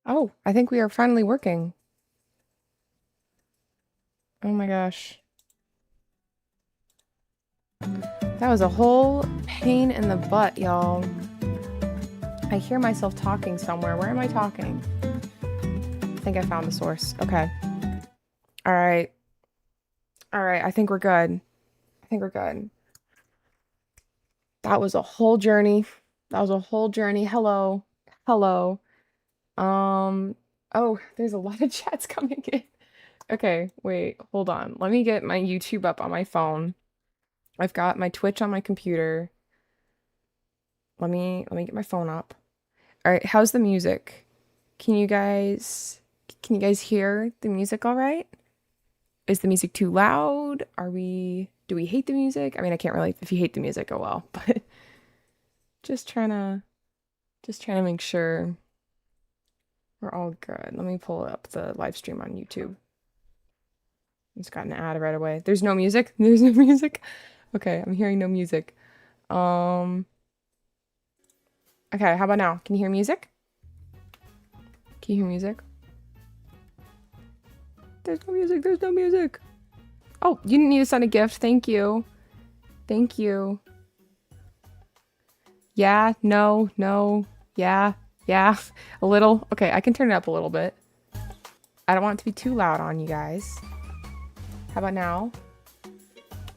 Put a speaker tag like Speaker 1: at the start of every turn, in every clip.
Speaker 1: Oh, I think we are finally working. Oh my gosh. That was a whole pain in the butt, y'all. I hear myself talking somewhere. Where am I talking? I think I found the source. Okay. All right. All right. I think we're good. I think we're good. That was a whole journey. That was a whole journey. Hello. Hello. Um, oh, there's a lot of chats coming in. Okay, wait, hold on. Let me get my YouTube up on my phone. I've got my Twitch on my computer. Let me get my phone up. All right, how's the music? Can you guys hear the music all right? Is the music too loud? Do we hate the music? I mean, I can't really, if you hate the music, oh well, but just trying to just trying to make sure we're all good. Let me pull up the live stream on YouTube. Just got an ad right away. There's no music? There's no music? Okay, I'm hearing no music. Um, okay, how about now? Can you hear music? Can you hear music? There's no music, there's no music. Oh, you didn't need to send a gift. Thank you. Thank you. Yeah, no, no, yeah, yeah. A little. Okay, I can turn it up a little bit. I don't want it to be too loud on you guys. How about now?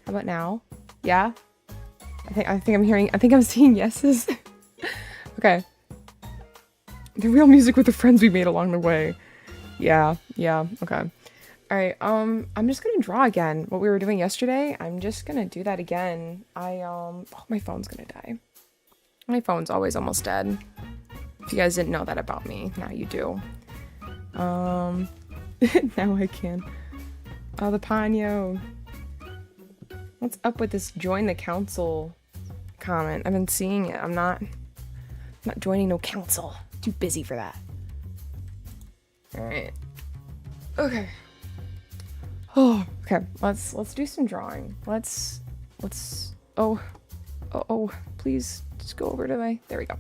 Speaker 1: How about now? Yeah? I think I'm seeing yeses. Okay. The real music with the friends we made along the way. Yeah, yeah, okay. Alright, I'm just gonna draw again. What we were doing yesterday, I'm just gonna do that again. Oh, my phone's gonna die. My phone's always almost dead. If you guys didn't know that about me, now you do. Now I can. Oh, the Ponyo. What's up with this join the council comment? I've been seeing it. I'm not joining no council. Too busy for that. Alright. Okay. Oh, okay. Let's do some drawing. Let's oh, please just go over to there we go.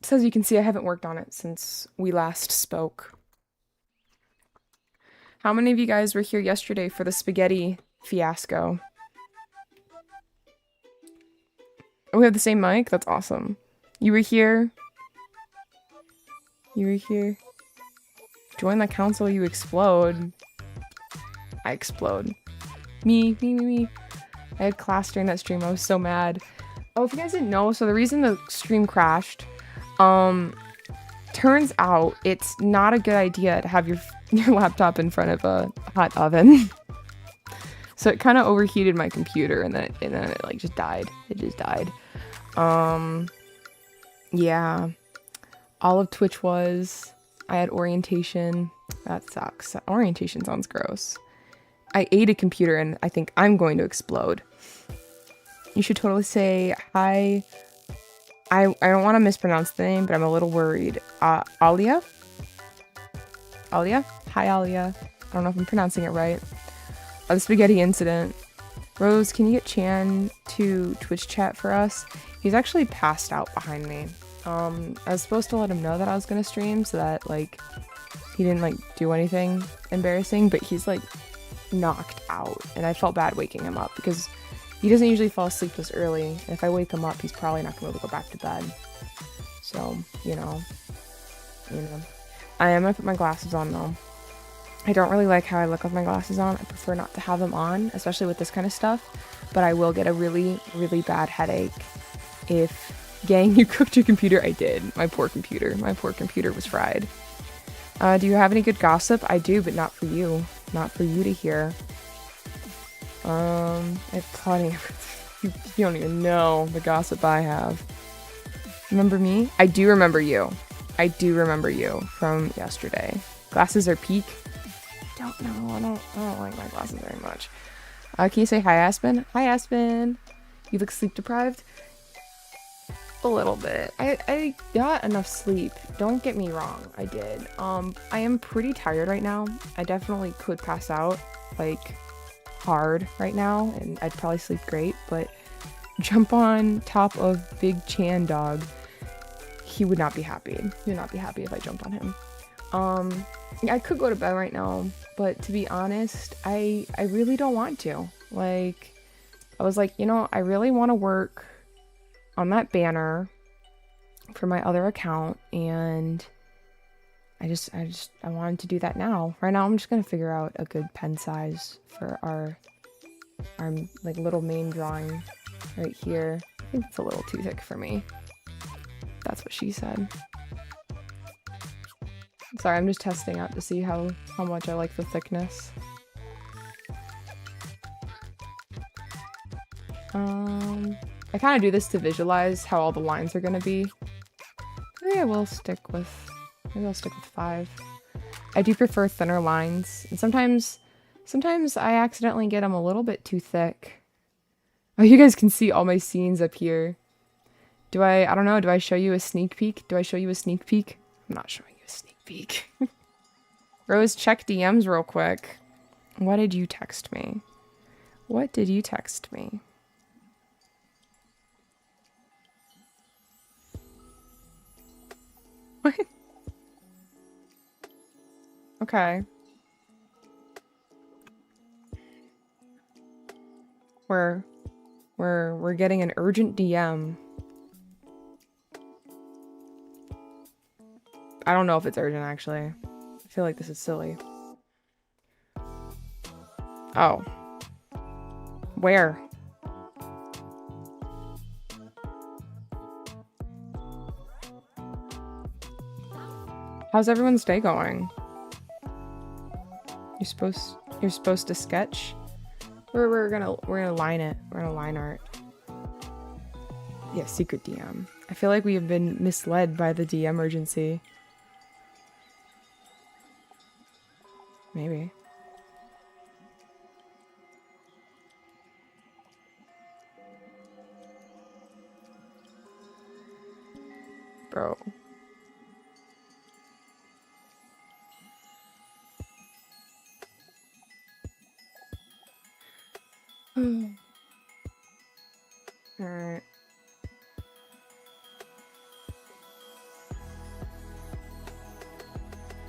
Speaker 1: So as you can see, I haven't worked on it since we last spoke. How many of you guys were here yesterday for the spaghetti fiasco? Oh, we have the same mic? That's awesome. You were here? You were here? Join the council, you explode. I explode. Me. I had class during that stream. I was so mad. Oh, if you guys didn't know, so the reason the stream crashed, turns out it's not a good idea to have your laptop in front of a hot oven. So it kind of overheated my computer and then it like just died. It just died. Yeah. All of Twitch I had orientation. That sucks. Orientation sounds gross. I ate a computer and I think I'm going to explode. You should totally say hi. I don't want to mispronounce the name, but I'm a little worried. Alia? Alia? Hi, Alia. I don't know if I'm pronouncing it right. The spaghetti incident. Rose, can you get Chan to Twitch chat for us? He's actually passed out behind me. I was supposed to let him know that I was gonna stream so that, like, he didn't, like, do anything embarrassing, but he's, like, knocked out. And I felt bad waking him up because he doesn't usually fall asleep this early. And if I wake him up, he's probably not gonna be able to go back to bed. So, you know. I am gonna put my glasses on, though. I don't really like how I look with my glasses on. I prefer not to have them on, especially with this kind of stuff. But I will get a really, really bad headache if... Gang, you cooked your computer? I did. My poor computer. My poor computer was fried. Do you have any good gossip? I do, but not for you. Not for you to hear. I have plenty of... You don't even know the gossip I have. Remember me? I do remember you. I do remember you from yesterday. Glasses are peak. Don't know. I don't like my glasses very much. Can you say hi, Aspen? Hi, Aspen. You look sleep deprived? A little bit. I got enough sleep. Don't get me wrong. I did. I am pretty tired right now. I definitely could pass out, like, hard right now, and I'd probably sleep great, but jump on top of Big Chan Dog. he would not be happy. He would not be happy if I jumped on him. Yeah, I could go to bed right now, but to be honest, I really don't want to. Like, I was like, you know, I really want to work on that banner for my other account, and I wanted to do that now. Right now, I'm just gonna figure out a good pen size for our like little main drawing right here. I think it's a little too thick for me. That's what she said. Sorry, I'm just testing out to see how much I like the thickness. I kind of do this to visualize how all the lines are gonna be. Maybe I'll stick with 5. I do prefer thinner lines, and sometimes I accidentally get them a little bit too thick. Oh, you guys can see all my scenes up here. I don't know, do I show you a sneak peek? I'm not showing you a sneak peek. Rose, check DMs real quick. What did you text me? What? Okay. We're getting an urgent DM. I don't know if it's urgent, actually. I feel like this is silly. Oh. Where? How's everyone's day going? You're supposed to sketch? We're gonna line it. We're gonna line art. Yeah, secret DM. I feel like we have been misled by the DM urgency. Maybe. Bro. Alright.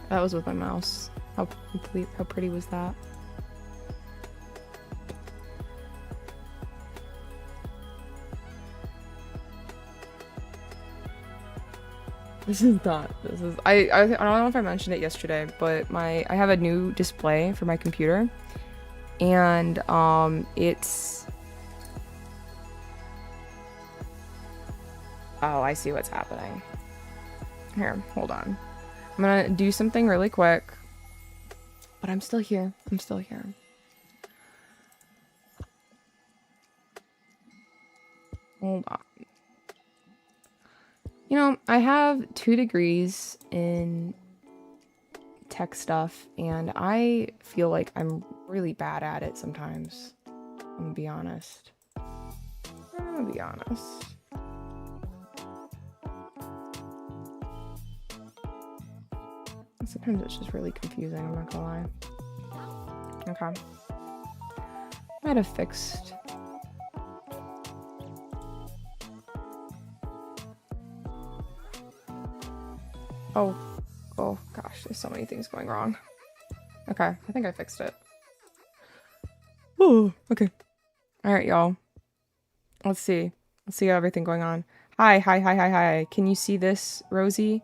Speaker 1: That was with my mouse. How pretty was that? I don't know if I mentioned it yesterday, but I have a new display for my computer, and it's, oh, I see what's happening. Here, hold on. I'm gonna do something really quick, but I'm still here. Hold on. You know, I have 2 degrees in tech stuff, and I feel like I'm really bad at it sometimes. I'm gonna be honest. Sometimes it's just really confusing, I'm not gonna lie. Okay. Might have fixed. Oh gosh, there's so many things going wrong. Okay, I think I fixed it. Oh, okay. Alright, y'all. Let's see how everything going on. Hi. Can you see this, Rosie?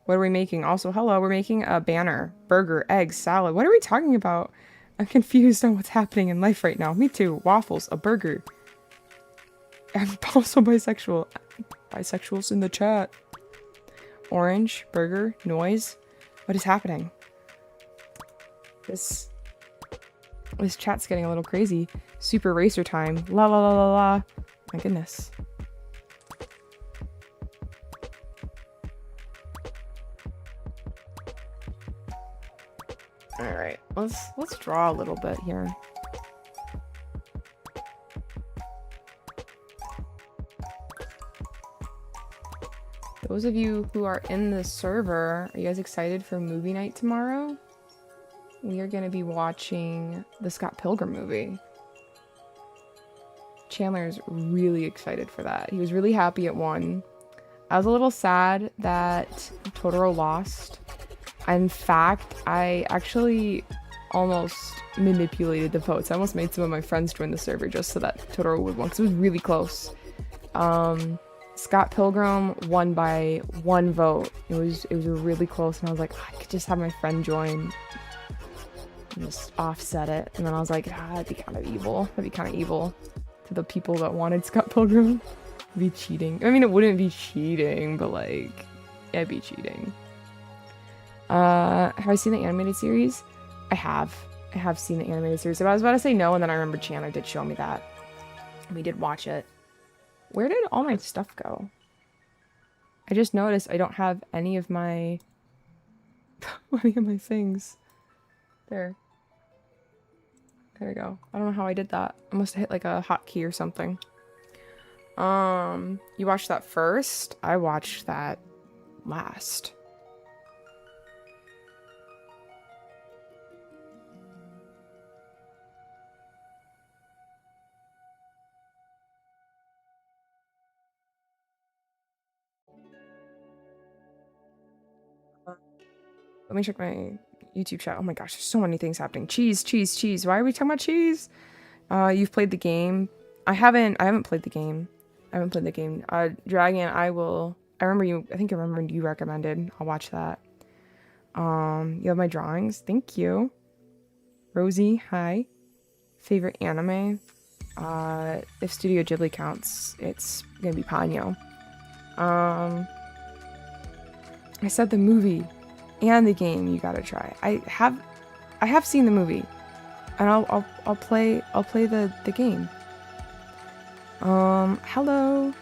Speaker 1: What are we making? Also, hello, we're making a banner. Burger, eggs, salad. What are we talking about? I'm confused on what's happening in life right now. Me too. Waffles, a burger. I'm also bisexual. Bisexuals in the chat. Orange, burger, noise. What is happening? This chat's getting a little crazy. Super racer time. La la la la la. My goodness. All right, let's draw a little bit here. Those of you who are in the server, are you guys excited for movie night tomorrow? We are going to be watching the Scott Pilgrim movie. Chandler's really excited for that. He was really happy it won. I was a little sad that Totoro lost. In fact, I actually almost manipulated the votes. I almost made some of my friends join the server just so that Totoro would win, because it was really close. Scott Pilgrim won by 1 vote. It was really close, and I was like, oh, I could just have my friend join and just offset it. And then I was like, that'd be kind of evil. That'd be kind of evil to the people that wanted Scott Pilgrim. It'd be cheating. I mean, it wouldn't be cheating, but like, it'd be cheating. Have I seen the animated series? I have seen the animated series. I was about to say no, and then I remembered Chandler did show me that. We did watch it. Where did all my stuff go? I just noticed I don't have any of my things. There we go. I don't know how I did that. I must have hit like a hotkey or something. You watched that first? I watched that last. Let me check my YouTube chat. Oh my gosh, there's so many things happening. Cheese. Why are we talking about cheese? You've played the game. I haven't played the game. Dragon, I think I remember you recommended. I'll watch that. You have my drawings. Thank you. Rosie, hi. Favorite anime? If Studio Ghibli counts, it's gonna be Ponyo. I said the movie and the game you gotta try. I have seen the movie, and I'll play the game. Hello.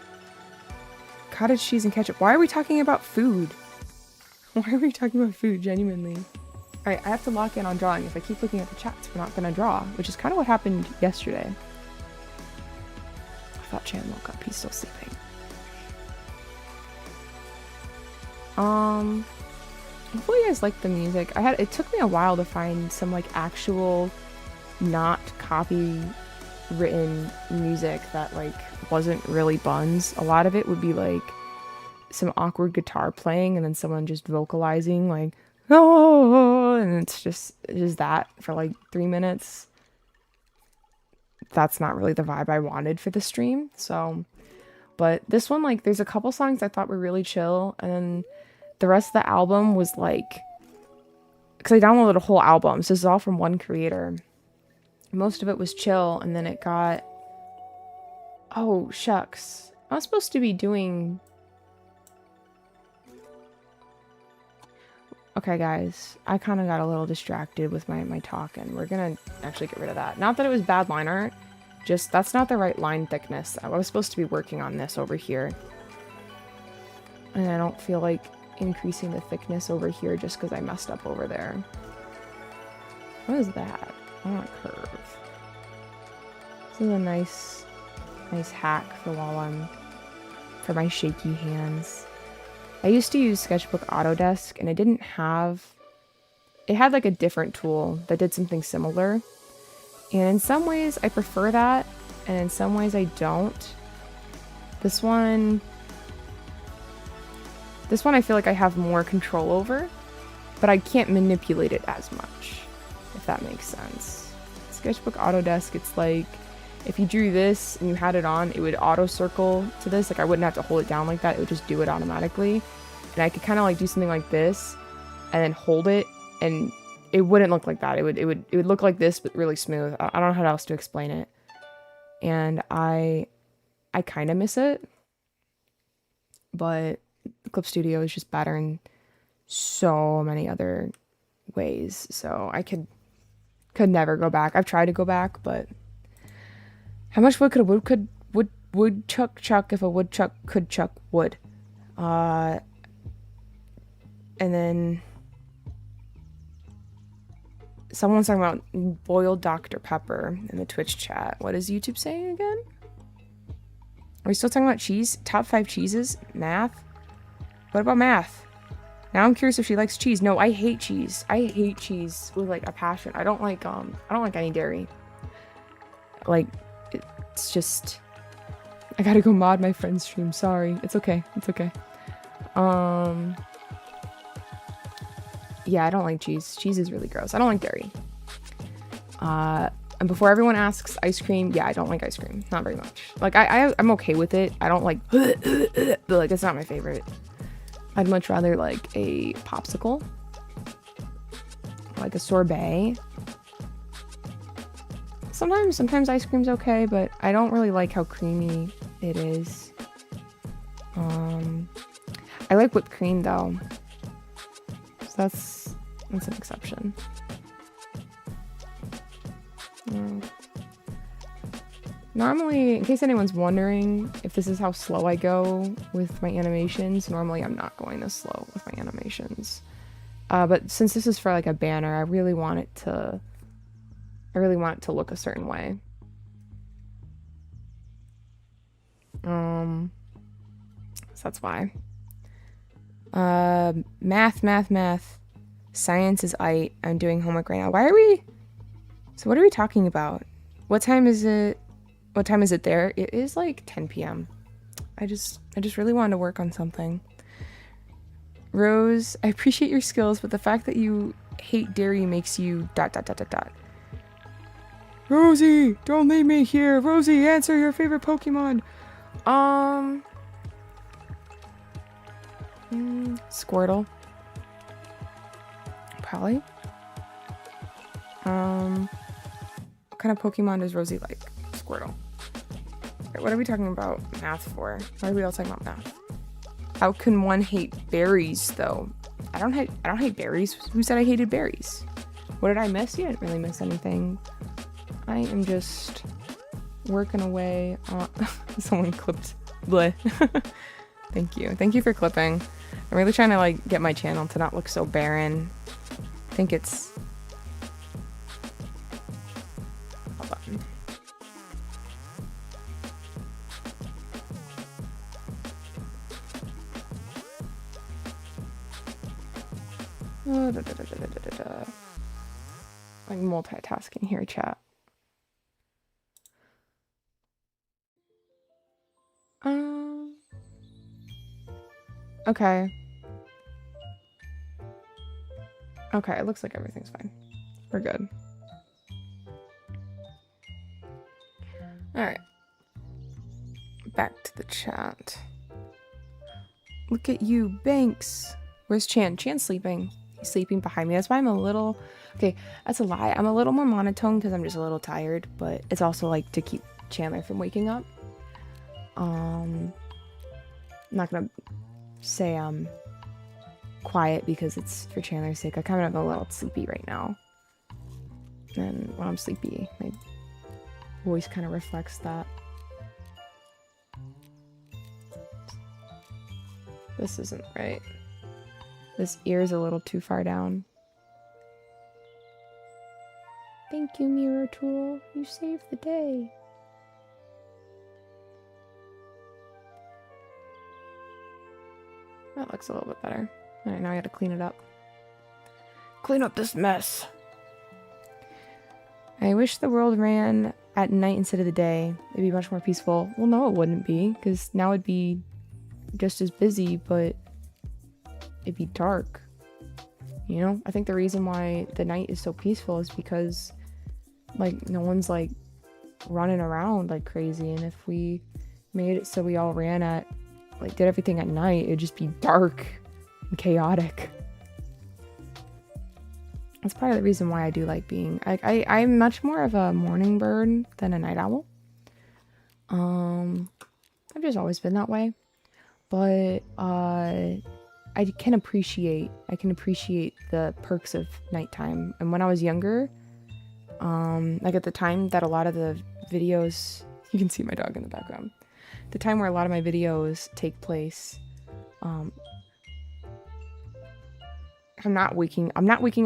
Speaker 1: Cottage cheese and ketchup. Why are we talking about food? Why are we talking about food, genuinely? Alright, I have to lock in on drawing. If I keep looking at the chats, we're not gonna draw, which is kind of what happened yesterday. I thought Chan woke up. He's still sleeping. Hopefully you guys like the music. It took me a while to find some like actual not copy-written music that like wasn't really buns. A lot of it would be like some awkward guitar playing and then someone just vocalizing like, oh, and it's just that for like 3 minutes. That's not really the vibe I wanted for the stream. So, but this one, like, there's a couple songs I thought were really chill, and then the rest of the album was like, because I downloaded a whole album, so this is all from one creator. Most of it was chill, and then it got, oh shucks, I was supposed to be doing, okay guys, I kind of got a little distracted with my talk, and we're gonna actually get rid of that. Not that it was bad line art, just that's not the right line thickness. I was supposed to be working on this over here, and I don't feel like increasing the thickness over here just because I messed up over there. What is that? I want a curve. This is a nice hack for for my shaky hands. I used to use Sketchbook Autodesk, and it had like a different tool that did something similar. And in some ways I prefer that, and in some ways I don't. This one I feel like I have more control over, but I can't manipulate it as much, if that makes sense. Sketchbook Autodesk, it's like, if you drew this and you had it on, it would auto circle to this. Like, I wouldn't have to hold it down like that. It would just do it automatically. And I could kind of like do something like this and then hold it, and it wouldn't look like that. It would look like this, but really smooth. I don't know how else to explain it. And I kind of miss it, but Clip Studio is just better in so many other ways. So I could never go back. I've tried to go back, but how much wood could a woodchuck chuck if a woodchuck could chuck wood? And then someone's talking about boiled Dr. Pepper in the Twitch chat. What is YouTube saying again? Are we still talking about cheese? Top 5 cheeses? Math? What about math? Now I'm curious if she likes cheese. No, I hate cheese. I hate cheese with like a passion. I don't like any dairy. Like, it's just, I gotta go mod my friend's stream. Sorry. It's okay. It's okay. Yeah, I don't like cheese. Cheese is really gross. I don't like dairy. And before everyone asks, ice cream, yeah, I don't like ice cream. Not very much. Like, I'm okay with it. I don't like, but like, it's not my favorite. I'd much rather like a popsicle, like a sorbet. Sometimes ice cream's okay, but I don't really like how creamy it is. I like whipped cream though, so that's an exception. Normally, in case anyone's wondering if this is how slow I go with my animations, normally I'm not going this slow with my animations. But since this is for like a banner, I really want it to look a certain way. So that's why. Math. Science is I'm doing homework right now. So what are we talking about? What time is it? What time is it there? It is like 10 p.m. I just really wanted to work on something. Rose, I appreciate your skills, but the fact that you hate dairy makes you ... Rosie, don't leave me here. Rosie, answer your favorite Pokemon. Squirtle. Probably. What kind of Pokemon does Rosie like? Squirtle. Wait, what are we talking about math for? Why are we all talking about math? How can one hate berries though? I don't hate berries. Who said I hated berries? What did I miss? You didn't really miss anything. I am just working away on someone clipped bleh. Thank you for clipping. I'm really trying to like get my channel to not look so barren. I think it's like multitasking here, chat. Okay. Okay, it looks like everything's fine. We're good. Alright. Back to the chat. Look at you, Banks. Where's Chan? Chan's sleeping. He's sleeping behind me. That's why I'm a little... Okay, that's a lie. I'm a little more monotone because I'm just a little tired, but it's also like to keep Chandler from waking up. I'm not gonna say I'm quiet because it's for Chandler's sake. I kind of am a little sleepy right now. And when I'm sleepy, my voice kind of reflects that. This isn't right. This ear's a little too far down. Thank you, Mirror Tool. You saved the day. That looks a little bit better. Alright, now I gotta clean it up. Clean up this mess. I wish the world ran at night instead of the day. It'd be much more peaceful. Well, no, it wouldn't be, because now it'd be just as busy, but it'd be dark. You know? I think the reason why the night is so peaceful is because, like, no one's, like, running around like crazy, and if we made it so we all ran at, like, did everything at night, it'd just be dark and chaotic. That's part of the reason why I do like being... I'm much more of a morning bird than a night owl. I've just always been that way. But I can appreciate the perks of nighttime. And when I was younger, like at the time that a lot of the videos... You can see my dog in the background. The time where a lot of my videos take place, I'm not waking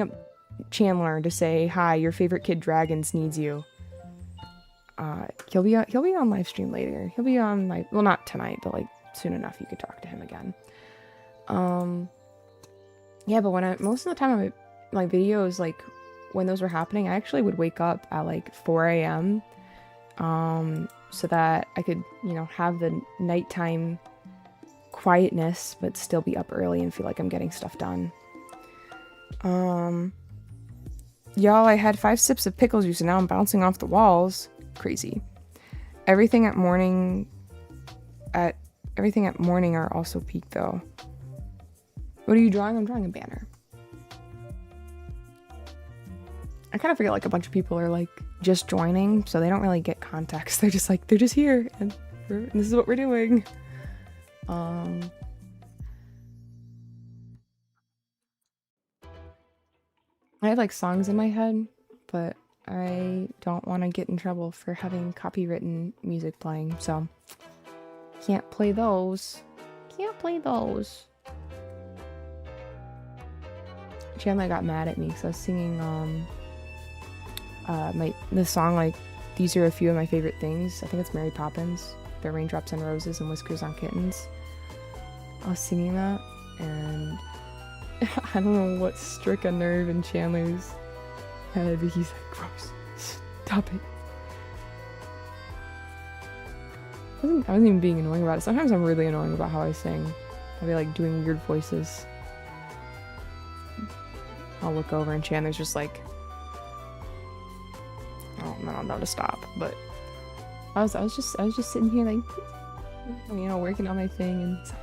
Speaker 1: up Chandler to say, hi, your favorite kid Dragons needs you. He'll be on live stream later. He'll be on, like, well, not tonight, but like soon enough you could talk to him again. Yeah, but most of the time my videos, like when those were happening, I actually would wake up at like 4 a.m. So that I could, you know, have the nighttime quietness, but still be up early and feel like I'm getting stuff done. Y'all, I had 5 sips of pickle juice and now I'm bouncing off the walls. Crazy. Everything at morning are also peak though. What are you drawing? I'm drawing a banner. I kind of feel like a bunch of people are like just joining, so they don't really get context. They're just like, they're just here and this is what we're doing. I have like songs in my head, but I don't want to get in trouble for having copywritten music playing, so can't play those. Can't play those. Chandler got mad at me because I was singing the song like these are a few of my favorite things. I think it's Mary Poppins. The raindrops on roses and whiskers on kittens. I was singing that and I don't know what struck a nerve in Chandler's head, but he's like, gross, stop it. I wasn't even being annoying about it. Sometimes I'm really annoying about how I sing. I'll be like doing weird voices. I'll look over and Chandler's just like, oh, I don't know to stop. But I was just sitting here like, you know, working on my thing and stop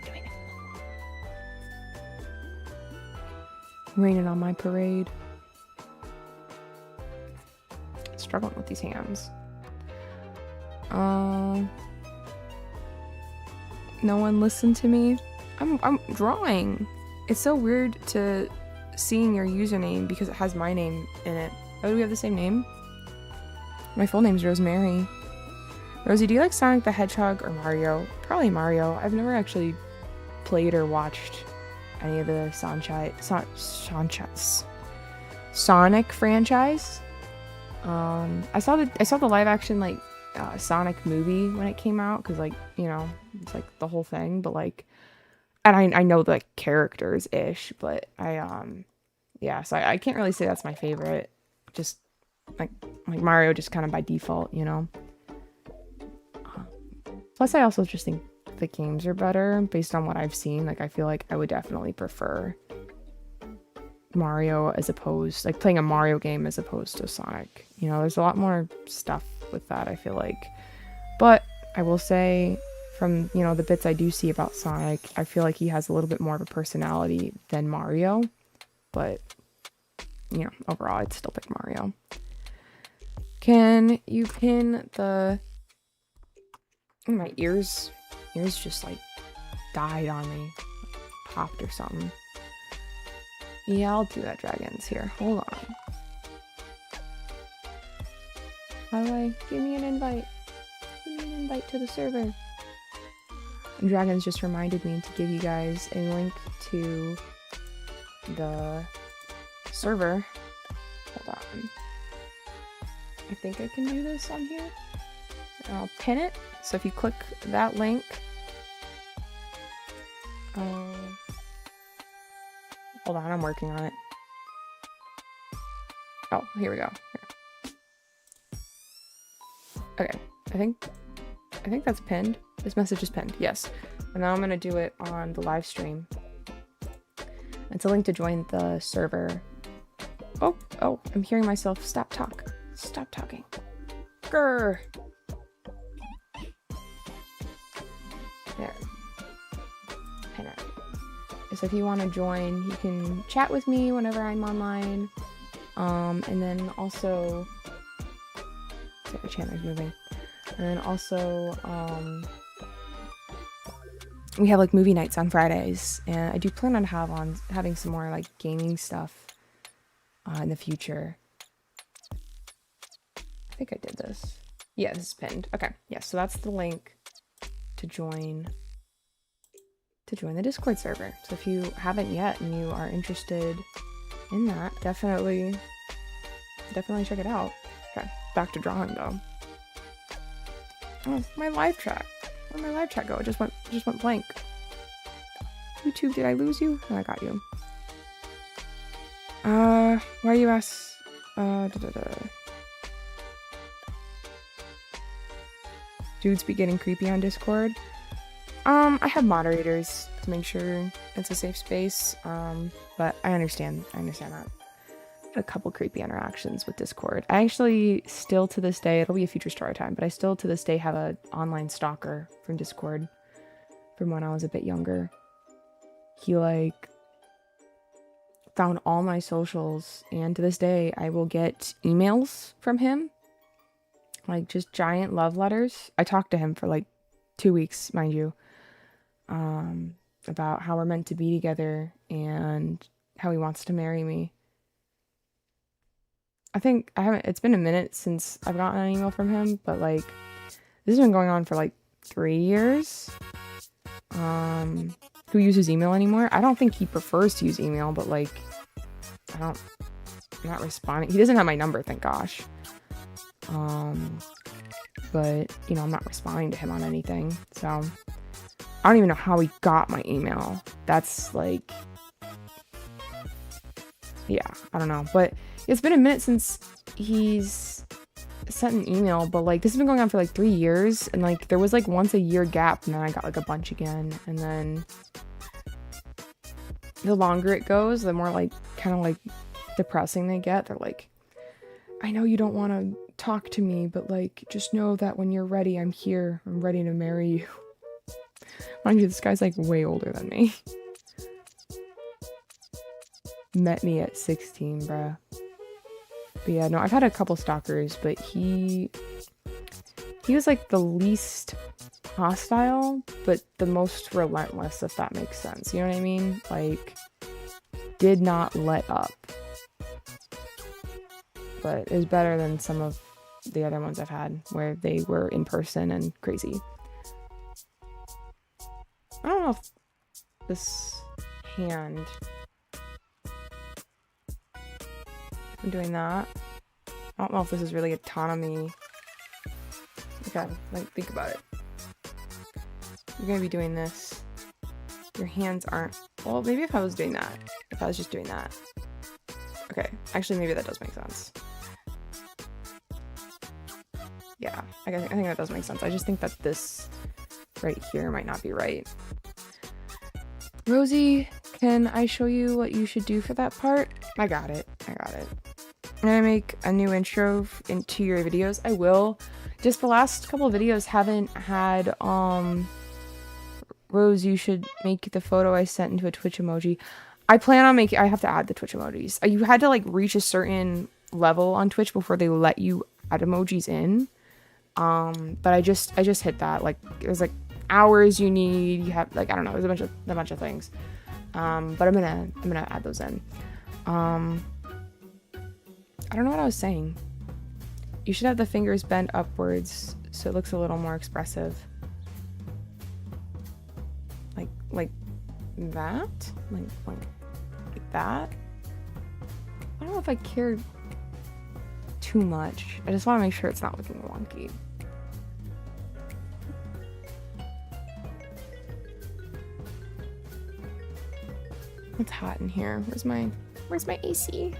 Speaker 1: doing it. Raining on my parade. Struggling with these hands. No one listened to me. I'm drawing. It's so weird to seeing your username because it has my name in it. Oh, do we have the same name? My full name's Rosemary. Rosie, do you like Sonic the Hedgehog or Mario? Probably Mario. I've never actually played or watched any of the Sonic franchise. I saw the live action like Sonic movie when it came out because like, you know, it's like the whole thing, but like, and I know the like, characters ish, but yeah, so I can't really say that's my favorite. Just like Mario, just kind of by default, you know. Plus, I also just think the games are better based on what I've seen. Like, I feel like I would definitely prefer Mario as opposed, like playing a Mario game as opposed to Sonic. You know, there's a lot more stuff with that, I feel like. But I will say, from, you know, the bits I do see about Sonic, I feel like he has a little bit more of a personality than Mario. But, you know, overall, I'd still pick Mario. Can you pin the... My ears just, like, died on me. Popped or something. Yeah, I'll do that, Dragons. Here, hold on. How do I... Give me an invite. Give me an invite to the server. And Dragons just reminded me to give you guys a link to the server. Hold on. I think I can do this on here. I'll pin it. So if you click that link, hold on, I'm working on it. Oh, here we go. Here. Okay, I think that's pinned. This message is pinned, yes. And now I'm gonna do it on the live stream. It's a link to join the server. Oh, I'm hearing myself. Stop talking. Grr. There. Pin it. So if you want to join, you can chat with me whenever I'm online. And then also, sorry, my channel's moving. And then also, we have like movie nights on Fridays, and I do plan on having some more like gaming stuff in the future. I think I did this. Yeah, this is pinned. Okay, yeah, so that's the link to join the Discord server. So if you haven't yet and you are interested in that, definitely check it out. Okay, back to drawing though. Oh, my live chat. Where'd my live chat go? It just went blank. YouTube, did I lose you? No, I got you. Why you ask? Do dudes be getting creepy on Discord. I have moderators to make sure it's a safe space. But I understand that. A couple creepy interactions with Discord. I actually still to this day, it'll be a future story time, but I still to this day have an online stalker from Discord from when I was a bit younger. He like found all my socials, and to this day I will get emails from him, like just giant love letters. I talked to him for like 2 weeks, mind you, about how we're meant to be together and how he wants to marry me. I think it's been a minute since I've gotten an email from him, but like this has been going on for like 3 years. Who uses email anymore? I don't think he prefers to use email, but like I'm not responding. He doesn't have my number, thank gosh. But you know, I'm not responding to him on anything, so I don't even know how he got my email. That's like, yeah, I don't know, but it's been a minute since he's sent an email, but like this has been going on for like 3 years, and like there was like once a year gap, and then I got like a bunch again, and then the longer it goes, the more like kind of like depressing they get. They're like, I know you don't want to talk to me, but like just know that when you're ready, I'm here. I'm ready to marry you. Mind you, this guy's like way older than me. Met me at 16, bruh. But yeah, no, I've had a couple stalkers, but he was like the least hostile, but the most relentless, if that makes sense. You know what I mean? Like, did not let up. But it was better than some of the other ones I've had, where they were in person and crazy. I don't know if this hand... I'm doing that. I don't know if this is really autonomy. Okay, like think about it. You're gonna be doing this. Your hands aren't... Well, maybe if I was doing that. If I was just doing that. Okay, actually maybe that does make sense. Yeah, I think that does make sense. I just think that this right here might not be right. Rosie, can I show you what you should do for that part? I got it. I'm gonna make a new intro into your videos. I will. Just the last couple of videos haven't had, Rose, you should make the photo I sent into a Twitch emoji. I plan on making... I have to add the Twitch emojis. You had to, like, reach a certain level on Twitch before they let you add emojis in. But I just hit that. Like, it was, like, hours you need. You have, like, I don't know. There's a bunch of things. But I'm gonna add those in. I don't know what I was saying. You should have the fingers bent upwards so it looks a little more expressive. Like that? Like that? I don't know if I care too much. I just want to make sure it's not looking wonky. It's hot in here. Where's my AC?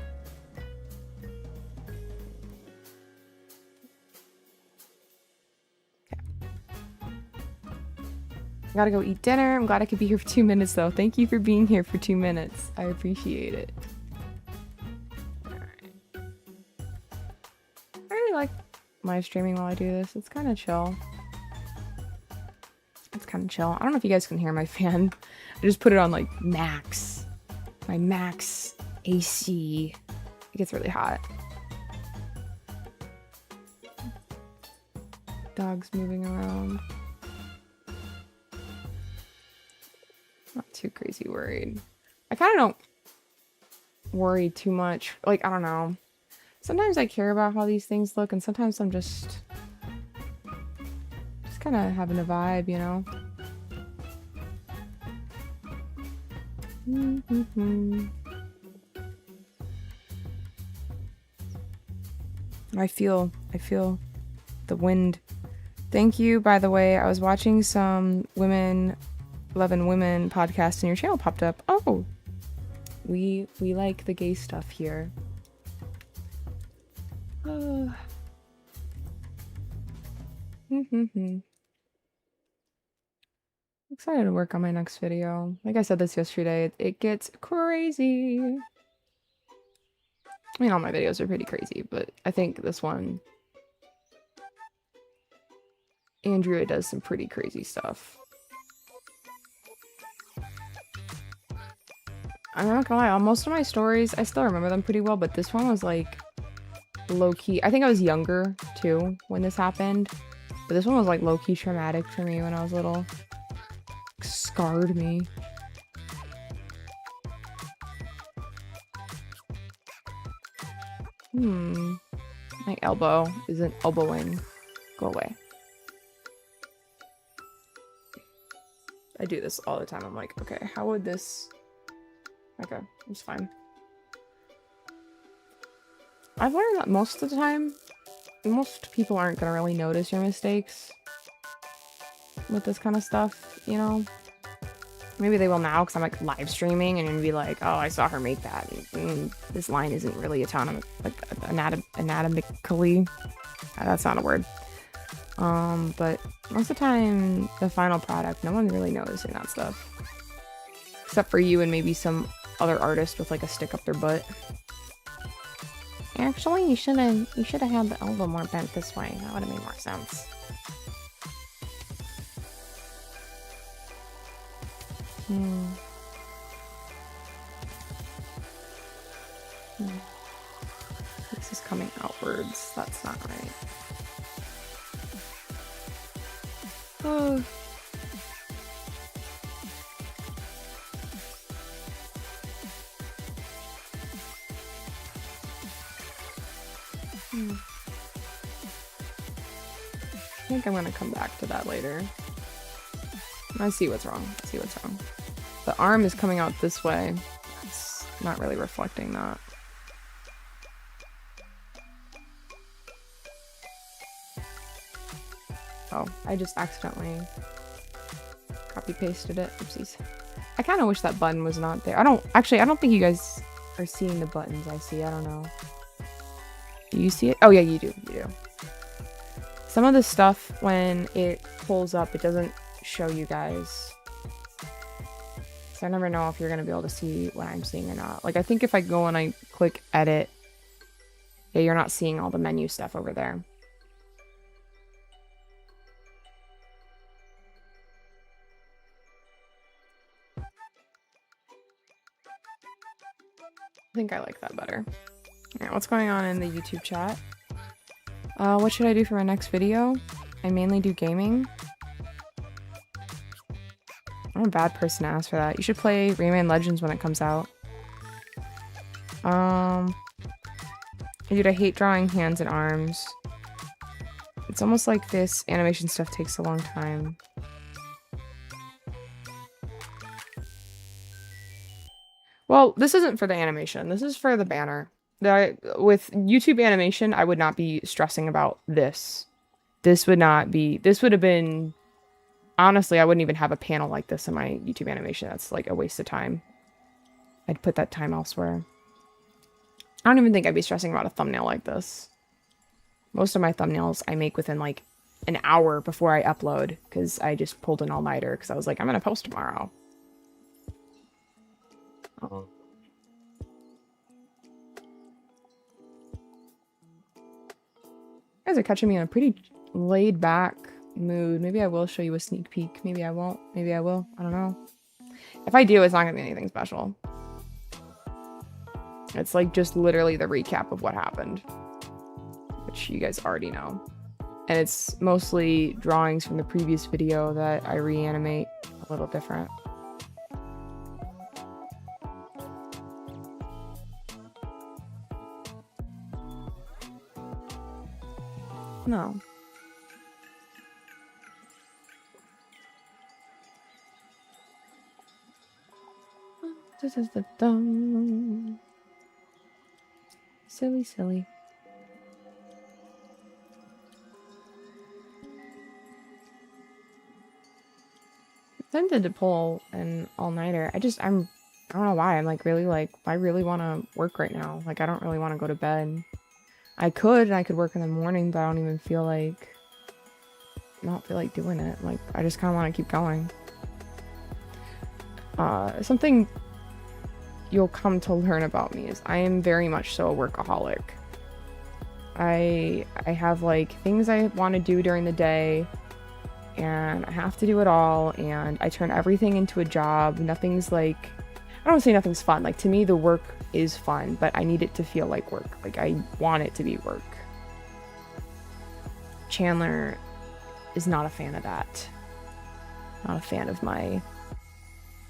Speaker 1: I gotta go eat dinner. I'm glad I could be here for 2 minutes though. Thank you for being here for 2 minutes. I appreciate it. Alright. I really like live streaming while I do this. It's kind of chill. I don't know if you guys can hear my fan. I just put it on like max. My max AC. It gets really hot. Dogs moving around. Not too crazy worried. I kind of don't worry too much. Like, I don't know. Sometimes I care about how these things look, and sometimes I'm just kind of having a vibe, you know? I feel the wind. Thank you, by the way. I was watching some Lovin' Women podcast and your channel popped up. Oh, we like the gay stuff here. Excited to work on my next video. Like I said this yesterday, it gets crazy. I mean, all my videos are pretty crazy, but I think this one, Andrea does some pretty crazy stuff. I'm not gonna lie, on most of my stories, I still remember them pretty well, but this one was like low-key. I think I was younger too when this happened, but this one was like low-key traumatic for me when I was little. Scarred me. My elbow isn't elbowing. Go away. I do this all the time. I'm like, okay, how would this... Okay, it's fine. I've learned that most of the time, most people aren't gonna really notice your mistakes with this kind of stuff, you know? Maybe they will now because I'm like live streaming and be like, oh, I saw her make that. And this line isn't really autonomous, like anatomically. That's not a word. But most of the time, the final product, no one's really noticing that stuff. Except for you and maybe some other artist with like a stick up their butt. Actually, you should have had the elbow more bent this way. That would have made more sense. This is coming outwards. That's not right. Oh. I think I'm gonna come back to that later. I see what's wrong. The arm is coming out this way. It's not really reflecting that. Oh, I just accidentally copy-pasted it. Oopsies. I kind of wish that button was not there. I don't think you guys are seeing the buttons I see. I don't know. Do you see it? Oh yeah, you do. Some of the stuff, when it pulls up, it doesn't show you guys. So I never know if you're going to be able to see what I'm seeing or not. Like, I think if I go and I click edit, yeah, you're not seeing all the menu stuff over there. I think I like that better. Alright, what's going on in the YouTube chat? What should I do for my next video? I mainly do gaming. I'm a bad person to ask for that. You should play Rayman Legends when it comes out. Dude, I hate drawing hands and arms. It's almost like this animation stuff takes a long time. Well, this isn't for the animation. This is for the banner. With YouTube animation, I would not be stressing about this. This would have been... Honestly, I wouldn't even have a panel like this in my YouTube animation. That's like a waste of time. I'd put that time elsewhere. I don't even think I'd be stressing about a thumbnail like this. Most of my thumbnails I make within like an hour before I upload, because I just pulled an all-nighter because I was like, I'm gonna post tomorrow. Oh. You guys are catching me in a pretty laid back mood. Maybe I will show you a sneak peek. Maybe I won't. Maybe I will. I don't know. If I do, it's not gonna be anything special. It's like just literally the recap of what happened, which you guys already know. And it's mostly drawings from the previous video that I reanimate a little different. No. This is the dumb. Silly. I tempted to pull an all-nighter. I don't know why. I'm like, I really want to work right now. Like, I don't really want to go to bed. I could work in the morning, but I don't feel like doing it. Like, I just kind of want to keep going. Something you'll come to learn about me is I am very much so a workaholic. I have like things I want to do during the day, and I have to do it all, and I turn everything into a job. Nothing's like, I don't want to say nothing's fun. Like, to me, the work is fun, but I need it to feel like work. Like, I want it to be work. Chandler is not a fan of that. Not a fan of my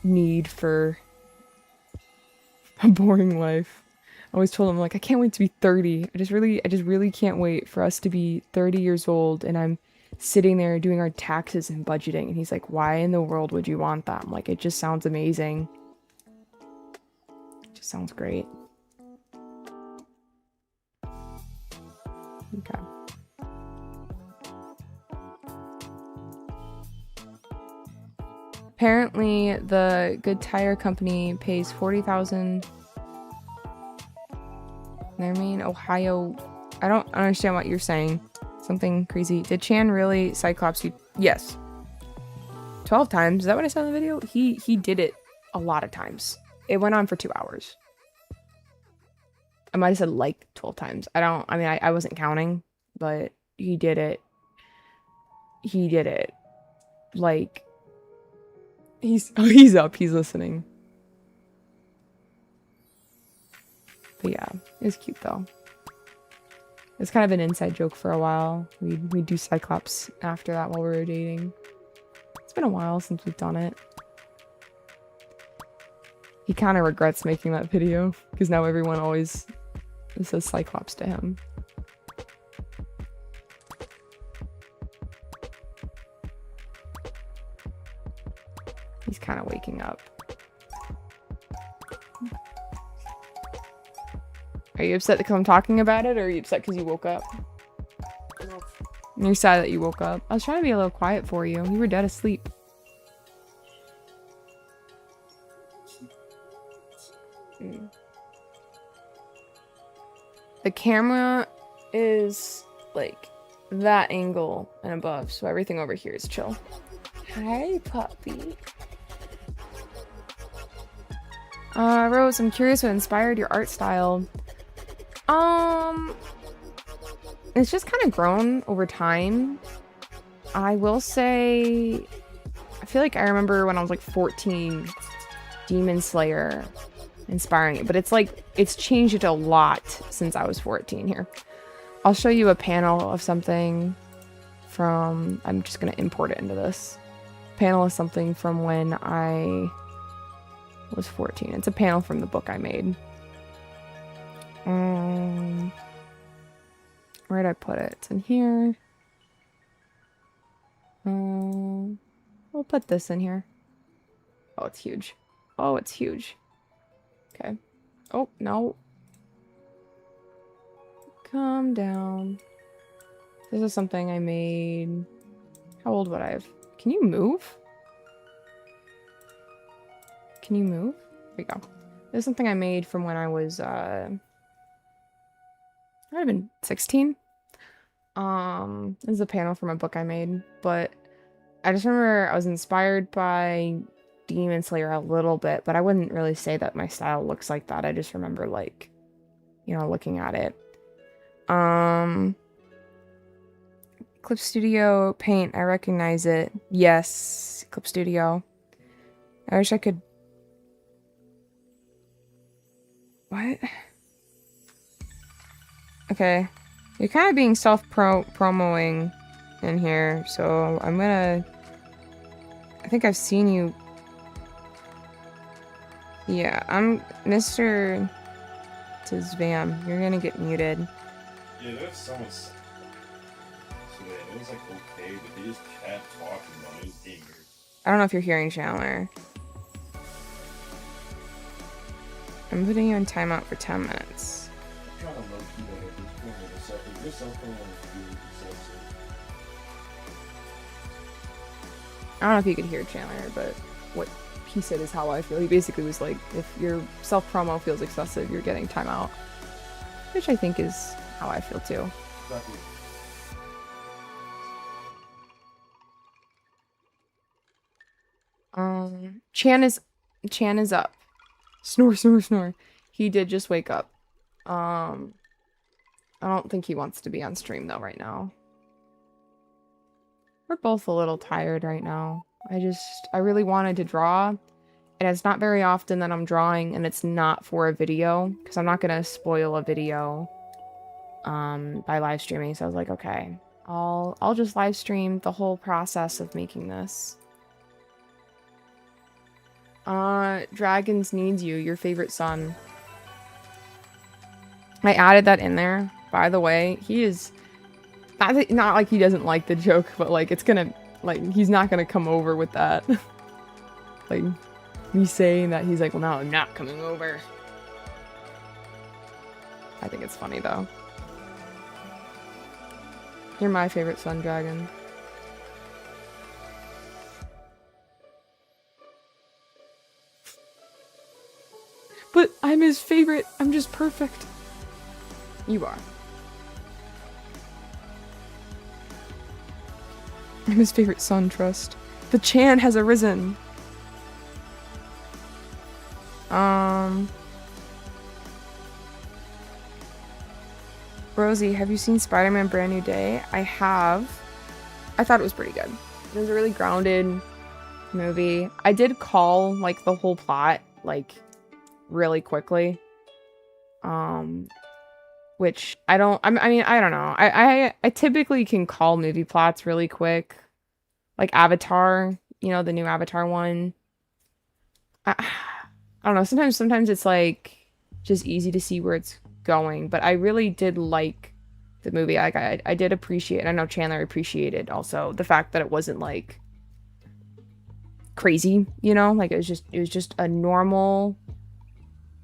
Speaker 1: need for a boring life. I always told him, like, I can't wait to be 30. I just really can't wait for us to be 30 years old, and I'm sitting there doing our taxes and budgeting. And he's like, why in the world would you want that? I'm like, it just sounds amazing. It just sounds great. Okay. Apparently, the Good Tire Company pays $40,000. I mean, Ohio. I don't understand what you're saying. Something crazy. Did Chan really Cyclops you? Yes. 12 times. Is that what I said in the video? He did it a lot of times. It went on for 2 hours. I might have said like 12 times. I wasn't counting, but he did it. He did it. Like, he's up. He's listening. But yeah, it's cute though. It's kind of an inside joke for a while. We'd do Cyclops after that while we were dating. It's been a while since we've done it. He kind of regrets making that video because now everyone always says Cyclops to him. He's kind of waking up. Are you upset because I'm talking about it, or are you upset because you woke up?
Speaker 2: No.
Speaker 1: You're sad that you woke up. I was trying to be a little quiet for you. You were dead asleep. The camera is like that angle and above, so everything over here is chill. Hi, puppy. Rose, I'm curious what inspired your art style. It's just kind of grown over time. I will say, I feel like I remember when I was like 14, Demon Slayer inspiring it, but it's like, it's changed it a lot since I was 14 here. I'll show you a panel of something from, I'm just going to import it into this. Panel is something from when I was 14. It's a panel from the book I made. Where'd I put it? It's in here. We'll put this in here. Oh, it's huge. Oh, it's huge. Okay. Oh, no. Calm down. This is something I made. How old would I have? Can you move? Can you move? There we go. This is something I made from when I was, I'd have been 16. This is a panel from a book I made, but I just remember I was inspired by Demon Slayer a little bit, but I wouldn't really say that my style looks like that. I just remember, like, you know, looking at it. Clip Studio Paint, I recognize it. Yes, Clip Studio. I wish I could... What? Okay. You're kind of being self-promoing in here, so I'm gonna... I think I've seen you... Yeah, I'm Mr. Tizvam. You're gonna get muted.
Speaker 2: Yeah, there's someone today. It was like okay, but they just kept talking about it. It was getting weird.
Speaker 1: I don't know if you're hearing Chandler. I'm putting you on timeout for 10 minutes.
Speaker 2: I'm trying to low-key that at this point with yourself. If your cell phone wants to be excessive.
Speaker 1: I don't know if you could hear Chandler, but what he said is how I feel. He basically was like, if your self-promo feels excessive, you're getting timeout. Which I think is how I feel too.
Speaker 2: Exactly.
Speaker 1: Chan is Chan is up. Snore, snore, snore. He did just wake up. I don't think he wants to be on stream though right now. We're both a little tired right now. I really wanted to draw, and it's not very often that I'm drawing and it's not for a video, because I'm not gonna spoil a video by live streaming. So I was like, okay, I'll just live stream the whole process of making this. Dragons needs you, your favorite son. I added that in there. By the way, he is not like he doesn't like the joke, but like it's gonna, like, he's not gonna come over with that. Like me saying that, he's like, well, no, I'm not coming over. I think it's funny though. You're my favorite son, Dragon. But I'm his favorite. I'm just perfect. You are. I'm his favorite son, Trust. The Chan has arisen. Rosie, have you seen Spider-Man Brand New Day? I have. I thought it was pretty good. It was a really grounded movie. I did call, like, the whole plot, like, really quickly. Which I don't know. I typically can call movie plots really quick. Like Avatar, you know, the new Avatar one. I don't know. Sometimes it's like just easy to see where it's going, but I really did like the movie. Like I did appreciate, I know Chandler appreciated also the fact that it wasn't like crazy, you know? Like it was just a normal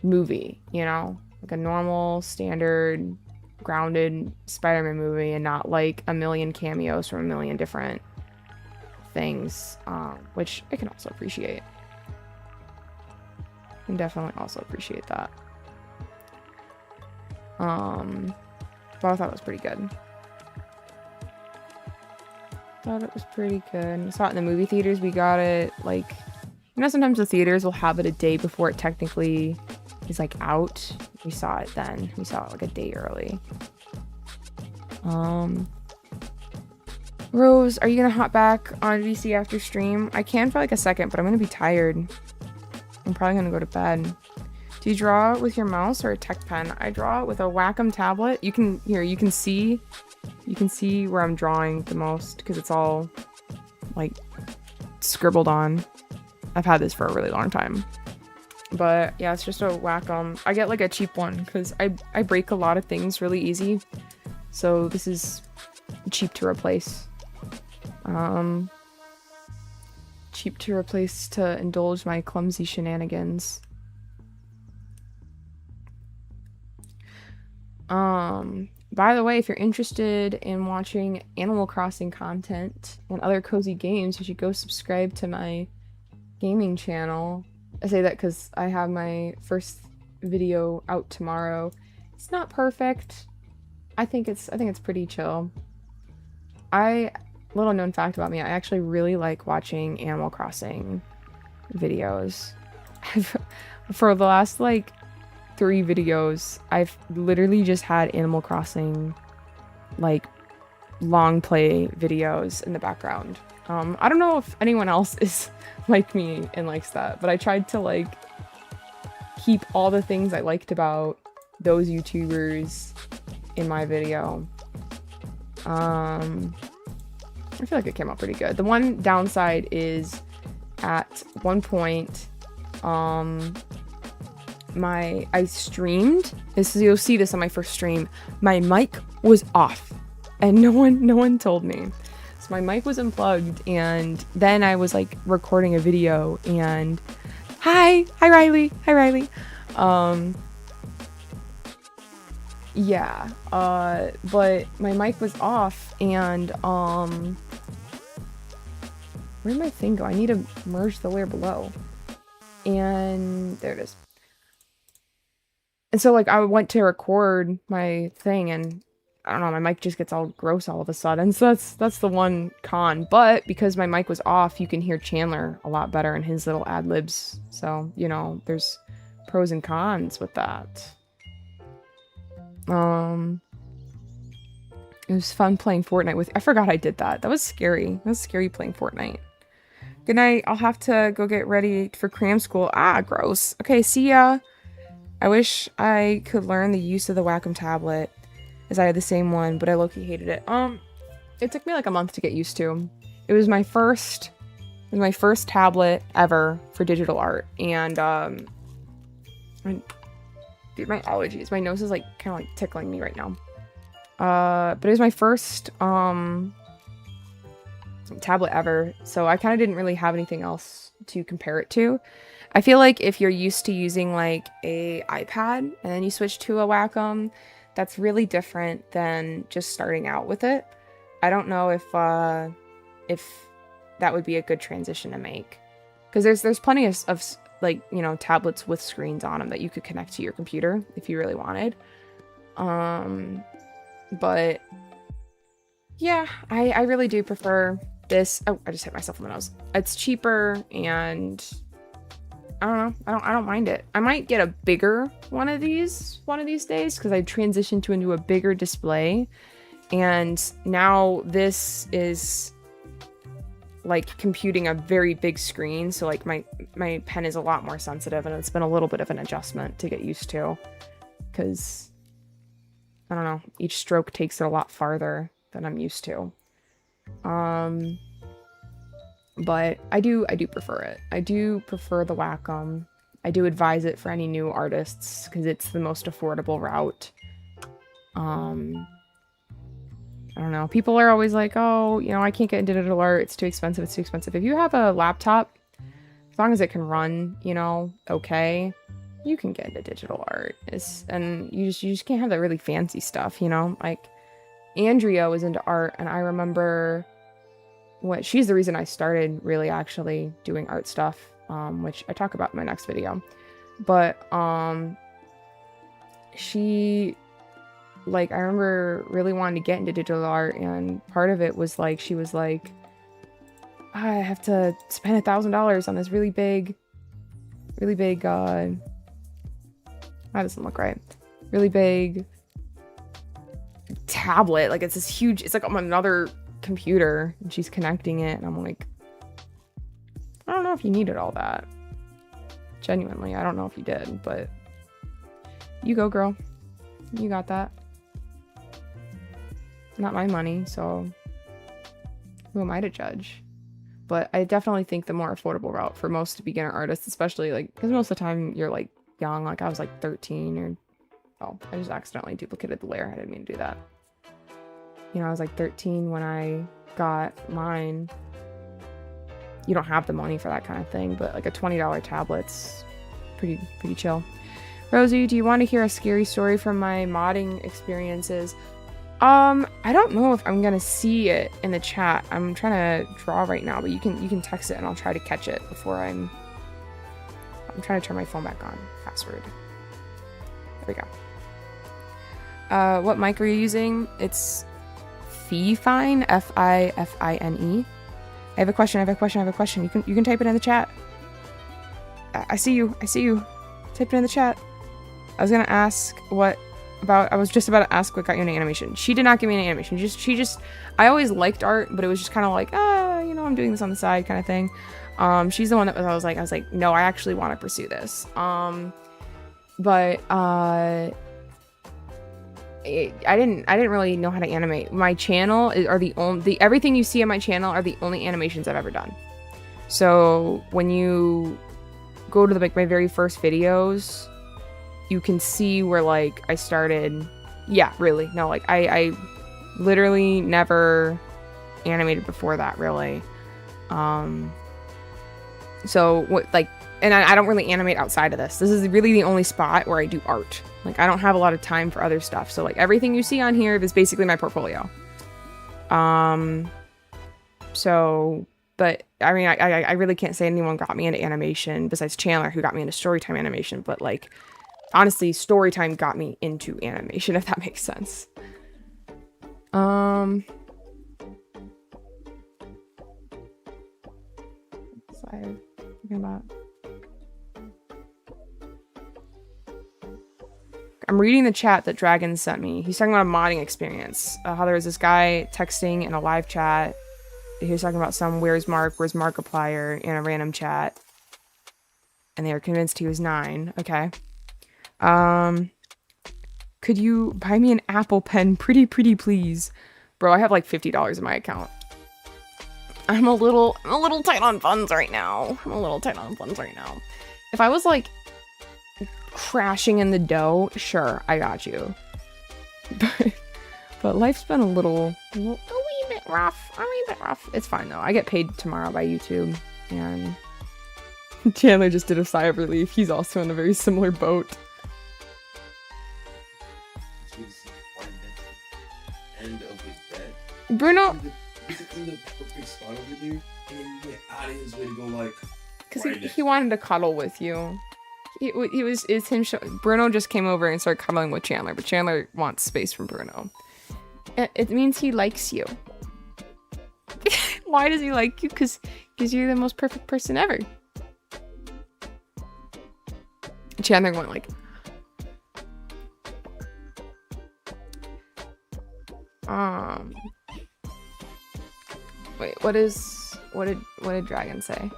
Speaker 1: movie, you know? Like a normal, standard, grounded Spider-Man movie, and not like a million cameos from a million different things, which I can also appreciate. I can definitely also appreciate that. But I thought it was pretty good. Thought it was pretty good. I saw it in the movie theaters. We got it, like, you know, sometimes the theaters will have it a day before it technically is like out. We saw it then. We saw it like a day early. Rose, are you gonna hop back on VC after stream? I can for like a second, but I'm gonna be tired. I'm probably gonna go to bed. Do you draw with your mouse or a tech pen? I draw with a Wacom tablet. You can see where I'm drawing the most because it's all like scribbled on. I've had this for a really long time. But yeah, it's just a Wacom. I get like a cheap one because I break a lot of things really easy. So this is cheap to replace. Cheap to replace to indulge my clumsy shenanigans. By the way, if you're interested in watching Animal Crossing content and other cozy games, you should go subscribe to my gaming channel. I say that because I have my first video out tomorrow. It's not perfect. I think it's pretty chill. Little known fact about me, I actually really like watching Animal Crossing videos. For the last like 3 videos, I've literally just had Animal Crossing like long play videos in the background. I don't know if anyone else is like me and likes that, but I tried to like keep all the things I liked about those YouTubers in my video. I feel like it came out pretty good. The one downside is at one point, I streamed. You'll see this on my first stream. My mic was off, and no one told me. So my mic was unplugged, and then I was like recording a video, and hi Riley. Yeah, but my mic was off, and where'd my thing go? I need to merge the layer below. And there it is. And so like I went to record my thing, and I don't know, my mic just gets all gross all of a sudden. So that's the one con. But because my mic was off, you can hear Chandler a lot better in his little ad libs. So, you know, there's pros and cons with that. It was fun playing Fortnite with. I forgot I did that. That was scary. That was scary playing Fortnite. Good night. I'll have to go get ready for cram school. Ah, gross. Okay, see ya. I wish I could learn the use of the Wacom tablet, as I had the same one, but I low-key hated it. It took me like a month to get used to. It was my first tablet ever for digital art, and dude, my allergies. My nose is like kind of like tickling me right now. But it was my first tablet ever, so I kind of didn't really have anything else to compare it to. I feel like if you're used to using like a iPad and then you switch to a Wacom, that's really different than just starting out with it. I don't know if that would be a good transition to make, because there's plenty of like, you know, tablets with screens on them that you could connect to your computer if you really wanted. But yeah, I really do prefer this. Oh, I just hit myself in the nose. It's cheaper, and I don't know. I don't mind it. I might get a bigger one of these days, because I transitioned into a bigger display, and now this is like computing a very big screen, so like my pen is a lot more sensitive, and it's been a little bit of an adjustment to get used to, because I don't know, each stroke takes it a lot farther than I'm used to. But I do prefer it. I do prefer the Wacom. I do advise it for any new artists, because it's the most affordable route. I don't know. People are always like, oh, you know, I can't get into digital art. It's too expensive. It's too expensive. If you have a laptop, as long as it can run, you know, okay, you can get into digital art. And you just can't have that really fancy stuff, you know? Like, Andrea was into art, and I remember she's the reason I started really actually doing art stuff, which I talk about in my next video. But she, like, I remember really wanting to get into digital art, and part of it was like, she was like, I have to spend $1,000 on this really big that doesn't look right, really big tablet, like it's this huge, it's like on another computer, and she's connecting it, and I'm like, I don't know if you needed all that. Genuinely, I don't know if you did, but you go, girl. You got that. Not my money, so who am I to judge? But I definitely think the more affordable route for most beginner artists, especially like, because most of the time you're like young, like I was like 13 or, oh, I just accidentally duplicated the layer. I didn't mean to do that. You know, I was like 13 when I got mine. You don't have the money for that kind of thing, but like a $20 tablet's pretty chill. Rosie, do you want to hear a scary story from my modding experiences? I don't know if I'm gonna see it in the chat. I'm trying to draw right now, but you can text it and I'll try to catch it before I'm trying to turn my phone back on. Password. There we go. What mic are you using? It's Fifine, Fifine. I have a question. You can type it in the chat. I see you. Type it in the chat. I was gonna ask I was just about to ask what got you into animation. She did not give me any animation. I always liked art, but it was just kind of like, you know, I'm doing this on the side kind of thing. She's the one that I was like, no, I actually want to pursue this. But I didn't really know how to animate. My channel everything you see on my channel are the only animations I've ever done. So when you go to my very first videos, you can see where like I started. Yeah, really. No, like I literally never animated before that, really. So what, like, and I don't really animate outside of this. This is really the only spot where I do art. Like, I don't have a lot of time for other stuff. So like everything you see on here is basically my portfolio. So, but I mean, I really can't say anyone got me into animation besides Chandler, who got me into storytime animation. But like, honestly, storytime got me into animation, if that makes sense. So I'm thinking about. I'm reading the chat that Dragon sent me. He's talking about a modding experience. How there was this guy texting in a live chat. He was talking about some where's Markiplier in a random chat. And they were convinced he was 9. Okay. Could you buy me an Apple Pen? Pretty please. Bro, I have like $50 in my account. I'm a little tight on funds right now. If I was like crashing in the dough, sure, I got you. But life's been a wee bit rough. It's fine though. I get paid tomorrow by YouTube, and Chandler just did a sigh of relief. He's also in a very similar boat.
Speaker 2: End of his bed.
Speaker 1: Bruno,
Speaker 2: He's in the perfect spot over there, and then he went out of his way to go like.
Speaker 1: because he wanted to cuddle with you. It's him. Bruno just came over and started cuddling with Chandler, but Chandler wants space from Bruno. It means he likes you. Why does he like you? Because you're the most perfect person ever. Chandler went like. Wait, what did Dragon say?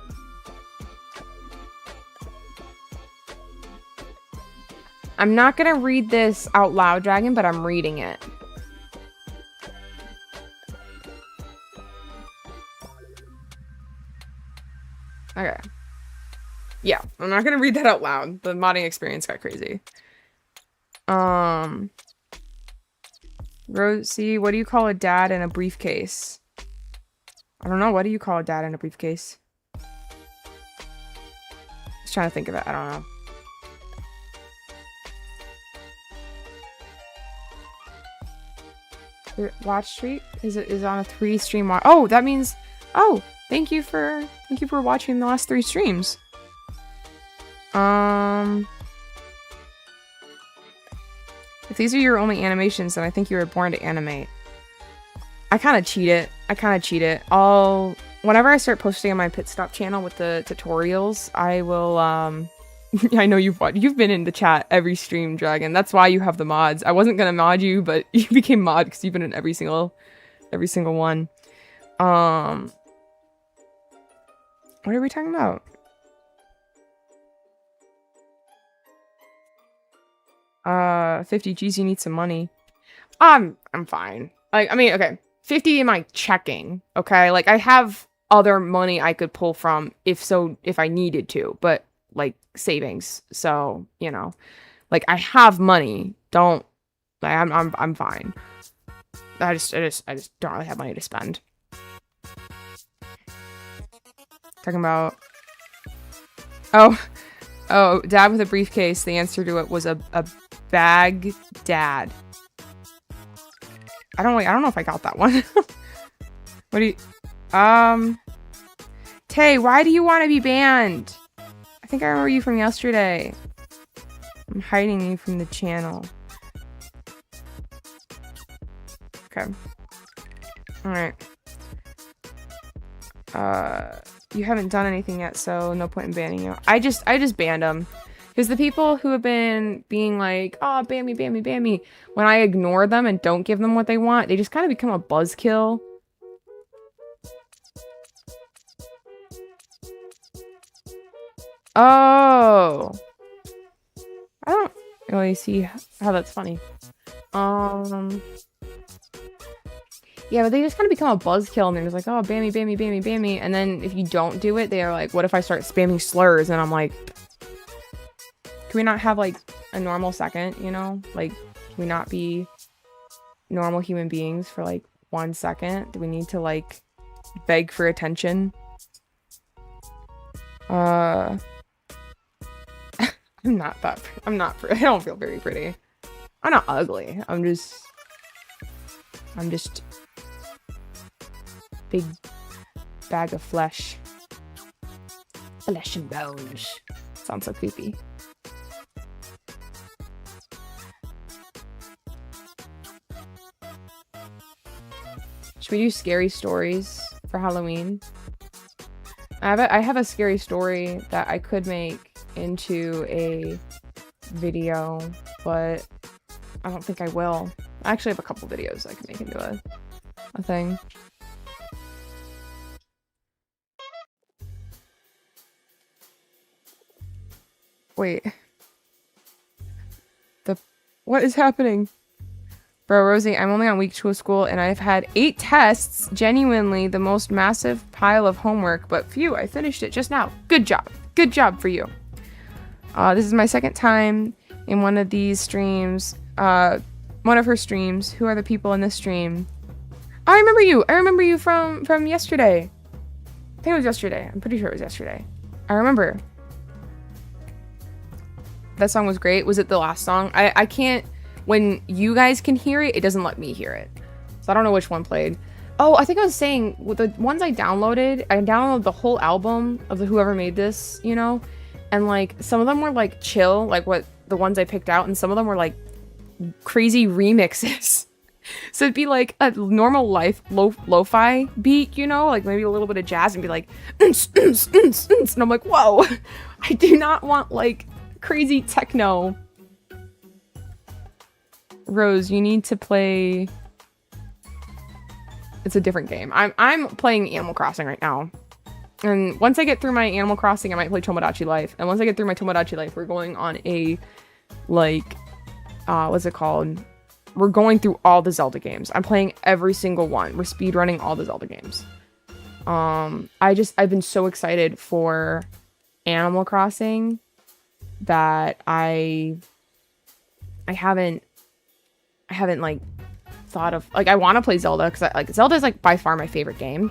Speaker 1: I'm not gonna read this out loud, Dragon, but I'm reading it. Okay. Yeah, I'm not gonna read that out loud. The modding experience got crazy. Rosie, what do you call a dad in a briefcase? I don't know. What do you call a dad in a briefcase? Just trying to think of it. I don't know. Watch street is on a 3 stream watch. Oh, that means. Oh, thank you for watching the last 3 streams. If these are your only animations, then I think you were born to animate. I kind of cheat it. Whenever I start posting on my Pit Stop channel with the tutorials, I will, I know you've been in the chat every stream, Dragon. That's why you have the mods. I wasn't gonna mod you, but you became mod because you've been in every single one. What are we talking about? 50 G's, you need some money. I'm fine. Like, I mean, okay. 50 in my checking, okay? Like, I have other money I could pull from if I needed to, but like savings. So, you know, like I have money. Don't like I'm fine. I just don't really have money to spend. Talking about Oh, dad with a briefcase. The answer to it was a bag dad. I don't know if I got that one. What do you Tay, why do you want to be banned? I think I remember you from yesterday. I'm hiding you from the channel. Okay. Alright. You haven't done anything yet, so no point in banning you. I just banned them. Because the people who have been being like, oh, ban me, when I ignore them and don't give them what they want, they just kind of become a buzzkill. Oh. I don't really see how that's funny. Yeah, but they just kind of become a buzzkill and they're just like, oh, ban me. And then if you don't do it, they are like, what if I start spamming slurs? And I'm like, can we not have like a normal second, you know? Like, can we not be normal human beings for like 1 second? Do we need to like beg for attention? I don't feel very pretty. I'm not ugly. I'm just big bag of flesh. Flesh and bones. Sounds so creepy. Should we do scary stories for Halloween? I have a scary story that I could make into a video, but I don't think I will. I actually have a couple videos I can make into a thing. Wait. What is happening? Bro, Rosie, I'm only on week 2 of school and I've had 8 tests. Genuinely the most massive pile of homework, but phew, I finished it just now. Good job. Good job for you. This is my second time in one of these streams. One of her streams. Who are the people in this stream? I remember you. I remember you from yesterday. I think it was yesterday. I'm pretty sure it was yesterday. I remember. That song was great. Was it the last song? I can't... When you guys can hear it, it doesn't let me hear it. So I don't know which one played. Oh, I think I was saying, with the ones I downloaded the whole album of whoever made this, you know? And, like, some of them were, like, chill, like what the ones I picked out, and some of them were, like, crazy remixes. So it'd be, like, a normal lo-fi beat, you know? Like, maybe a little bit of jazz, and be like, and I'm like, whoa! I do not want, like... crazy techno. Rose, you need to play. It's a different game. I'm playing Animal Crossing right now. And once I get through my Animal Crossing, I might play Tomodachi Life. And once I get through my Tomodachi Life, we're going on a like what's it called? We're going through all the Zelda games. I'm playing every single one. We're speedrunning all the Zelda games. I've been so excited for Animal Crossing that I haven't like thought of, like, I want to play Zelda because Zelda is like by far my favorite game.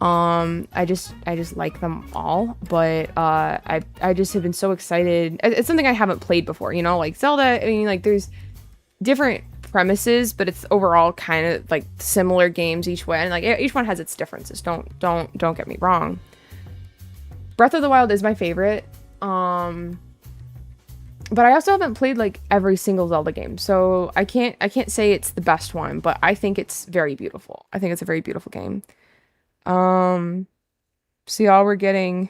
Speaker 1: I just like them all, but I just have been so excited. It's something I haven't played before, you know, like Zelda. I mean, like, there's different premises, but it's overall kind of like similar games each way, and like each one has its differences. Don't get me wrong. Breath of the Wild is my favorite. But I also haven't played like every single Zelda game, so I can't say it's the best one, but I think it's very beautiful. I think it's a very beautiful game. So y'all were getting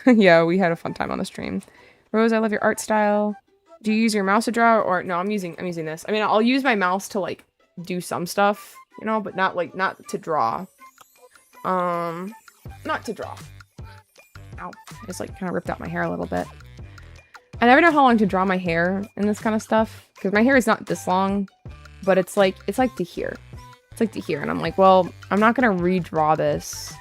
Speaker 1: yeah, we had a fun time on the stream. Rose, I love your art style. Do you use your mouse to draw, or no, I'm using this. I mean, I'll use my mouse to like do some stuff, you know, but not to draw. Not to draw. Ow. It's like kind of ripped out my hair a little bit. I never know how long to draw my hair and this kind of stuff, because my hair is not this long, but it's like to here. It's like to here, and I'm like, well, I'm not gonna redraw this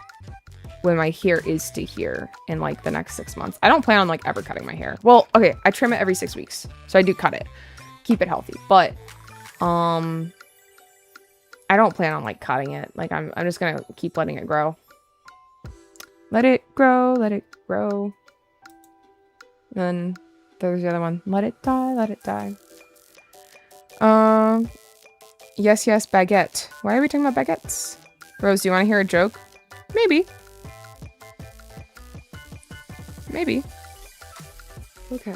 Speaker 1: when my hair is to here in like the next 6 months. I don't plan on like ever cutting my hair. Well, okay, I trim it every 6 weeks, so I do cut it, keep it healthy, but I don't plan on like cutting it. Like I'm just gonna keep letting it grow. Let it grow, let it grow. And then there's the other one. Let it die, let it die. Yes, baguette. Why are we talking about baguettes? Rose, do you want to hear a joke? Maybe. Maybe. Okay.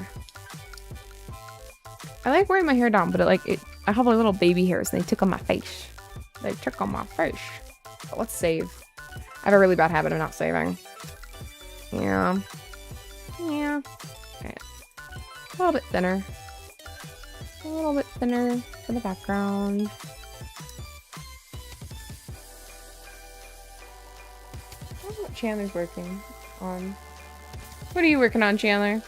Speaker 1: I like wearing my hair down, but I have like little baby hairs and they tickle my face. They tickle my face. But let's save. I have a really bad habit of not saving. Yeah. Yeah. Okay. A little bit thinner. A little bit thinner for the background. I don't know what Chandler's working on. What are you working on, Chandler?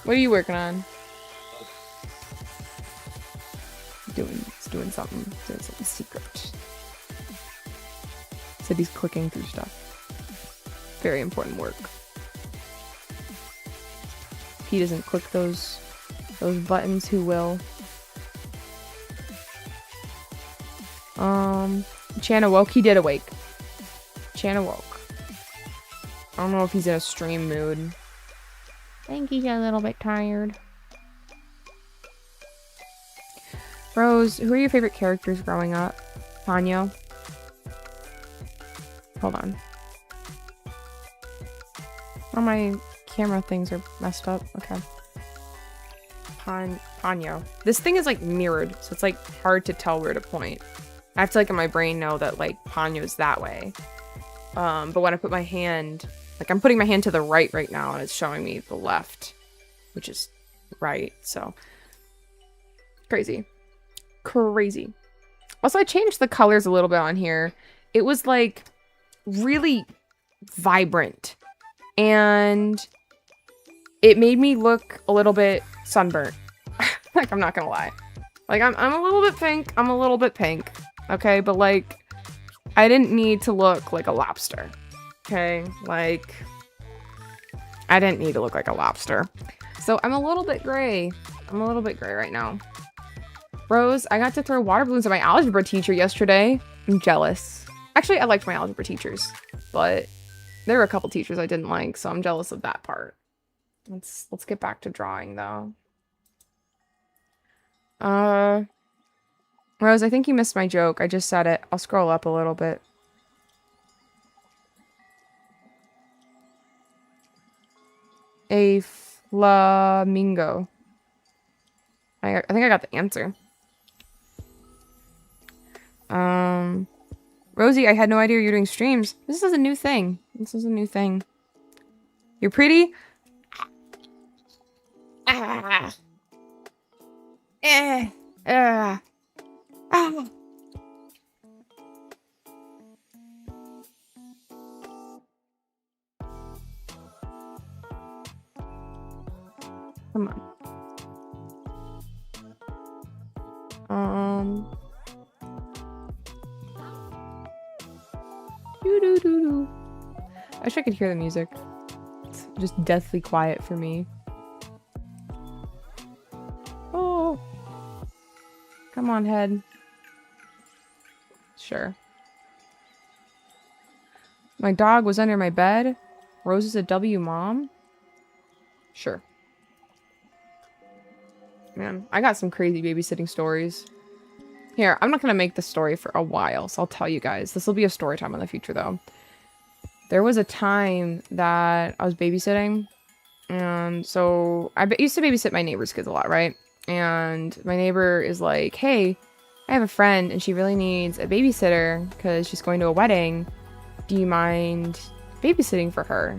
Speaker 1: What are you working on? Doing something secret. Said he's clicking through stuff. Very important work. If he doesn't click those buttons, who will? Chan awoke. He did awake. Chan awoke. I don't know if he's in a stream mood. I think he's a little bit tired. Rose, who are your favorite characters growing up? Ponyo. Hold on. Oh, my camera things are messed up. Okay. Ponyo. This thing is like mirrored, so it's like hard to tell where to point. I have to like in my brain know that like Ponyo's that way. But when I put my hand, like I'm putting my hand to the right now and it's showing me the left, which is right. So crazy. Crazy. Also, I changed the colors a little bit on here. It was like really vibrant and it made me look a little bit sunburnt. Like, I'm not gonna lie. Like, I'm a little bit pink. I'm a little bit pink. Okay, but like, I didn't need to look like a lobster. Okay, like, I didn't need to look like a lobster. So I'm a little bit gray. I'm a little bit gray right now. Rose, I got to throw water balloons at my algebra teacher yesterday. I'm jealous. Actually, I liked my algebra teachers, but there were a couple teachers I didn't like, so I'm jealous of that part. Let's get back to drawing though. Rose, I think you missed my joke. I just said it. I'll scroll up a little bit. A flamingo. I think I got the answer. Rosie, I had no idea you were doing streams. This is a new thing. This is a new thing. You're pretty? Ah. Ah. Come on. Doo-doo-doo-doo. I wish I could hear the music. It's just deathly quiet for me. Oh. Come on, head. Sure. My dog was under my bed. Rose is a W mom. Sure. Man, I got some crazy babysitting stories. Here, I'm not going to make this story for a while, so I'll tell you guys. This will be a story time in the future, though. There was a time that I was babysitting, and so I used to babysit my neighbor's kids a lot, right? And my neighbor is like, hey, I have a friend, and she really needs a babysitter because she's going to a wedding. Do you mind babysitting for her?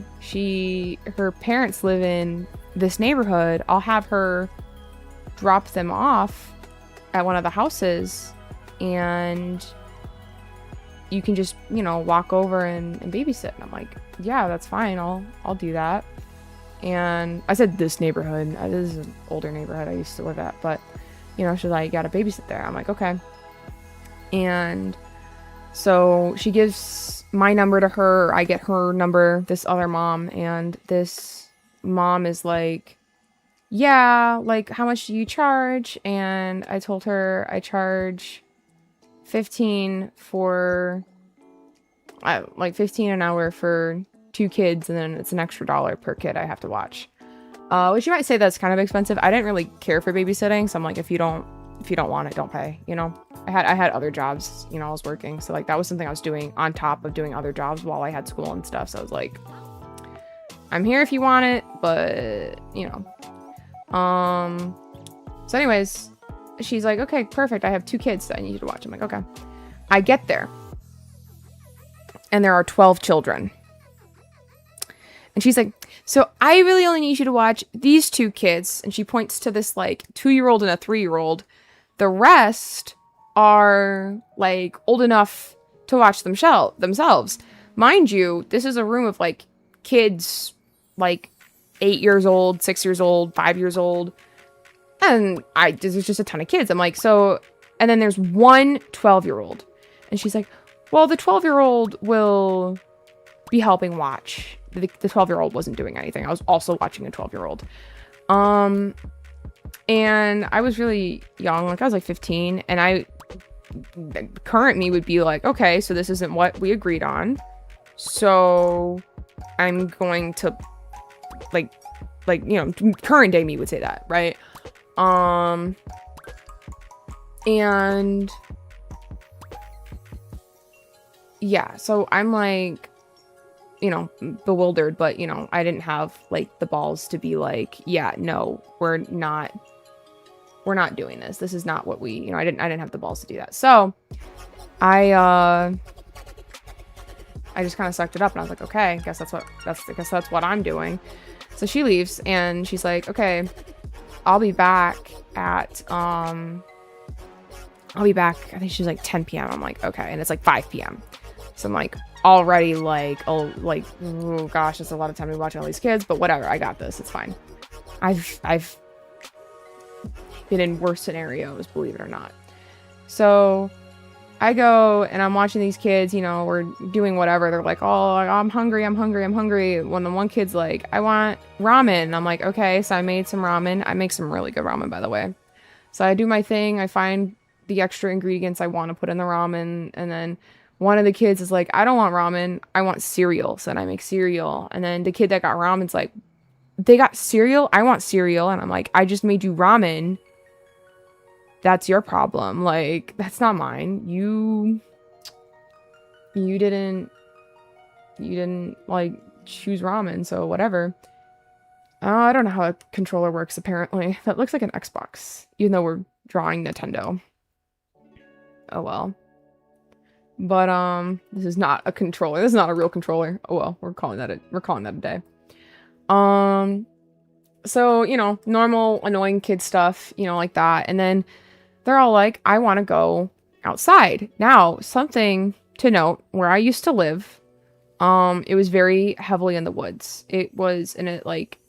Speaker 1: Her parents live in this neighborhood. I'll have her drop them off at one of the houses and you can just, you know, walk over and babysit. And I'm like, yeah, that's fine. I'll do that. And I said this neighborhood. This is an older neighborhood I used to live at, but you know, she's like, you gotta babysit there. I'm like, okay. And so she gives my number to her. I get her number, this other mom, and this mom is like, yeah, like, how much do you charge? And I told her I charge 15 for, like 15 an hour for 2 kids, and then it's an extra $1 per kid I have to watch. Which you might say that's kind of expensive. I didn't really care for babysitting, so I'm like, if you don't want it, don't pay, you know? I had other jobs, you know, I was working, so like that was something I was doing on top of doing other jobs while I had school and stuff, so I was like, I'm here if you want it, but, you know. So anyways, she's like, okay, perfect. I have 2 kids that I need you to watch. I'm like, okay. I get there and there are 12 children. And she's like, so I really only need you to watch these 2 kids. And she points to this like 2-year-old and a 3-year-old. The rest are like old enough to watch themselves. Mind you, this is a room of like kids, like 8 years old, 6 years old, 5 years old. And there's just a ton of kids. I'm like, so, and then there's one 12-year-old. And she's like, well, the 12-year-old will be helping watch. The 12-year-old wasn't doing anything. I was also watching a 12-year-old. And I was really young. Like, I was like 15. And current me would be like, okay, so this isn't what we agreed on. So I'm going to like, you know, current day me would say that, right? And yeah, so I'm like, you know, bewildered, but you know, I didn't have like the balls to be like, yeah, no, we're not doing this. This is not what we, you know, I didn't have the balls to do that. So I just kind of sucked it up and I was like, okay, I guess that's what I'm doing. So she leaves and she's like, okay, I'll be back at I think she's like 10 p.m. I'm like, okay, and it's like 5 p.m. So I'm like already like, oh gosh, it's a lot of time to be watching all these kids, but whatever, I got this, it's fine. I've been in worse scenarios, believe it or not. So I go and I'm watching these kids, you know, we're doing whatever. They're like, oh, I'm hungry. When the one kid's like, I want ramen. I'm like, okay. So I made some ramen. I make some really good ramen, by the way. So I do my thing. I find the extra ingredients I want to put in the ramen. And then one of the kids is like, I don't want ramen. I want cereal. So then I make cereal. And then the kid that got ramen's like, they got cereal? I want cereal. And I'm like, I just made you ramen. That's your problem. Like, that's not mine. You didn't like choose ramen, so whatever. I don't know how a controller works, apparently. That looks like an Xbox, even though we're drawing Nintendo. Oh well. But this is not a controller. This is not a real controller. Oh well, we're calling that a day. So, you know, normal annoying kid stuff, you know, like that. And then they're all like, I want to go outside. Now, something to note, where I used to live, it was very heavily in the woods. It was in it like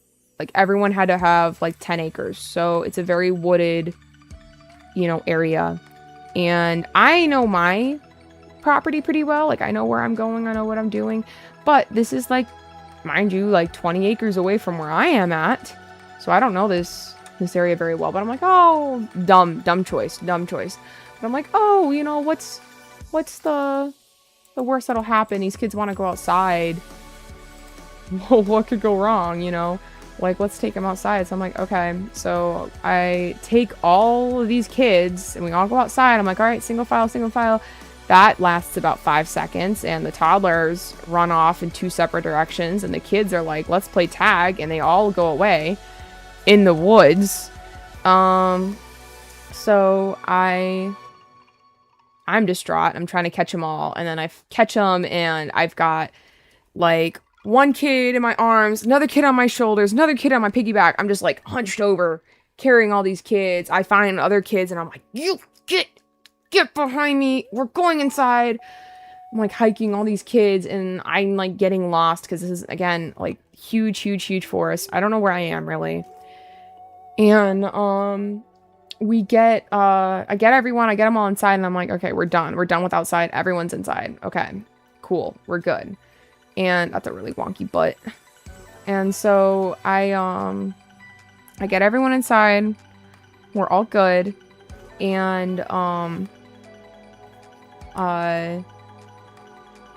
Speaker 1: everyone had to have like 10 acres. So it's a very wooded, you know, area. And I know my property pretty well. Like I know where I'm going. I know what I'm doing. But this is like, mind you, like 20 acres away from where I am at. So I don't know this area very well, but I'm like, oh, dumb choice. But I'm like, oh, you know, what's the worst that'll happen? These kids want to go outside. Well, what could go wrong, you know? Like, let's take them outside. So I'm like, okay. So I take all of these kids and we all go outside. I'm like, all right, single file. That lasts about 5 seconds and the toddlers run off in 2 separate directions and the kids are like, let's play tag, and they all go away in the woods. So I'm distraught. I'm trying to catch them all, and then I catch them, and I've got like one kid in my arms, another kid on my shoulders, another kid on my piggyback. I'm just like hunched over, carrying all these kids. I find other kids, and I'm like, you get behind me. We're going inside. I'm like hiking all these kids, and I'm like getting lost because this is again like huge forest. I don't know where I am really. And I get everyone, I get them all inside, and I'm like, okay, we're done with outside, everyone's inside, okay, cool, we're good. And that's a really wonky butt. And so I get everyone inside, we're all good. And and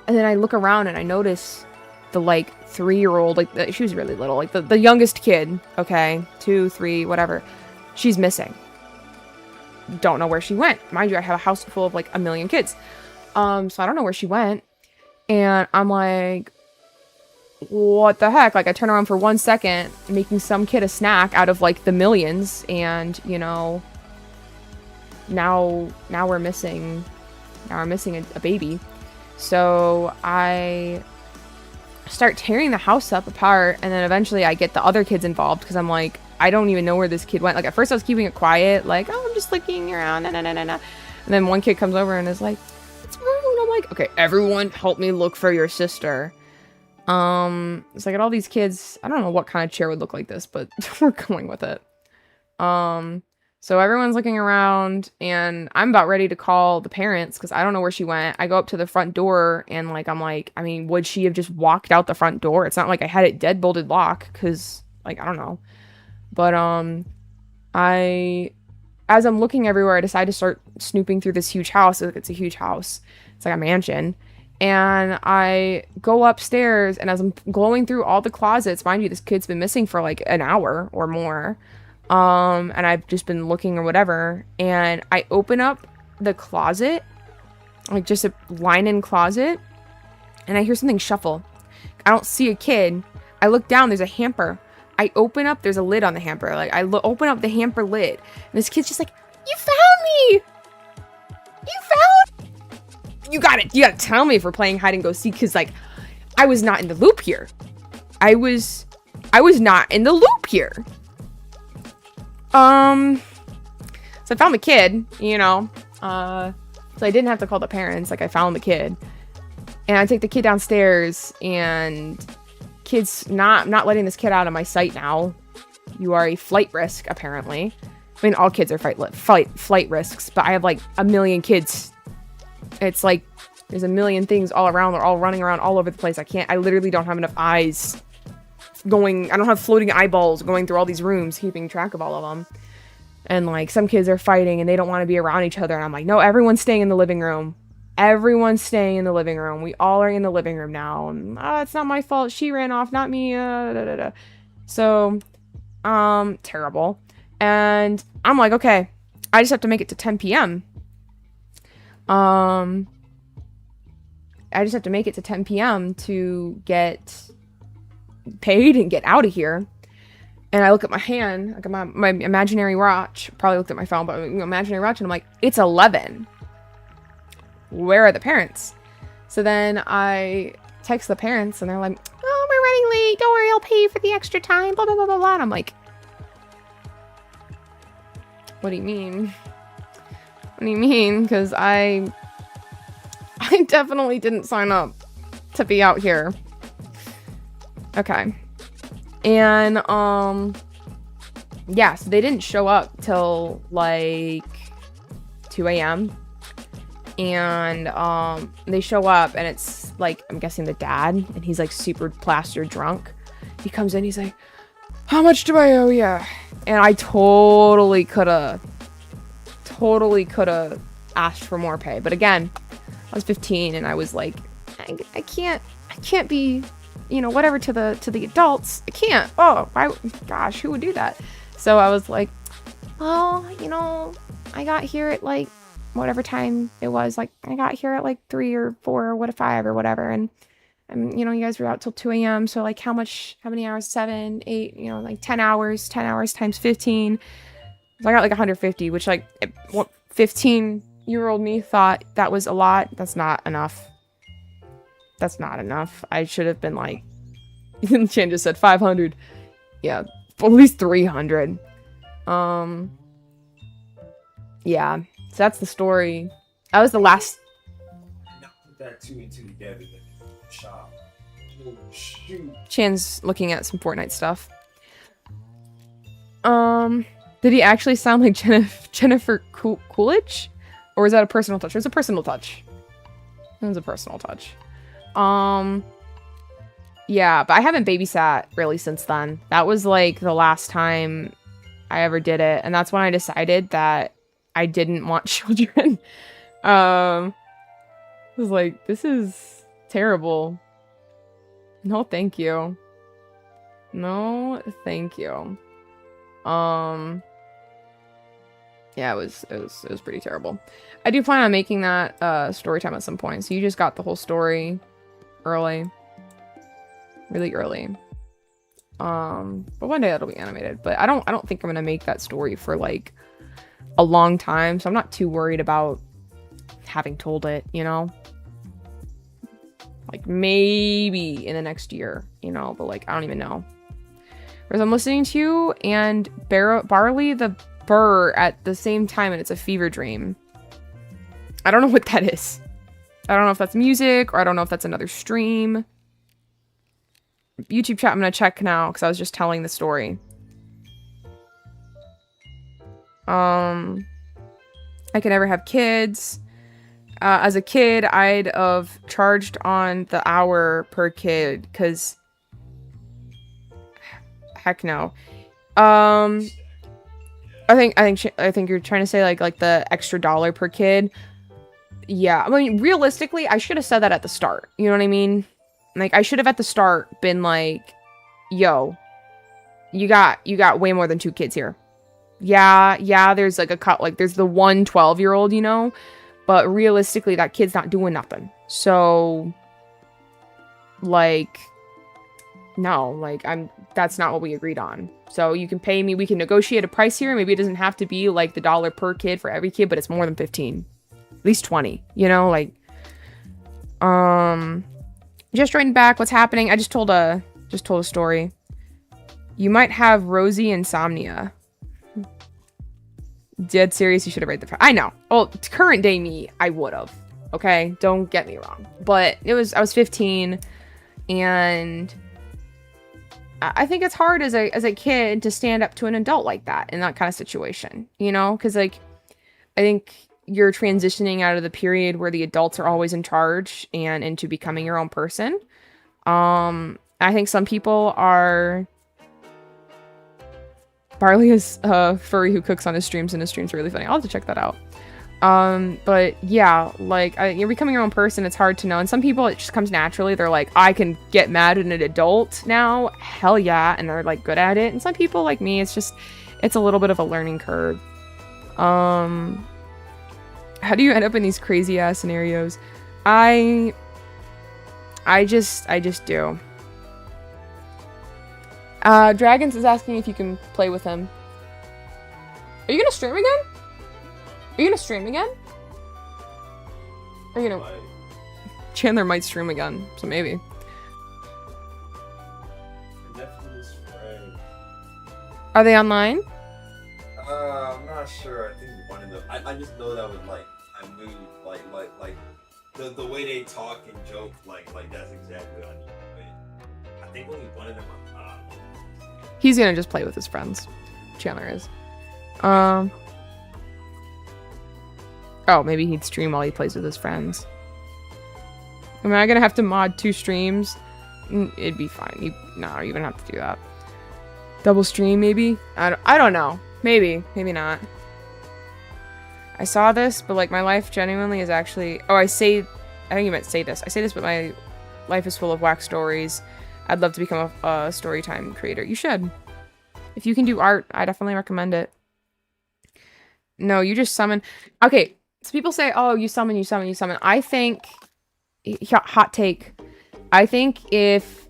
Speaker 1: then I look around and I notice the like 3-year-old, like she was really little, like the youngest kid, okay, 2, 3, whatever, she's missing. Don't know where she went. Mind you, I have a house full of like 1 million kids. So I don't know where she went. And I'm like, what the heck? Like I turn around for 1 second, making some kid a snack out of like the millions, and you know, now we're missing a baby. So I start tearing the house up apart, and then eventually I get the other kids involved because I'm like, I don't even know where this kid went. Like at first I was keeping it quiet, like, oh, I'm just looking around, nah. And then one kid comes over and is like, it's rude. I'm like, okay, everyone help me look for your sister. So I got all these kids. I don't know what kind of chair would look like this, but we're going with it. So everyone's looking around, and I'm about ready to call the parents because I don't know where she went. I go up to the front door, and like I'm like, I mean, would she have just walked out the front door? It's not like I had it deadbolted lock because, like, I don't know. But as I'm looking everywhere, I decide to start snooping through this huge house. It's a huge house. It's like a mansion. And I go upstairs, and as I'm going through all the closets, mind you, this kid's been missing for like an hour or more. And I've just been looking or whatever, and I open up the closet, like just a line-in closet, and I hear something shuffle. I don't see a kid. I look down, there's a hamper. I open up, there's a lid on the hamper. Like I open up the hamper lid, and this kid's just like, you found me! You found me! you gotta tell me if we're playing hide and go seek, because like I was not in the loop here. I was not in the loop here. So I found the kid, you know, so I didn't have to call the parents. Like I found the kid, and I take the kid downstairs, and kid's not letting this kid out of my sight now. You are a flight risk, apparently. I mean, all kids are flight risks, but I have like a million kids. It's like there's a million things all around. They're all running around all over the place. I literally don't have enough eyes going. I don't have floating eyeballs going through all these rooms, keeping track of all of them. And like some kids are fighting and they don't want to be around each other. And I'm like, no, everyone's staying in the living room. Everyone's staying in the living room. We all are in the living room now. And it's not my fault. She ran off, not me. So, terrible. And I'm like, okay, I just have to make it to 10 p.m. I just have to make it to 10 p.m. to get paid and get out of here. And I look at my hand, like my imaginary watch. Probably looked at my phone, but imaginary watch, and I'm like, it's 11. Where are the parents? So then I text the parents, and they're like, oh, we're running late. Don't worry, I'll pay you for the extra time. Blah blah blah blah blah. And I'm like, what do you mean? What do you mean? Because I definitely didn't sign up to be out here. Okay. And, yeah, so they didn't show up till, like, 2 a.m. And, they show up, and it's, like, I'm guessing the dad, and he's, like, super plastered drunk. He comes in, he's like, how much do I owe you? And I totally could've asked for more pay. But again, I was 15, and I was like, I can't be, you know, whatever to the adults. I can't. Oh, gosh, who would do that? So I was like, well, you know, I got here at like whatever time it was. Like I got here at like 3 or 4 or 5 or whatever. And you know, you guys were out till 2 a.m. So like how many hours? 7, 8, you know, like 10 hours times 15. So I got like 150, which like 15-year-old me thought that was a lot. That's not enough. That's not enough. I should have been like, Chan just said 500. Yeah, at least 300. Yeah, so that's the story. That was the last.
Speaker 2: Not put that two and two together. Shop. Oh, shoot.
Speaker 1: Chan's looking at some Fortnite stuff. Did he actually sound like Jennifer Coolidge? Or is that a personal touch? It was a personal touch. It was a personal touch. Yeah, but I haven't babysat really since then. That was like the last time I ever did it, and that's when I decided that I didn't want children. I was like, this is terrible. No, thank you. No, thank you. Yeah, it was pretty terrible. I do plan on making that story time at some point. So you just got the whole story early. Really early. But one day it'll be animated. But I don't think I'm gonna make that story for like a long time. So I'm not too worried about having told it, you know? Like maybe in the next year, you know, but like I don't even know. Whereas I'm listening to you and Barley the Burr at the same time, and it's a fever dream. I don't know what that is. I don't know if that's music, or I don't know if that's another stream. YouTube chat, I'm gonna check now, because I was just telling the story. I could never have kids. As a kid, I'd have charged on the hour per kid, because... Heck no. I think you're trying to say like the extra $1 per kid. Yeah, I mean, realistically, I should have said that at the start. You know what I mean? Like, I should have at the start been like, yo, you got way more than 2 kids here. Yeah, there's like a cut, like there's the 1 12-year-old, you know, but realistically, that kid's not doing nothing. So, like, no, like that's not what we agreed on. So you can pay me, we can negotiate a price here. Maybe it doesn't have to be like the $1 per kid for every kid, but it's more than 15, at least 20, you know, like Just joined back. What's happening? I just told a story. You might have rosy insomnia. Dead serious. You should have read the. I know. Well, current day me, I would have. Okay, don't get me wrong. But I was 15, and I think it's hard as a kid to stand up to an adult like that in that kind of situation. You know, because like I think you're transitioning out of the period where the adults are always in charge and into becoming your own person. I think some people are. Barley is a furry who cooks on his streams, and his streams are really funny. I'll have to check that out. But yeah, like, you're becoming your own person. It's hard to know. And some people, it just comes naturally. They're like, I can get mad at an adult now. Hell yeah. And they're like good at it. And some people like me, it's a little bit of a learning curve. How do you end up in these crazy ass scenarios? I just do. Dragons is asking if you can play with him. Are you gonna stream again? Are you gonna stream again? Are you gonna... Chandler might stream again, so maybe. Are they online?
Speaker 2: I'm not sure. I think one of them. I just know that was like I moved like the way they talk and joke like that's exactly what I need to play. I think only one of them.
Speaker 1: He's gonna just play with his friends. Chandler is. Oh, maybe he'd stream while he plays with his friends. Am I gonna have to mod 2 streams? It'd be fine. No, you don't have to do that. Double stream, maybe? I don't know. Maybe. Maybe not. I saw this, but like my life genuinely is actually... Oh, I think you meant say this. I say this, but my life is full of whack stories. I'd love to become a storytime creator. You should. If you can do art, I definitely recommend it. No, you just summon. Okay, so people say, oh, you summon. I think, hot take, I think if,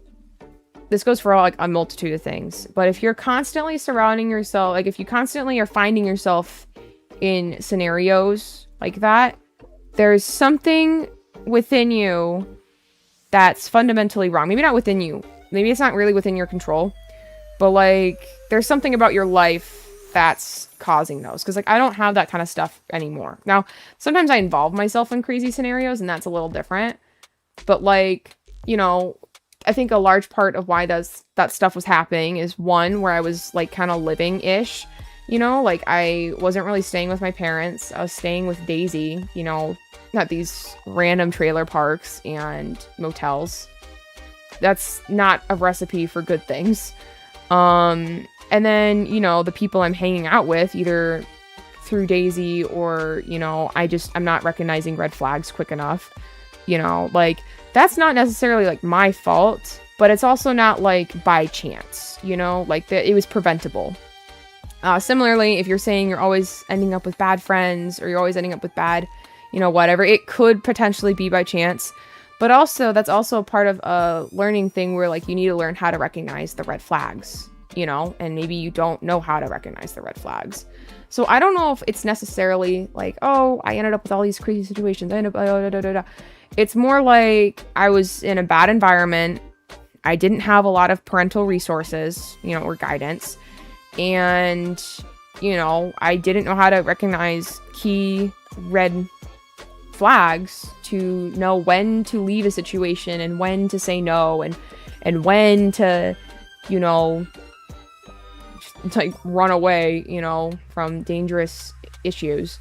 Speaker 1: this goes for like a multitude of things, but if you're constantly surrounding yourself, like if you constantly are finding yourself in scenarios like that, there's something within you that's fundamentally wrong. Maybe not within you. Maybe it's not really within your control. But, like, there's something about your life that's causing those. Because, like, I don't have that kind of stuff anymore. Now, sometimes I involve myself in crazy scenarios, and that's a little different. But, like, you know, I think a large part of why that stuff was happening is, one, where I was, like, kind of living-ish. You know, like, I wasn't really staying with my parents. I was staying with Daisy, you know, at these random trailer parks and motels. That's not a recipe for good things. And then, you know, the people I'm hanging out with, either through Daisy or, you know, I'm not recognizing red flags quick enough. You know, like, that's not necessarily, like, my fault, but it's also not, like, by chance, you know? Like, it was preventable. Similarly, if you're saying you're always ending up with bad friends, or you're always ending up with bad, you know, whatever, it could potentially be by chance. But also, that's also a part of a learning thing where, like, you need to learn how to recognize the red flags, you know? And maybe you don't know how to recognize the red flags. So I don't know if it's necessarily like, oh, I ended up with all these crazy situations. It's more like I was in a bad environment. I didn't have a lot of parental resources, you know, or guidance. And, you know, I didn't know how to recognize key red flags to know when to leave a situation and when to say no and when to, you know, like run away, you know, from dangerous issues.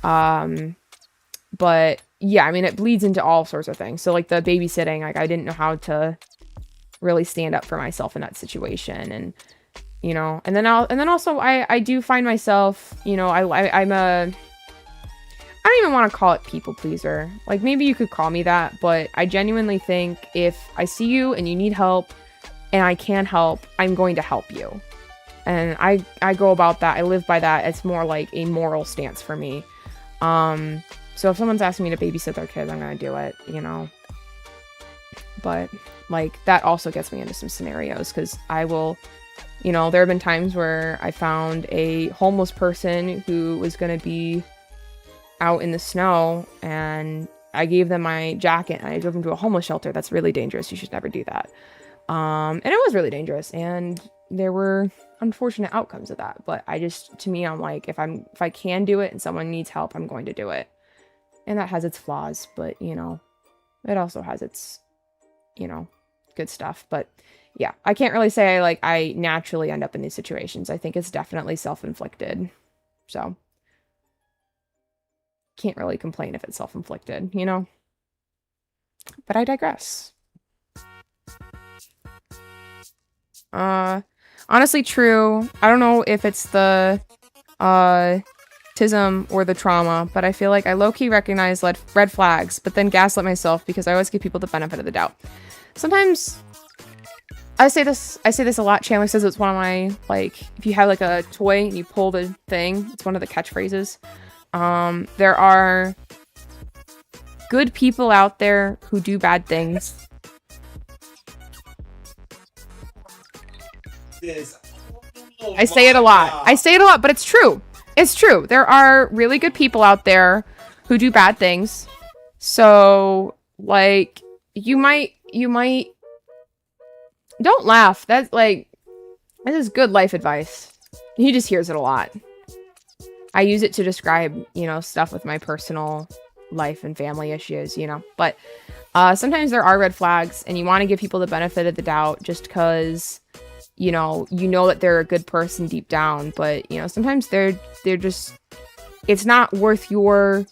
Speaker 1: But yeah, I mean, it bleeds into all sorts of things. So like the babysitting, like I didn't know how to really stand up for myself in that situation. And, you know, and then also I do find myself, you know, I'm a, I don't even want to call it people pleaser. Like maybe you could call me that, but I genuinely think if I see you and you need help and I can help, I'm going to help you. And I go about that. I live by that. It's more like a moral stance for me. So if someone's asking me to babysit their kid, I'm going to do it, you know. But like that also gets me into some scenarios because I will, you know, there have been times where I found a homeless person who was going to be out in the snow and I gave them my jacket and I drove them to a homeless shelter. That's really dangerous. You should never do that. And it was really dangerous, and there were unfortunate outcomes of that. But to me, I'm like, if I can do it and someone needs help, I'm going to do it. And that has its flaws, but you know, it also has its, you know, good stuff. But yeah, I can't really say I naturally end up in these situations. I think it's definitely self-inflicted. So can't really complain if it's self-inflicted, you know? But I digress. Honestly, true. I don't know if it's the tism or the trauma, but I feel like I low-key recognize red flags, but then gaslight myself because I always give people the benefit of the doubt. Sometimes I say this a lot. Chandler says it's one of my, like, if you have like a toy and you pull the thing, it's one of the catchphrases. There are good people out there who do bad things. I say it a lot. I say it a lot, but it's true. It's true. There are really good people out there who do bad things. So, like, you might don't laugh. That's like, this is good life advice. He just hears it a lot. I use it to describe, you know, stuff with my personal life and family issues, you know. But sometimes there are red flags and you want to give people the benefit of the doubt just because, you know that they're a good person deep down. But, you know, sometimes they're just, it's not worth your...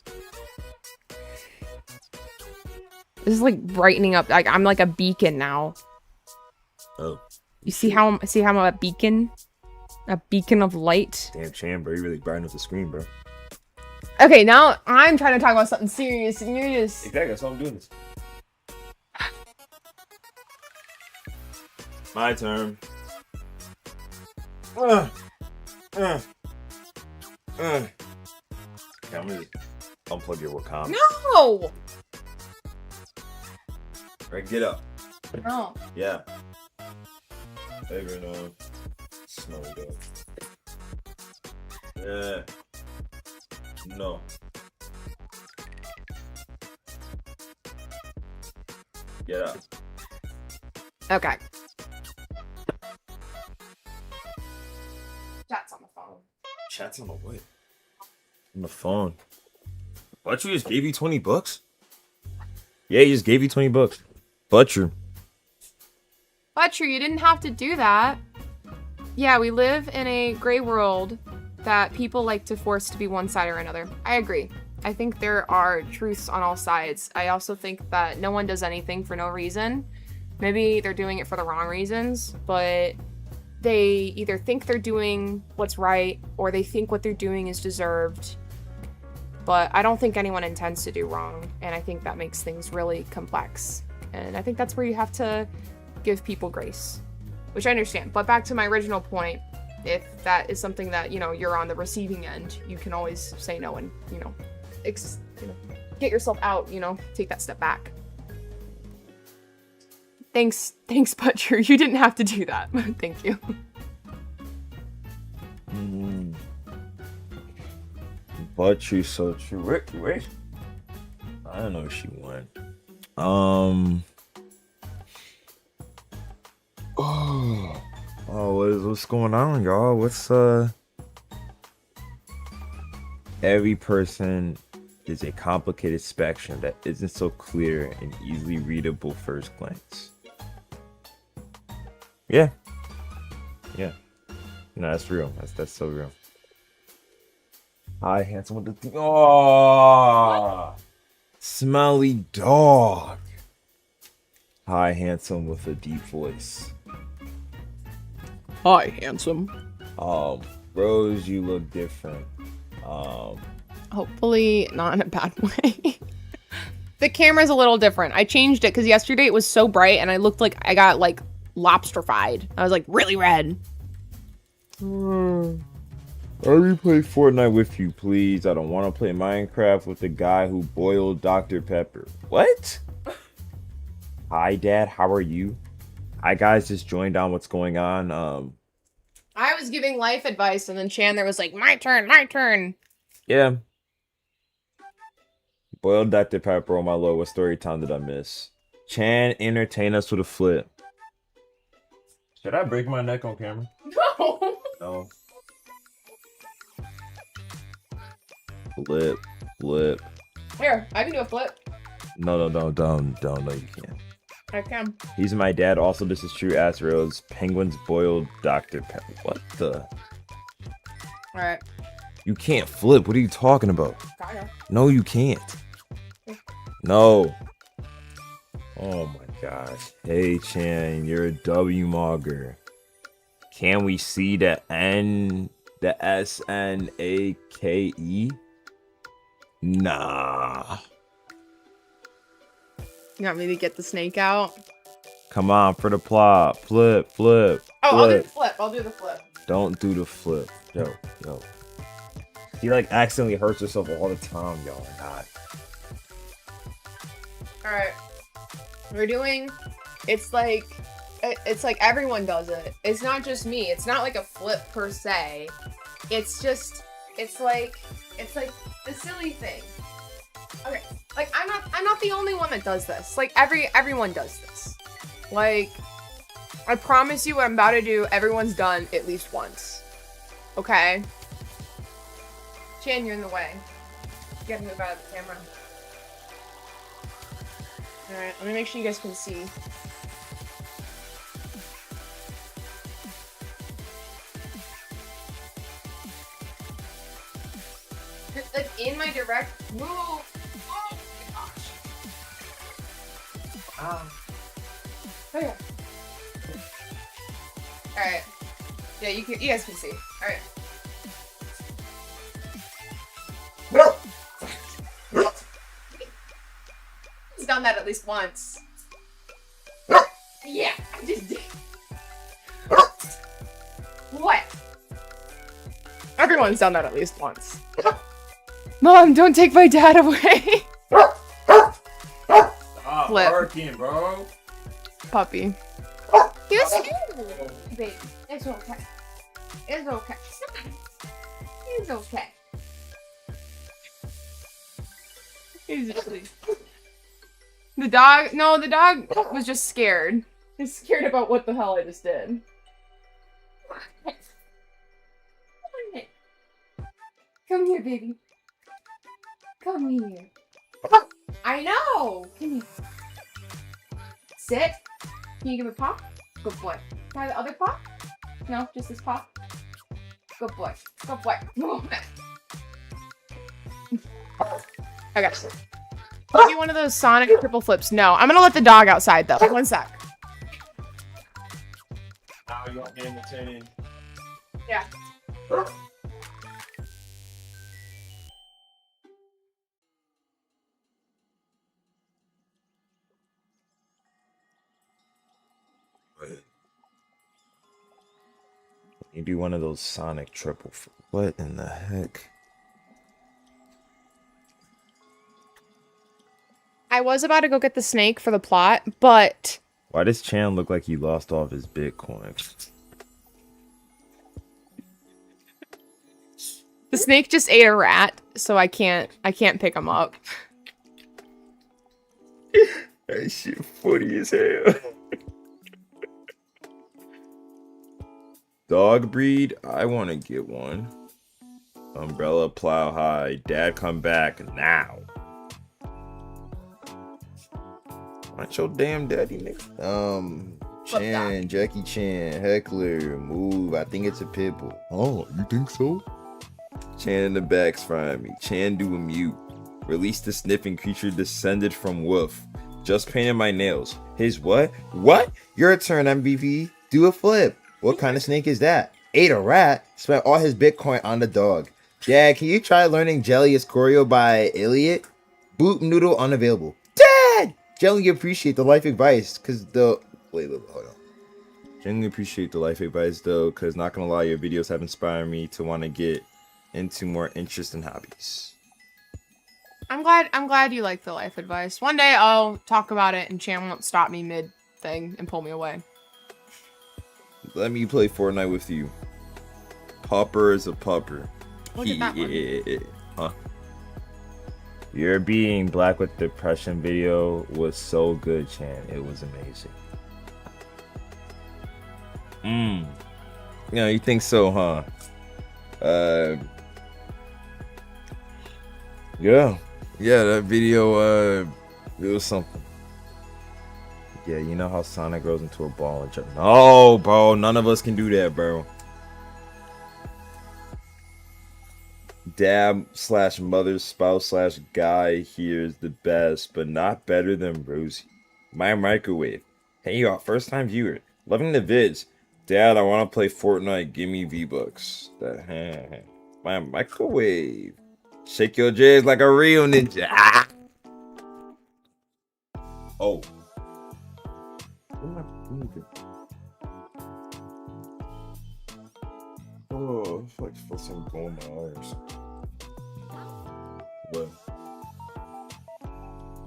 Speaker 1: This is like brightening up. Like, I'm like a beacon now.
Speaker 3: Oh.
Speaker 1: You see how I'm a beacon? A beacon of light?
Speaker 3: Damn, Chan, bro. You really brighten up the screen, bro.
Speaker 1: Okay, now I'm trying to talk about something serious and you're just...
Speaker 3: Exactly, that's why I'm doing this. My turn. Okay, I'm gonna just unplug your webcam.
Speaker 1: No!
Speaker 3: Right, get up.
Speaker 1: No.
Speaker 3: Yeah. Favorite, snow dog. Yeah. No. Get up.
Speaker 1: Okay. Chat's on the phone.
Speaker 3: Chat's on the what? On the phone. Butcher just gave you $20? Yeah, he just gave you $20. Butcher.
Speaker 1: Butcher, you didn't have to do that. Yeah, we live in a gray world that people like to force to be one side or another. I agree. I think there are truths on all sides. I also think that no one does anything for no reason. Maybe they're doing it for the wrong reasons, but they either think they're doing what's right or they think what they're doing is deserved. But I don't think anyone intends to do wrong, and I think that makes things really complex. And I think that's where you have to give people grace, which I understand. But back to my original point, if that is something that, you know, you're on the receiving end, you can always say no and, you know, get yourself out, you know, take that step back. Thanks, Butcher. You didn't have to do that. Thank you.
Speaker 3: Butcher's so true. Wait. I don't know if she won. What's going on, y'all? Every person is a complicated spectrum that isn't so clear and easily readable first glance. Yeah. No, that's real. That's so real. Hi, handsome with the thing. Oh, smelly dog. Hi, handsome with a deep voice.
Speaker 1: Hi, handsome.
Speaker 3: Rose, you look different.
Speaker 1: Hopefully not in a bad way. The camera's a little different. I changed it because yesterday it was so bright and I looked like I got like lobster-fied. I was like really red.
Speaker 3: I replay Fortnite with you, please. I don't want to play Minecraft with the guy who boiled Dr. Pepper. What? Hi, Dad. How are you? Hi, guys. Just joined on what's going on.
Speaker 1: I was giving life advice and then Chandler was like, my turn.
Speaker 3: Yeah. Boiled Dr. Pepper, oh my lord, what story time did I miss? Chan, entertain us with a flip. Should I break my neck on camera?
Speaker 1: No.
Speaker 3: No. Flip, flip.
Speaker 1: Here, I can do a flip.
Speaker 3: No, don't, no, you can't.
Speaker 1: I can.
Speaker 3: He's my dad. Also, this is true. Ass rails. Penguins boiled Dr. Pepper. What the?
Speaker 1: All right.
Speaker 3: You can't flip. What are you talking about?
Speaker 1: Kinda.
Speaker 3: No, you can't. No. Oh my gosh. Hey, Chan, you're a W mogger. Can we see the N, the SNAKE? Nah.
Speaker 1: You want me to get the snake out?
Speaker 3: Come on, for the plot. Flip, flip.
Speaker 1: Oh, I'll do
Speaker 3: flip.
Speaker 1: the flip. I'll do the flip.
Speaker 3: Don't do the flip. Yo. He like accidentally hurts herself all the time, y'all. God.
Speaker 1: All right. We're doing. It's like everyone does it. It's not just me. It's not like a flip per se. It's like the silly thing. Okay. Like I'm not the only one that does this. Like everyone does this. Like I promise you what I'm about to do, everyone's done at least once. Okay? Chan, you're in the way. You gotta move out of the camera. Alright, let me make sure you guys can see. Like in my direct move. Oh my gosh. Okay. Alright. Yeah, you guys can see. Alright. He's done that at least once. Yeah, I just did. What? Everyone's done that at least once. Mom, don't take my dad away.
Speaker 3: Stop
Speaker 1: Flip.
Speaker 3: barking, bro.
Speaker 1: Puppy. You're scared. Baby, it's okay. It's okay. It's okay. He's asleep. The dog was just scared. He's scared about what the hell I just did. Come here, baby. Come here. I know. Come here. Sit. Can you give a paw? Good boy. Can I have the other paw? No, just this paw. Good boy. Good boy. Okay. Give me one of those Sonic triple flips. No, I'm gonna let the dog outside though. One sec.
Speaker 3: Now you want him to turn in.
Speaker 1: Yeah.
Speaker 3: You do one of those Sonic triple. What in the heck?
Speaker 1: I was about to go get the snake for the plot, but
Speaker 3: Why does Chan look like he lost all of his Bitcoin?
Speaker 1: the snake just ate a rat, so I can't pick him up.
Speaker 3: That shit funny as hell. Dog breed? I want to get one. Umbrella plow high. Dad come back now. Watch your damn daddy, nigga. Chan, Jackie Chan, Heckler, move. I think it's a pit bull. Oh, you think so? Chan in the back's frying me. Chan do a mute. Release the sniffing creature descended from Wolf. Just painted my nails. His what? What? Your turn, MVP. Do a flip. What kind of snake is that? Ate a rat. Spent all his Bitcoin on the dog. Dad, can you try learning Jelly is choreo by Elliot? Boot noodle unavailable. Dad! Generally appreciate the life advice, cause the wait, hold on. Generally appreciate the life advice though, cause not gonna lie, your videos have inspired me to want to get into more interesting hobbies.
Speaker 1: I'm glad you like the life advice. One day I'll talk about it and Chan won't stop me mid thing and pull me away.
Speaker 3: Let me play Fortnite with you. Popper is a pupper.
Speaker 1: Look at that one.
Speaker 3: Huh? Your being black with depression video was so good, Chan. It was amazing. Yeah, you think so, huh? Yeah. Yeah, that video, it was something. Yeah, you know how Sonic grows into a ball and jump. No, bro, none of us can do that, bro. Dad slash mother spouse slash guy here is the best, but not better than Rosie. My microwave. Hey y'all, first time viewer. Loving the vids. Dad, I want to play Fortnite. Give me V-Bucks. My microwave. Shake your jazz like a real ninja. Ah! Oh. What am I moving? Oh, I feel like something going in my ears. What?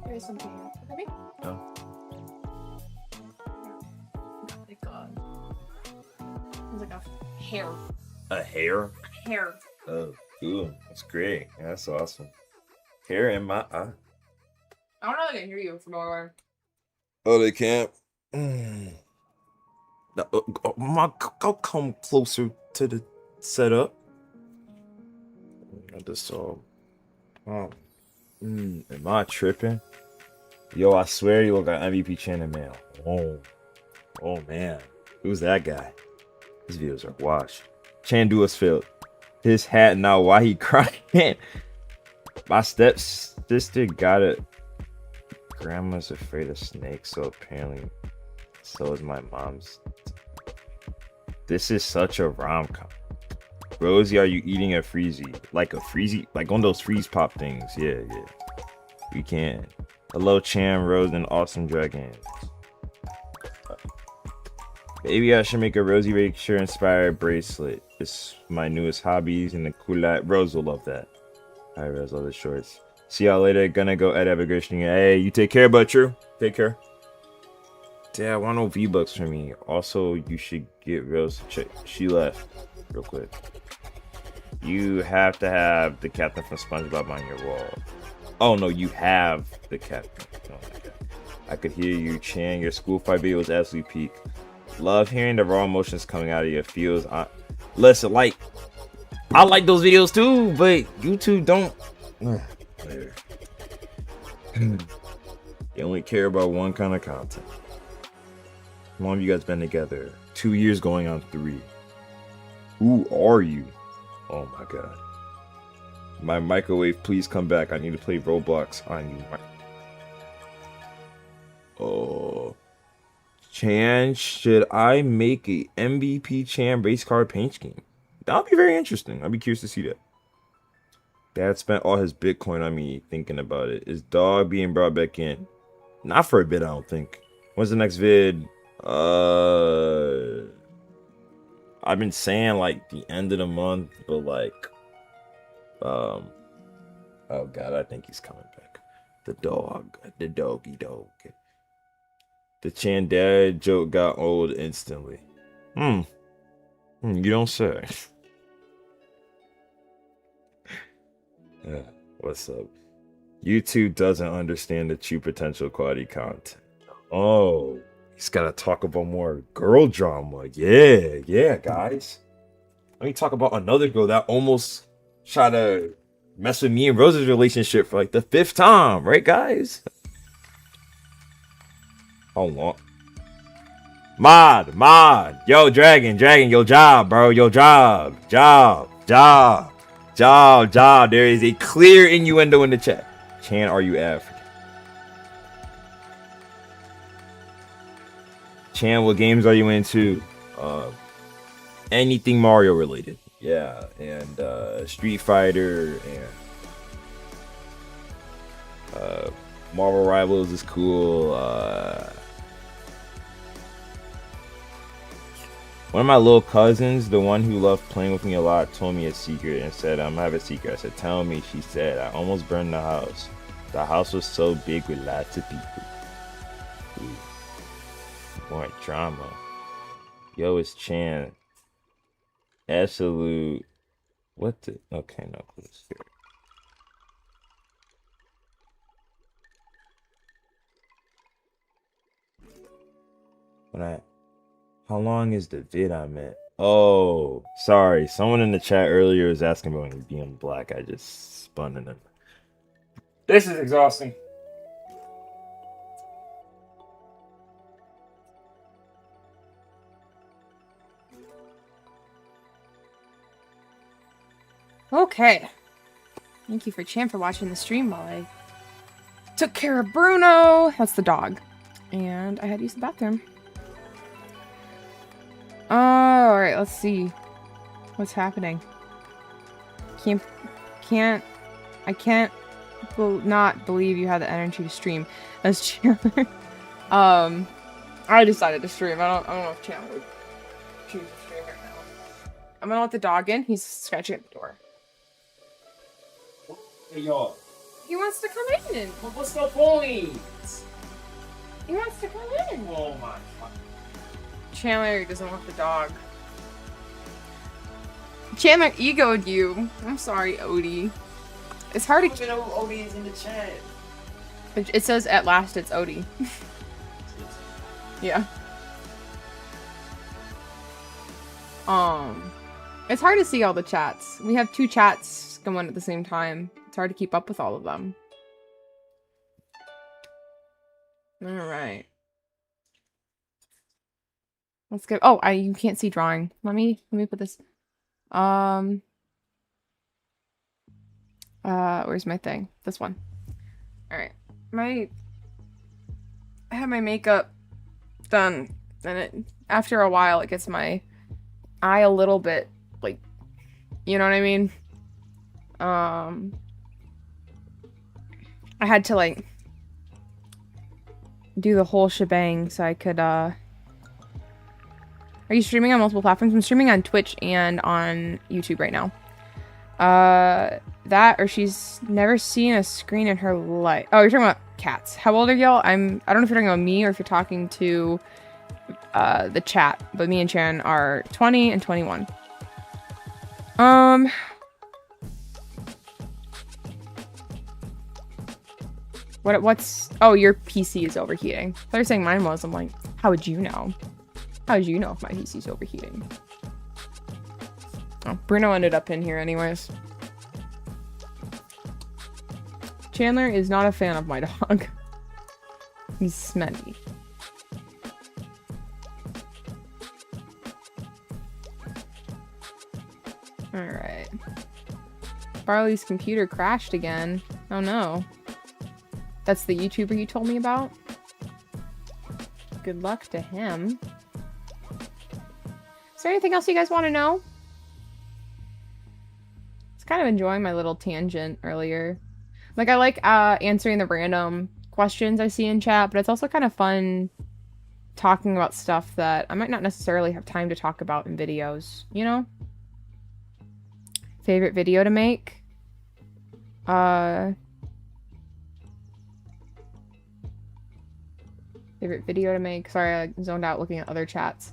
Speaker 1: There's something here. Maybe?
Speaker 3: No.
Speaker 1: It's like a hair.
Speaker 3: A hair?
Speaker 1: Hair.
Speaker 3: Oh, cool. That's great. Yeah, that's awesome. Hair in my eye.
Speaker 1: I don't know if they can hear you from nowhere.
Speaker 3: Oh, they can't? I'll come closer to the setup. I just saw. Am I tripping? Yo, I swear you look like MVP Channel Mail. Oh man. Who's that guy? His videos are washed. Chan do us failed. His hat now, why he crying? My stepsister got it. Grandma's afraid of snakes, so apparently so is my mom's. This is such a rom-com. Rosie, are you eating a freezy? Like a freezy? Like one of those freeze pop things. Yeah. We can. Hello, Chan, Rose, and Awesome Dragons. Maybe I should make a Rosie Raker inspired bracelet. It's my newest hobbies, and the cool Rose will love that. Alright, Rose, love the shorts. See y'all later. Gonna go edit a good thing. Hey, you take care, bud. True. Take care. Dad, I want no V-Bucks from me. Also, you should get Rose to check. She left. Real quick. You have to have the captain from SpongeBob on your wall. Oh no, you have the captain. Oh my god. I could hear you, Chan. Your school fight video was absolutely peak. Love hearing the raw emotions coming out of your feels. Listen, like, I like those videos too, but YouTube don't. They only care about one kind of content. How long have you guys been together? 2 years going on 3. Who are you? Oh my god. My microwave, please come back. I need to play Roblox on you. Oh. Chan, should I make a MVP Chan race car paint scheme? That would be very interesting. I'd be curious to see that. Dad spent all his Bitcoin on me thinking about it. Is dog being brought back in? Not for a bit, I don't think. When's the next vid? I've been saying like the end of the month, but like, oh god, I think he's coming back. The doggy dog. The Chan dad joke got old instantly. You don't say. What's up? YouTube doesn't understand the true potential quality content. Oh, he's gotta talk about more girl drama. Yeah, guys. Let me talk about another girl that almost tried to mess with me and Rose's relationship for like the 5th time, right, guys? Hold on. Mod. Yo, Dragon, your job, bro. Your job. There is a clear innuendo in the chat. Chan, are you African? Chan, what games are you into? Anything Mario related. Yeah, and Street Fighter and Marvel Rivals is cool. One of my little cousins, the one who loved playing with me a lot, told me a secret and said, I have a secret. I said, tell me. She said, I almost burned the house. The house was so big with lots of people. Ooh. More drama. Yo, it's Chan. Absolute. What the? Okay, no clue. when I... How long is the vid I'm at? Oh, sorry. Someone in the chat earlier was asking about me being black. I just spun in them.
Speaker 4: This is exhausting.
Speaker 1: Okay. Thank you for Chan for watching the stream while I took care of Bruno. That's the dog. And I had to use the bathroom. Alright, let's see. What's happening? I can't not believe you had the energy to stream as Chandler. I decided to stream. I don't know if Chandler would choose to stream right now. I'm gonna let the dog in. He's scratching at the door.
Speaker 4: Hey, y'all.
Speaker 1: He wants to come in.
Speaker 4: But what's the point?
Speaker 1: He wants to come in.
Speaker 4: Oh my god.
Speaker 1: Chandler doesn't want the dog. Chandler egoed you. I'm sorry, Odie. It's hard to...
Speaker 4: I don't even know who Odie is in the chat.
Speaker 1: It says at last it's Odie. Yeah. It's hard to see all the chats. We have 2 chats going at the same time. It's hard to keep up with all of them. Alright. Let's go. Oh, you can't see drawing. Let me put this. Where's my thing? This one. Alright. I have my makeup done, and after a while it gets my eye a little bit, like, you know what I mean? I had to, like, do the whole shebang so I could, Are you streaming on multiple platforms? I'm streaming on Twitch and on YouTube right now. That, or she's never seen a screen in her life. Oh, you're talking about cats. How old are y'all? I don't know if you're talking about me or if you're talking to the chat, but me and Chan are 20 and 21. What's... Oh, your PC is overheating. I thought you were saying mine was. I'm like, how would you know? How would you know if my PC's overheating? Oh, Bruno ended up in here anyways. Chandler is not a fan of my dog. He's smelly. Alright. Barley's computer crashed again. Oh no. That's the YouTuber you told me about? Good luck to him. Is there anything else you guys want to know? I was kind of enjoying my little tangent earlier. Like, I like answering the random questions I see in chat, but it's also kind of fun talking about stuff that I might not necessarily have time to talk about in videos, you know? Favorite video to make? Favorite video to make? Sorry, I zoned out looking at other chats.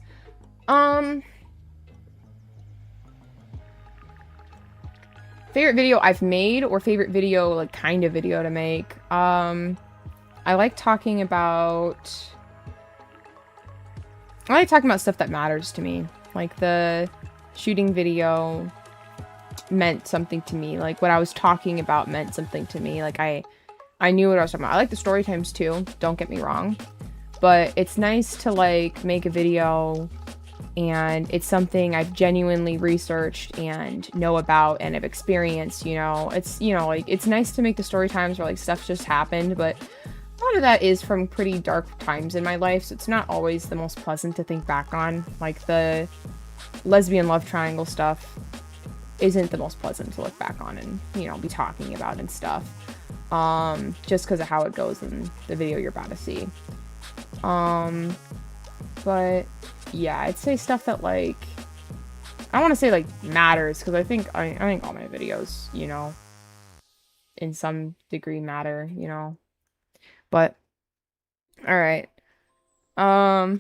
Speaker 1: Favorite video I've made, or favorite video, like, kind of video to make? I like talking about stuff that matters to me. Like, the shooting video meant something to me. Like, what I was talking about meant something to me. Like, I knew what I was talking about. I like the story times too, don't get me wrong. But it's nice to, like, make a video and it's something I've genuinely researched and know about and have experienced, you know. It's, you know, like, it's nice to make the story times where, like, stuff just happened, but a lot of that is from pretty dark times in my life, so it's not always the most pleasant to think back on. Like, the lesbian love triangle stuff isn't the most pleasant to look back on and, you know, be talking about and stuff. Just because of how it goes in the video you're about to see. But yeah, I'd say stuff that, like, I don't want to say, like, matters, because I think all my videos, you know, in some degree matter, you know. But all right. I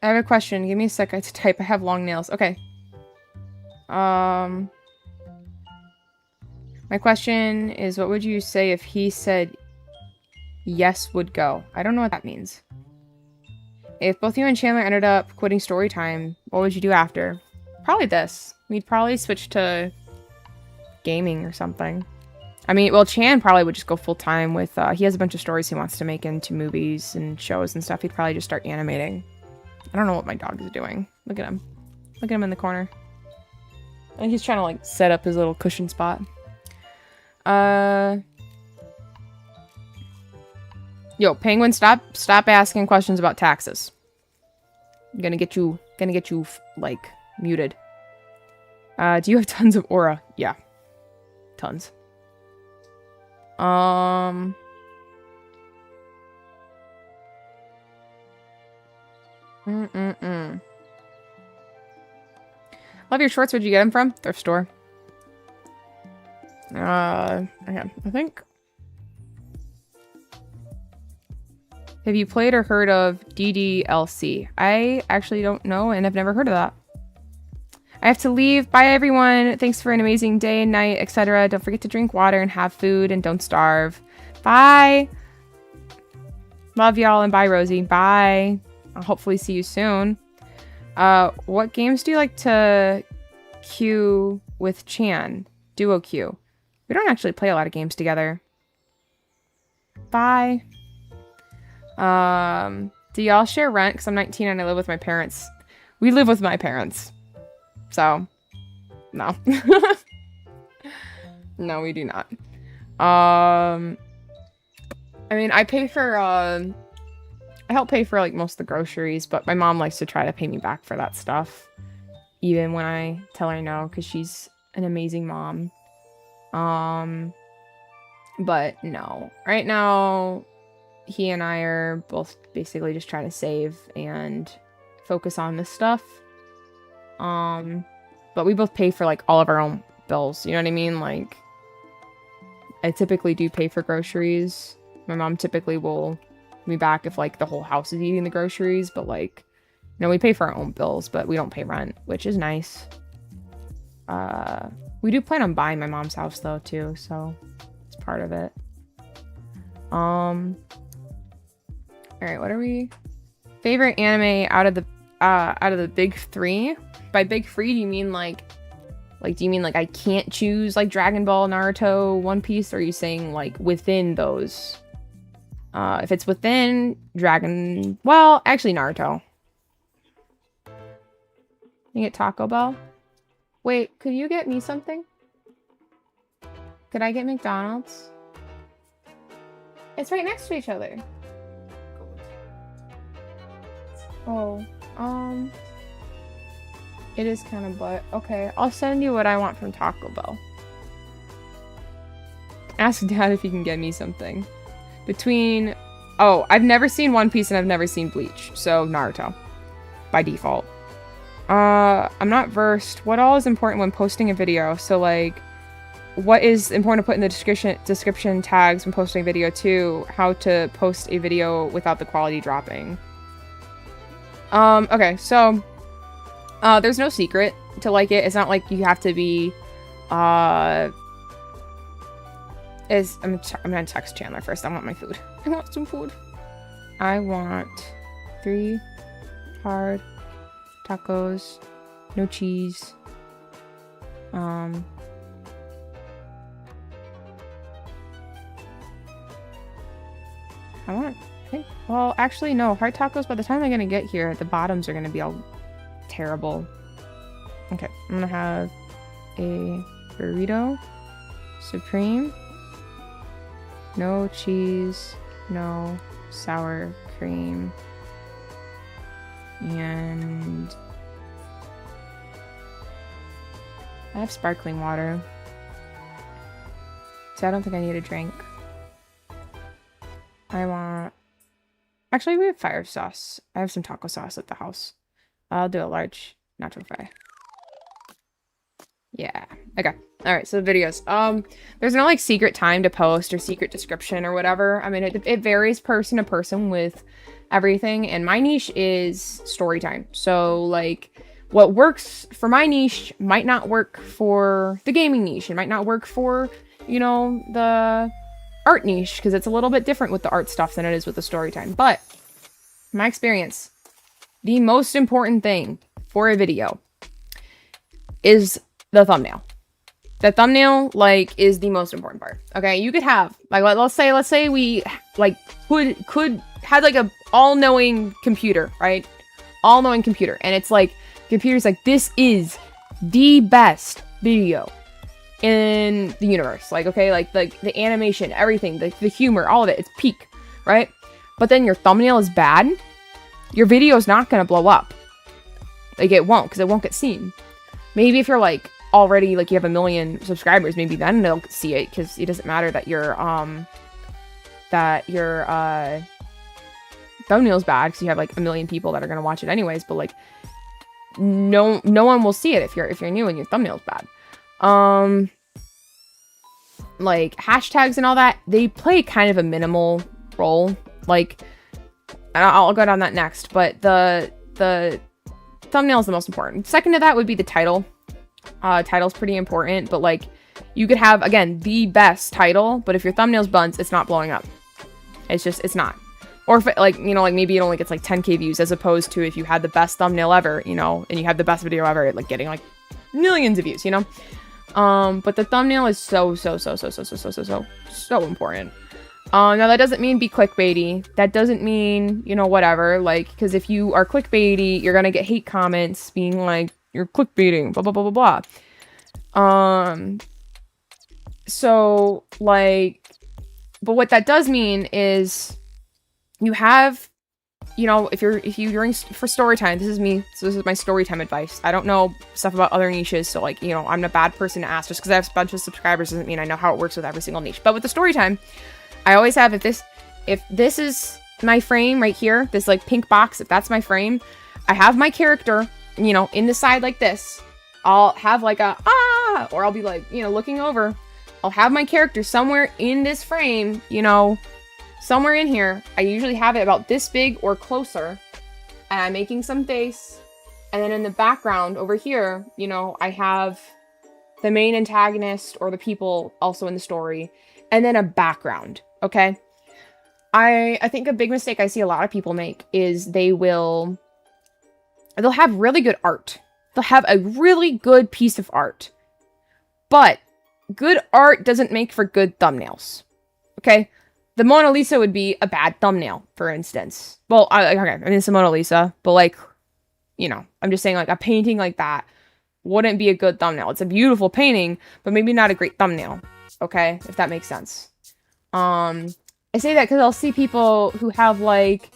Speaker 1: have a question. Give me a sec. I have to type. I have long nails. Okay. My question is, what would you say if he said yes would go? I don't know what that means. If both you and Chandler ended up quitting story time, what would you do after? Probably this. We'd probably switch to gaming or something. I mean, well, Chan probably would just go full time with, he has a bunch of stories he wants to make into movies and shows and stuff. He'd probably just start animating. I don't know what my dog is doing. Look at him. Look at him in the corner. I think he's trying to, like, set up his little cushion spot. Yo, Penguin, stop asking questions about taxes. I'm gonna get you, like, muted. Do you have tons of aura? Yeah. Tons. Love your shorts. Where'd you get them from? Thrift store. Okay, I think. Have you played or heard of DDLC? I actually don't know, and I've never heard of that. I have to leave. Bye, everyone. Thanks for an amazing day and night, etc. Don't forget to drink water and have food, and don't starve. Bye. Love y'all, and bye, Rosie. Bye. I'll hopefully see you soon. What games do you like to queue with Chan? Duo queue. We don't actually play a lot of games together. Bye. Do y'all share rent? Because I'm 19 and I live with my parents. We live with my parents. So, no. No, we do not. I mean, I pay for, I help pay for, like, most of the groceries, but my mom likes to try to pay me back for that stuff. Even when I tell her no, because she's an amazing mom. But no. Right now, he and I are both basically just trying to save and focus on this stuff. But we both pay for, like, all of our own bills. You know what I mean? Like, I typically do pay for groceries. My mom typically will pay me back if, like, the whole house is eating the groceries. But, like, you know, we pay for our own bills, but we don't pay rent, which is nice. We do plan on buying my mom's house, though, too. So, it's part of it. Alright, what are we? Favorite anime out of the big three? By big three, do you mean like do you mean like I can't choose like Dragon Ball, Naruto, One Piece? Or are you saying like within those? If it's within well, actually Naruto. You get Taco Bell? Wait, could you get me something? Could I get McDonald's? It's right next to each other. Oh, it is kind of butt. Okay, I'll send you what I want from Taco Bell. Ask Dad if he can get me something. I've never seen One Piece and I've never seen Bleach, so Naruto. By default. I'm not versed. What all is important when posting a video? So, like, what is important to put in the description tags when posting a video too? How to post a video without the quality dropping. Okay, so, there's no secret to like it. It's not like you have to be, I'm gonna text Chandler first. I want my food. I want some food. I want 3 hard tacos, no cheese, well, actually, no. Hard tacos, by the time I'm gonna get here, the bottoms are gonna be all terrible. Okay, I'm gonna have a burrito, supreme, no cheese, no sour cream, and I have sparkling water, so I don't think I need a drink. Actually, we have fire sauce. I have some taco sauce at the house. I'll do a large nacho fry. Yeah. Okay. All right. So the videos. There's no like secret time to post or secret description or whatever. I mean, it varies person to person with everything. And my niche is story time. So like what works for my niche might not work for the gaming niche. It might not work for you know, the art niche, because it's a little bit different with the art stuff than it is with the story time. But, in my experience, the most important thing for a video is the thumbnail. The thumbnail, like, is the most important part. Okay, you could have, like, let's say we, like, could had like a all-knowing computer, right? All-knowing computer, and it's like, computer's like, this is the best video in the universe. Like, okay, like the animation, everything, the humor, all of it, it's peak, right? But then your thumbnail is bad, your video is not gonna blow up. Like, it won't, because it won't get seen. Maybe if you're like already, like, you have 1 million subscribers, maybe then they'll see it, because it doesn't matter that your thumbnail's bad, because you have like 1 million people that are gonna watch it anyways. But like, no one will see it if you're new and your thumbnail's bad. Like, hashtags and all that, they play kind of a minimal role. Like, I'll go down that next, but the thumbnail is the most important. Second to that would be the title. Title's pretty important, but like, you could have, again, the best title, but if your thumbnail's buns, it's not blowing up. It's not. Or if it, like, you know, like, maybe it only gets like 10K views, as opposed to if you had the best thumbnail ever, you know, and you have the best video ever, like, getting like millions of views, you know? But the thumbnail is so important. Now that doesn't mean be clickbaity. That doesn't mean, you know, whatever, like, because if you are clickbaity, you're gonna get hate comments being like, you're clickbaiting, blah, blah, blah, blah, blah. So, like, but what that does mean is you have, you know, if you're doing for story time, this is me, so this is my story time advice. I don't know stuff about other niches, so like, you know, I'm a bad person to ask. Just because I have a bunch of subscribers doesn't mean I know how it works with every single niche. But with the story time, I always have, if this is my frame right here, this like pink box, if that's my frame, I have my character, you know, in the side like this. I'll have like a or I'll be like, you know, looking over. I'll have my character somewhere in this frame, you know, somewhere in here. I usually have it about this big or closer, and I'm making some face. And then in the background over here, you know, I have the main antagonist or the people also in the story, and then a background. Okay. I think a big mistake I see a lot of people make is they'll have really good art. They'll have a really good piece of art, but good art doesn't make for good thumbnails. Okay. The Mona Lisa would be a bad thumbnail, for instance. Well, okay, I mean, it's a Mona Lisa, but like, you know, I'm just saying, like, a painting like that wouldn't be a good thumbnail. It's a beautiful painting, but maybe not a great thumbnail. Okay, if that makes sense. I say that because I'll see people who have like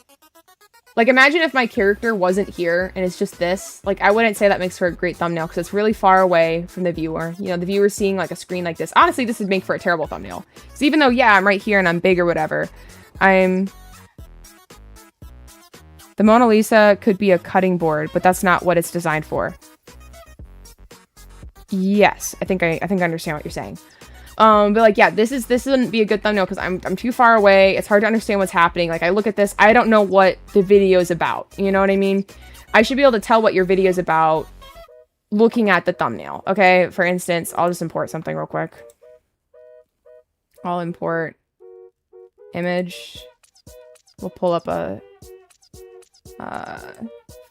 Speaker 1: imagine if my character wasn't here and it's just this. Like, I wouldn't say that makes for a great thumbnail because it's really far away from the viewer. You know, the viewer seeing like a screen like this. Honestly, this would make for a terrible thumbnail. So even though, yeah, I'm right here and I'm big or whatever, the Mona Lisa could be a cutting board, but that's not what it's designed for. Yes, I think I understand what you're saying. But like, yeah, this wouldn't be a good thumbnail because I'm too far away. It's hard to understand what's happening. Like, I look at this, I don't know what the video is about. You know what I mean? I should be able to tell what your video is about looking at the thumbnail. Okay, for instance, I'll just import something real quick. I'll import image. We'll pull up a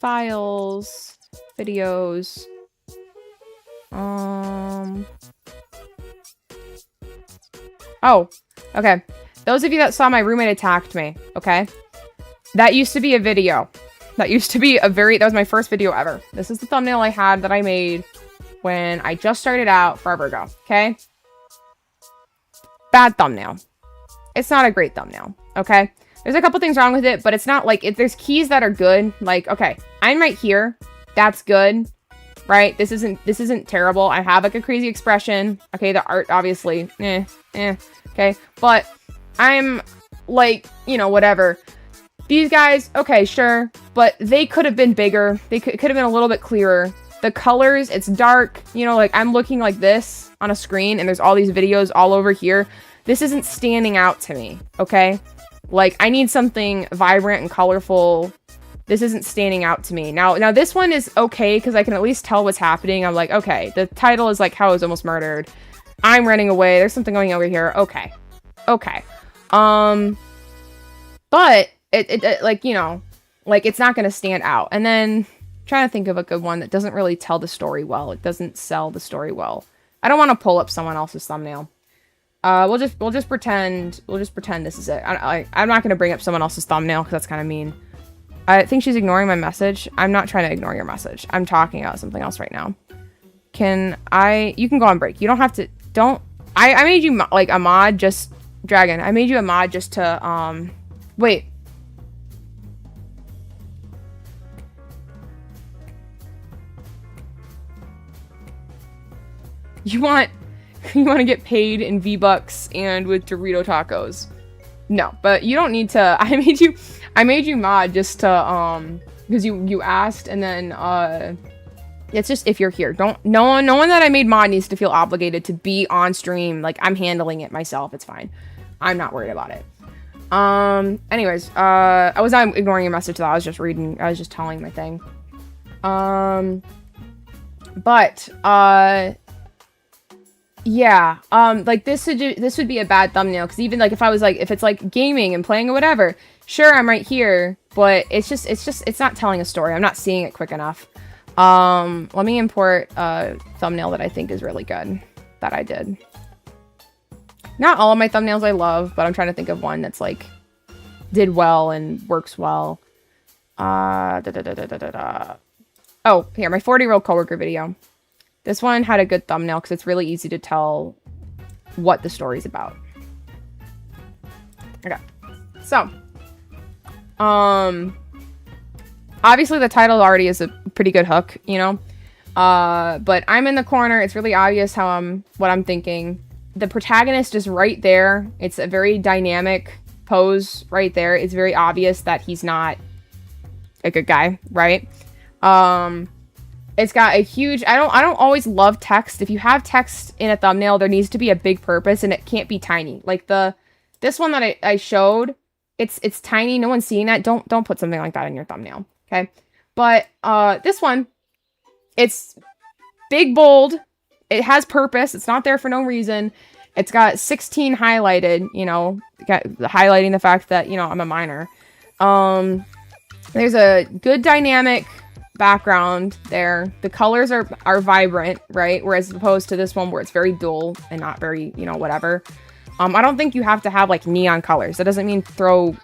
Speaker 1: files, videos. Oh, okay. Those of you that saw my roommate attacked me, okay? That used to be a video. That was my first video ever. This is the thumbnail I had that I made when I just started out forever ago, okay? Bad thumbnail. It's not a great thumbnail, okay? There's a couple things wrong with it, but it's not like, there's keys that are good. Like, okay, I'm right here. That's good. Right? This isn't terrible. I have like a crazy expression. Okay, the art obviously, okay. But I'm like, you know, whatever. These guys, okay, sure. But they could have been bigger. They could have been a little bit clearer. The colors, it's dark. You know, like, I'm looking like this on a screen and there's all these videos all over here. This isn't standing out to me, okay? Like, I need something vibrant and colorful. This isn't standing out to me. Now this one is okay because I can at least tell what's happening. I'm like, okay, the title is like How I Was Almost Murdered. I'm running away. There's something going over here. Okay. Okay. But it like, you know, like it's not going to stand out. And then trying to think of a good one that doesn't really tell the story well. It doesn't sell the story well. I don't want to pull up someone else's thumbnail. We'll just pretend this is it. I'm not going to bring up someone else's thumbnail because that's kind of mean. I think she's ignoring my message. I'm not trying to ignore your message. I'm talking about something else right now. You can go on break. You don't have to, I made you like a mod just, Dragon, I made you a mod just to, wait. You want to get paid in V-Bucks and with Dorito tacos. No, but you don't need to. I made you mod just to because you asked, and then it's just if you're here. No one that I made mod needs to feel obligated to be on stream. Like I'm handling it myself. It's fine. I'm not worried about it. Anyways, I was not ignoring your message though. I was just reading. I was just telling my thing. Yeah, like this would be a bad thumbnail because even like if it's like gaming and playing or whatever, sure I'm right here, but it's not telling a story. I'm not seeing it quick enough. Let me import a thumbnail that I think is really good that I did. Not all of my thumbnails I love, but I'm trying to think of one that's like did well and works well. Oh, here, my 40-year-old coworker video. This one had a good thumbnail because it's really easy to tell what the story's about. Okay. So, obviously the title already is a pretty good hook, you know? But I'm in the corner. It's really obvious what I'm thinking. The protagonist is right there. It's a very dynamic pose right there. It's very obvious that he's not a good guy, right? It's got a huge, I don't always love text. If you have text in a thumbnail, there needs to be a big purpose and it can't be tiny. Like this one that I showed, it's tiny. No one's seeing that. Don't put something like that in your thumbnail. Okay. But, this one, it's big, bold. It has purpose. It's not there for no reason. It's got 16 highlighted, you know, highlighting the fact that, you know, I'm a minor. There's a good dynamic background there. The colors are vibrant, right? Whereas opposed to this one where it's very dull and not very, you know, whatever. I don't think you have to have like neon colors. That doesn't mean throw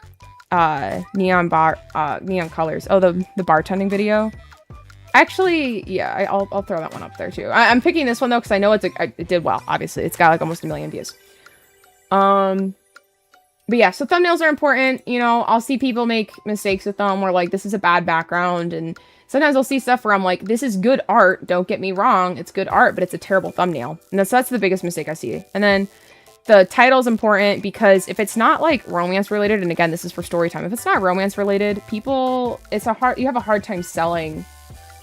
Speaker 1: neon colors. Oh, the bartending video. Actually, yeah, I'll throw that one up there too. I'm picking this one though because I know it did well. Obviously, it's got like almost 1 million views. But yeah, so thumbnails are important. You know, I'll see people make mistakes with them where like this is a bad background, and sometimes I'll see stuff where I'm like, this is good art. Don't get me wrong, it's good art, but it's a terrible thumbnail. And that's the biggest mistake I see. And then the title's important because if it's not like romance related, and again, this is for story time. If it's not romance related, you have a hard time selling,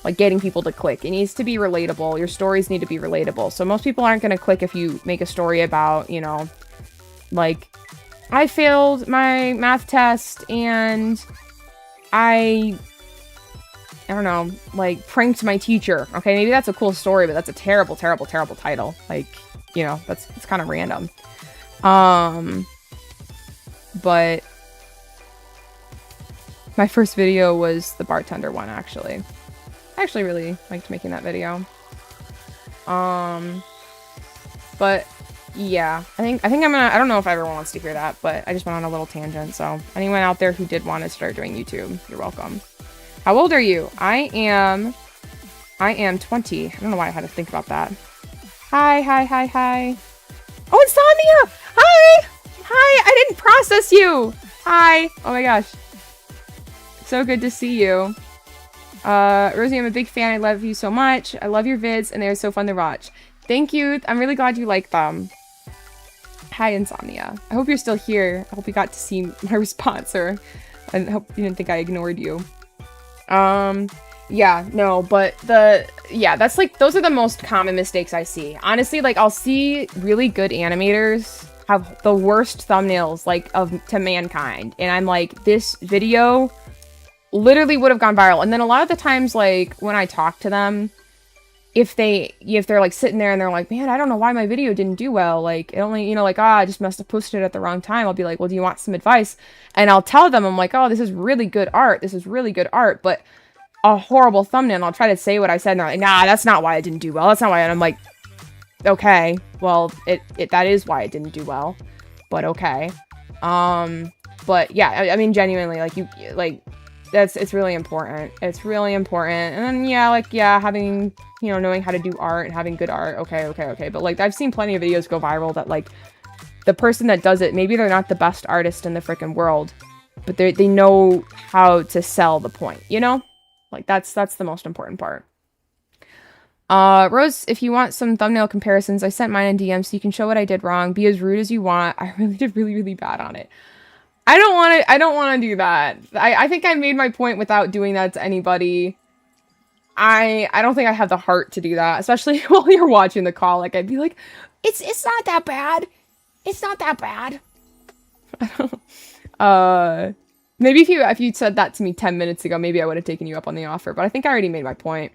Speaker 1: like getting people to click. It needs to be relatable. Your stories need to be relatable. So most people aren't going to click if you make a story about, you know, like, I failed my math test and I don't know, like pranked my teacher. Okay, maybe that's a cool story, but that's a terrible, terrible, terrible title. Like, you know, it's kind of random. But my first video was the bartender one, actually. I actually really liked making that video. But yeah, I think I'm gonna, I don't know if everyone wants to hear that, but I just went on a little tangent. So anyone out there who did want to start doing YouTube, you're welcome. How old are you? I am 20. I don't know why I had to think about that. Hi. Oh, it's Sonia! Hi! I didn't process you! Hi! Oh my gosh. So good to see you. Rosie, I'm a big fan. I love you so much. I love your vids, and they're so fun to watch. Thank you. I'm really glad you like them. Hi, Insomnia. I hope you're still here. I hope you got to see my response, or I hope you didn't think I ignored you. Yeah, no, but that's like, those are the most common mistakes I see. Honestly, like, I'll see really good animators have the worst thumbnails, like, to mankind. And I'm like, this video literally would have gone viral. And then a lot of the times, like, when I talk to them, they're like sitting there and they're like, man, I don't know why my video didn't do well. Like it only, like, I just must have posted it at the wrong time. I'll be like, well, do you want some advice? And I'll tell them, I'm like, oh, this is really good art. This is really good art, but a horrible thumbnail. And I'll try to say what I said. And they're like, nah, that's not why it didn't do well. That's not why. And I'm like, okay, well, that is why it didn't do well, but okay. But yeah, I mean, genuinely, like, it's really important. It's really important. And then, yeah, having, knowing how to do art and having good art. Okay. But like, I've seen plenty of videos go viral that like the person that does it, maybe they're not the best artist in the freaking world, but they know how to sell the point, like that's the most important part. Rose, if you want some thumbnail comparisons, I sent mine in DM so you can show what I did wrong. Be as rude as you want. I really did really, really bad on it. I don't want to do that. I think I made my point without doing that to anybody. I don't think I have the heart to do that, especially while you're watching the call. Like, I'd be like, it's not that bad. It's not that bad. Maybe if you'd said that to me 10 minutes ago, maybe I would have taken you up on the offer, but I think I already made my point.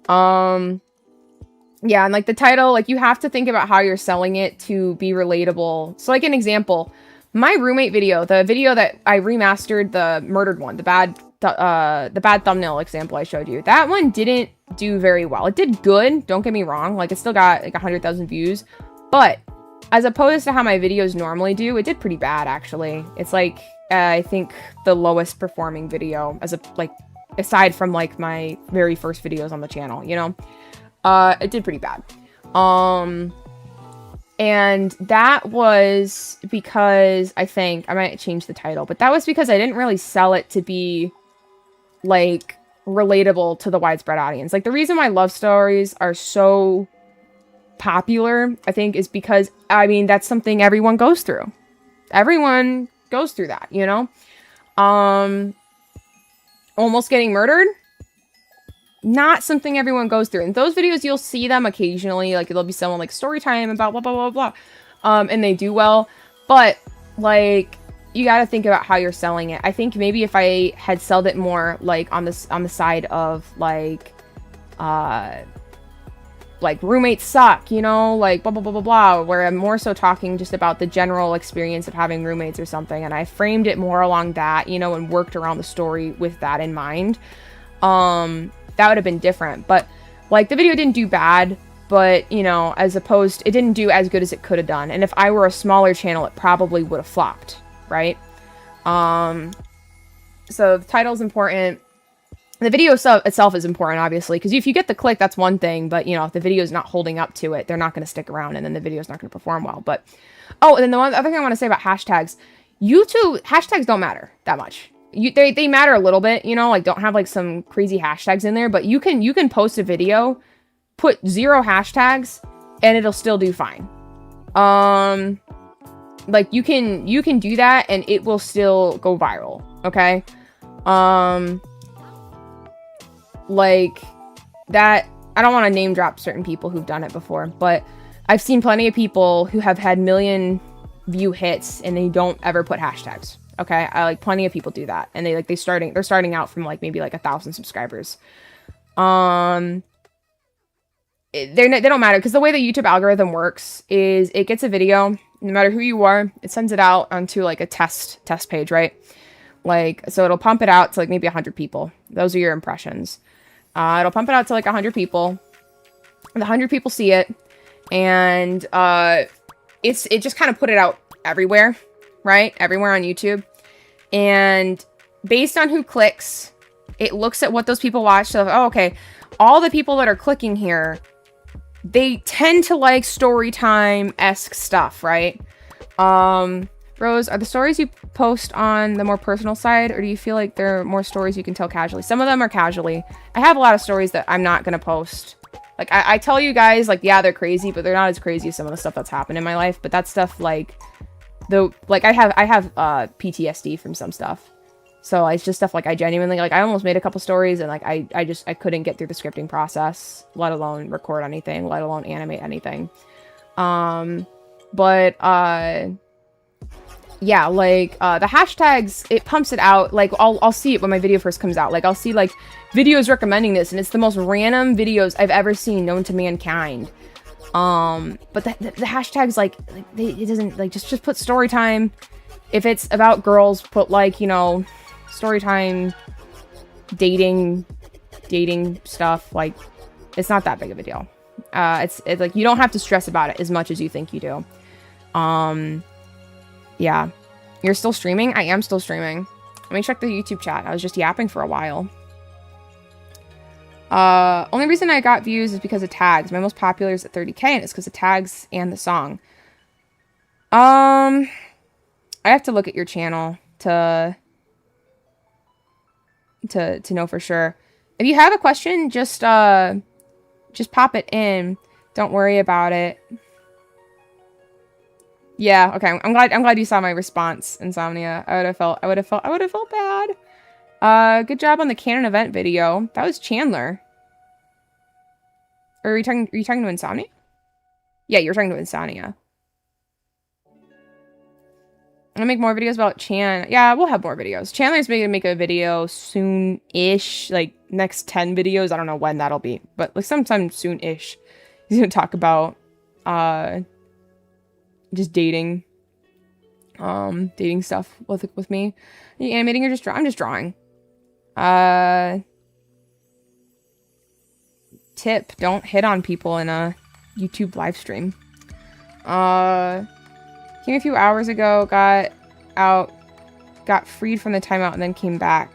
Speaker 1: Yeah, and like the title, like you have to think about how you're selling it to be relatable. So like an example, my roommate video, the video that I remastered, the murdered one, the bad thumbnail example I showed you, that one didn't do very well. It did good, don't get me wrong, like it still got like 100,000 views, but as opposed to how my videos normally do, it did pretty bad actually. It's like, I think the lowest performing video aside from like my very first videos on the channel, it did pretty bad. And that was because I think I might change the title, but that was because I didn't really sell it to be like relatable to the widespread audience. Like the reason why love stories are so popular, I think, is because, I mean, that's something everyone goes through. Everyone goes through that, almost getting murdered, not something everyone goes through. In those videos, you'll see them occasionally, like there'll be someone like story time about blah blah blah blah, and they do well, but like you got to think about how you're selling it. I think maybe if I had sold it more like on the side of like roommates suck, like blah blah blah blah blah, where I'm more so talking just about the general experience of having roommates or something, and I framed it more along that, and worked around the story with that in mind, that would have been different. But like the video didn't do bad, but as opposed, it didn't do as good as it could have done, and if I were a smaller channel, it probably would have flopped, right? So the title's important. The video itself is important, obviously, because if you get the click, that's one thing, but, if the video is not holding up to it, they're not going to stick around, and then the video is not going to perform well. But, oh, and then the other thing I want to say about hashtags, YouTube, hashtags don't matter that much. They matter a little bit, like, don't have, like, some crazy hashtags in there, but you can post a video, put 0 hashtags, and it'll still do fine. Like, you can do that, and it will still go viral, okay? Like that, I don't want to name drop certain people who've done it before, but I've seen plenty of people who have had million view hits and they don't ever put hashtags. Okay. I like plenty of people do that. And they're starting out from like maybe like 1,000 subscribers. They don't matter, because the way the YouTube algorithm works is it gets a video, no matter who you are, it sends it out onto like a test page, right? Like, so it'll pump it out to like maybe 100 people. Those are your impressions. It'll pump it out to like 100 people. And the 100 people see it. And it just kind of put it out everywhere, right? Everywhere on YouTube. And based on who clicks, it looks at what those people watch. So, oh, okay, all the people that are clicking here, they tend to like story time-esque stuff, right? Rose, are the stories you post on the more personal side, or do you feel like there are more stories you can tell casually? Some of them are casually. I have a lot of stories that I'm not going to post. Like, I tell you guys, like, yeah, they're crazy, but they're not as crazy as some of the stuff that's happened in my life. But that stuff, like, I have PTSD from some stuff. So it's just stuff, like, I genuinely, like, I almost made a couple stories, and, like, I couldn't get through the scripting process, let alone record anything, let alone animate anything. yeah, like, the hashtags, it pumps it out. Like, I'll see it when my video first comes out. Like, I'll see, like, videos recommending this, and it's the most random videos I've ever seen known to mankind. But the hashtags, like it doesn't, like, just put story time. If it's about girls, put, like, you know, story time, dating stuff. Like, it's not that big of a deal. It's like, you don't have to stress about it as much as you think you do. Yeah. You're still streaming? I am still streaming. Let me check the YouTube chat. I was just yapping for a while. Only reason I got views is because of tags. My most popular is at 30K, and it's because of tags and the song. I have to look at your channel to know for sure. If you have a question, just pop it in. Don't worry about it. Yeah, okay. I'm glad you saw my response, Insomnia. I would have felt bad. Good job on the Canon event video. That was Chandler. Or are you talking to Insomnia? Yeah, you're talking to Insomnia. I'm gonna make more videos about Chan. Yeah, we'll have more videos. Chandler's gonna make a video soon-ish, like next 10 videos. I don't know when that'll be, but like sometime soon-ish. He's gonna talk about just dating stuff with me. Are you animating or just I'm just drawing. Tip, don't hit on people in a YouTube live stream. Came a few hours ago, got freed from the timeout, and then came back.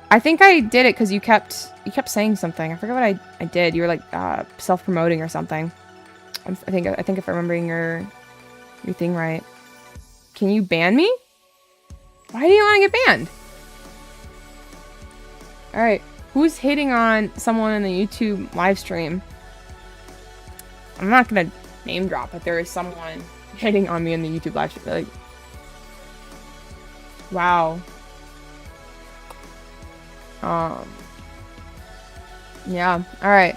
Speaker 1: I think I did it because you kept saying something. I forgot what I did. You were like self-promoting or something. I think if I'm remembering your thing right. Can you ban me? Why do you want to get banned? All right, who's hitting on someone in the YouTube live stream? I'm not gonna name drop, but there is someone hitting on me in the YouTube live stream. Like, wow. Yeah. All right.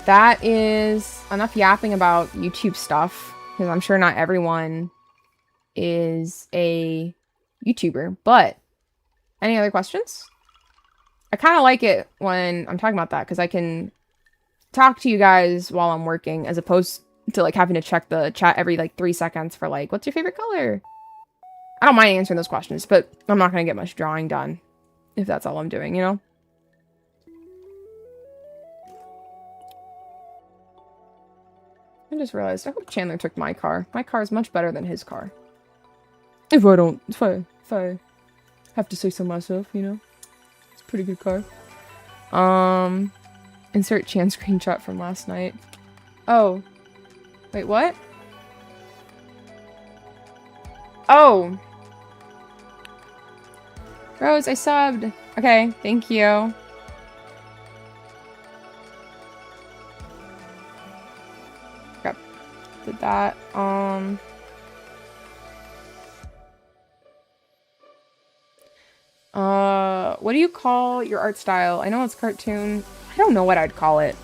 Speaker 1: That is enough yapping about YouTube stuff, because I'm sure not everyone is a YouTuber. But any other questions? I kind of like it when I'm talking about that, because I can talk to you guys while I'm working, as opposed to like having to check the chat every like 3 seconds for like, what's your favorite color? I don't mind answering those questions, but I'm not going to get much drawing done if that's all I'm doing, you know? I just realized, I hope Chandler took my car. My car is much better than his car. If I have to say so myself, you know? It's a pretty good car. Insert Chan screenshot from last night. Oh. Wait, what? Oh. Rose, I subbed. Okay, thank you. Yep. Did that. What do you call your art style? I know it's cartoon. I don't know what I'd call it.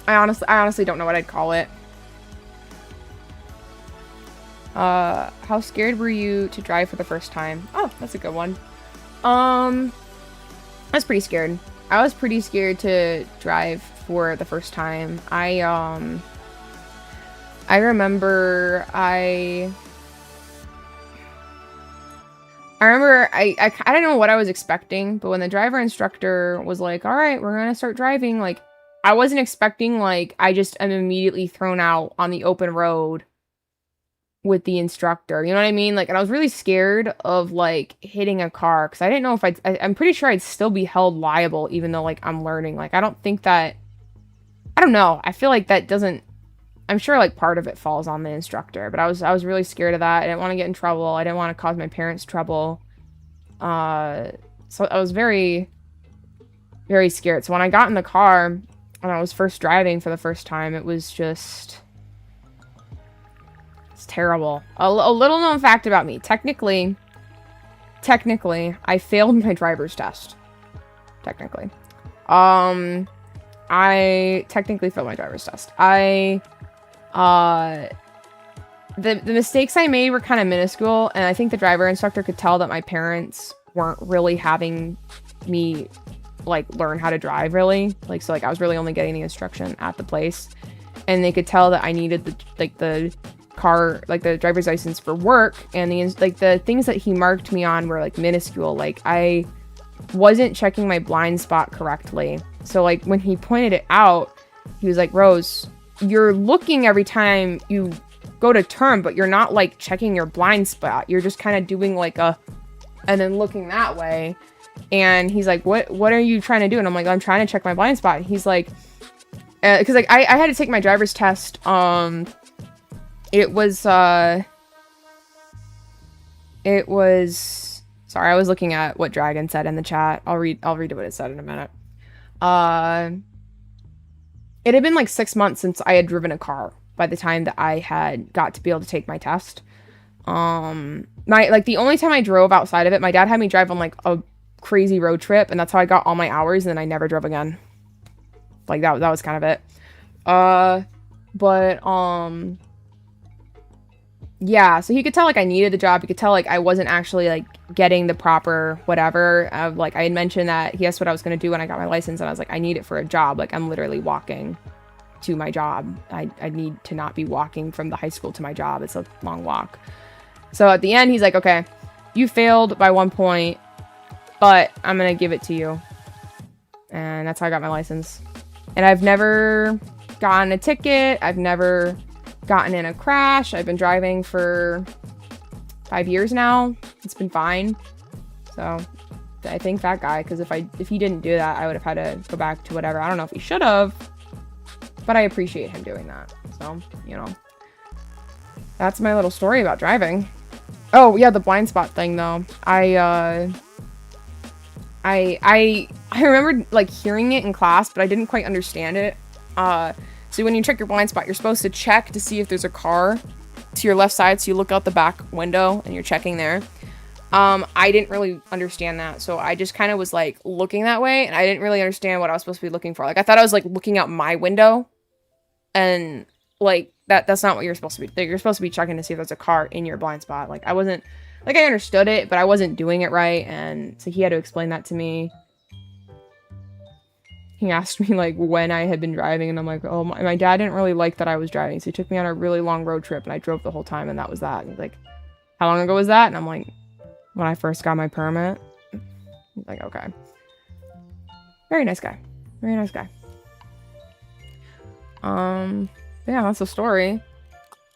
Speaker 1: I honestly don't know what I'd call it. How scared were you to drive for the first time? Oh, that's a good one. I was pretty scared. I was pretty scared to drive for the first time. I remember I didn't know what I was expecting, but when the driver instructor was like, all right, we're gonna start driving, like, I wasn't expecting, like, I just am immediately thrown out on the open road with the instructor, you know what I mean? Like, and I was really scared of, like, hitting a car, because I didn't know if I'm pretty sure I'd still be held liable, even though, like, I'm learning. Like, I don't think that, I don't know, I feel like that doesn't, I'm sure, like, part of it falls on the instructor, but I was really scared of that. I didn't want to get in trouble. I didn't want to cause my parents trouble. So I was very, very scared. So when I got in the car, when I was first driving for the first time, it was just, it's terrible. A little known fact about me. Technically, I failed my driver's test. Technically. I technically failed my driver's test. the mistakes I made were kind of minuscule, and I think the driver instructor could tell that my parents weren't really having me like learn how to drive really. Like, so like I was really only getting the instruction at the place, and they could tell that I needed the car, like the driver's license for work, and the things that he marked me on were like minuscule. Like I wasn't checking my blind spot correctly. So like when he pointed it out, he was like, Rose, you're looking every time you go to turn, but you're not like checking your blind spot. You're just kind of doing like a, and then looking that way. And he's like, what are you trying to do? And I'm like, I'm trying to check my blind spot. And he's like, because like I had to take my driver's test. It was sorry, I was looking at what Dragon said in the chat. I'll read what it said in a minute. It had been like 6 months since I had driven a car by the time that I had got to be able to take my test. The only time I drove outside of it, my dad had me drive on like a crazy road trip, and that's how I got all my hours, and then I never drove again. Like that was kind of it. Yeah, so he could tell like I needed the job. He could tell like I wasn't actually like getting the proper whatever. Like I had mentioned that he asked what I was going to do when I got my license, and I was like, I need it for a job. Like I'm literally walking to my job. I need to not be walking from the high school to my job. It's a long walk. So at the end, he's like, okay, you failed by 1 point, but I'm going to give it to you. And that's how I got my license. And I've never gotten a ticket. I've never gotten in a crash. I've been driving for 5 years now. It's been fine. So I thank that guy, because if he didn't do that, I would have had to go back to whatever. I don't know if he should have, but I appreciate him doing that. So, you know, that's my little story about driving. Oh yeah, the blind spot thing though. I remember like hearing it in class, but I didn't quite understand it. So when you check your blind spot, you're supposed to check to see if there's a car to your left side. So you look out the back window and you're checking there. I didn't really understand that. So I just kind of was like looking that way, and I didn't really understand what I was supposed to be looking for. Like I thought I was like looking out my window, and like that's not what you're supposed to be. You're supposed to be checking to see if there's a car in your blind spot. Like I wasn't, like I understood it, but I wasn't doing it right. And so he had to explain that to me. He asked me like when I had been driving, and I'm like, oh, my dad didn't really like that I was driving, so he took me on a really long road trip, and I drove the whole time, and that was that. And he's like, how long ago was that? And I'm like, when I first got my permit. He's like, okay. Very nice guy. Very nice guy. Yeah, that's the story.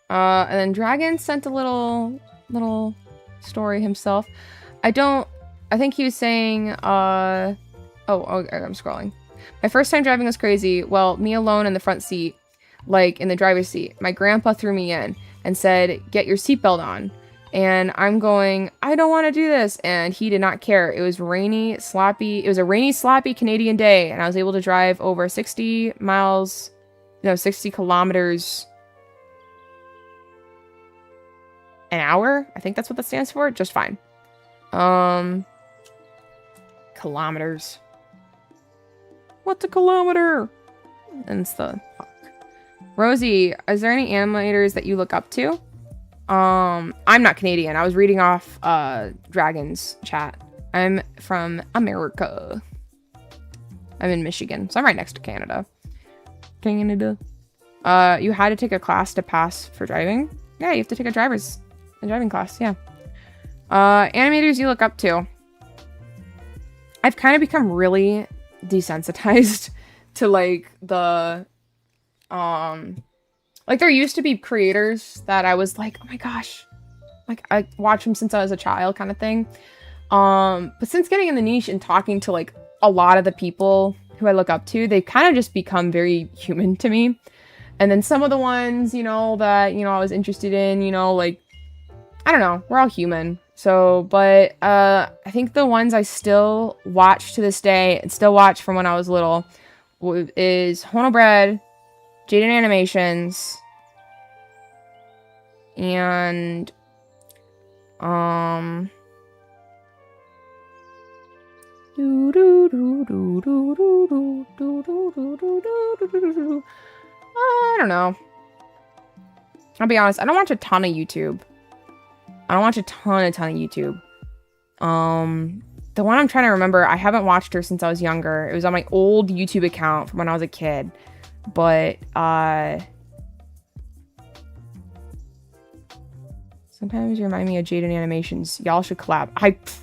Speaker 1: And then Dragon sent a little story himself. I think he was saying, oh, okay, I'm scrolling. My first time driving was crazy. Well, me alone in the front seat, like in the driver's seat. My grandpa threw me in and said, get your seatbelt on. And I'm going, I don't want to do this. And he did not care. It was rainy, sloppy. It was a rainy, sloppy Canadian day. And I was able to drive over 60 kilometers an hour. I think that's what that stands for. Just fine. Kilometers. What's a kilometer? And it's the fuck. Rosie, is there any animators that you look up to? I'm not Canadian. I was reading off Dragon's chat. I'm from America. I'm in Michigan, so I'm right next to Canada. Canada. You had to take a class to pass for driving? Yeah, you have to take a driving class, yeah. Animators you look up to. I've kind of become really desensitized to like the like there used to be creators that I was like, oh my gosh, like I watched them since I was a child kind of thing. But since getting in the niche and talking to like a lot of the people who I look up to, they've kind of just become very human to me. And then some of the ones, you know, that, you know, I was interested in, you know, like, I don't know, we're all human. So, but I think the ones I still watch to this day and still watch from when I was little is Honobread, Jaden Animations, and I don't know. I'll be honest, I don't watch a ton of YouTube. I don't watch a ton of YouTube. The one I'm trying to remember, I haven't watched her since I was younger. It was on my old YouTube account from when I was a kid. But, sometimes you remind me of Jaden Animations. Y'all should collab.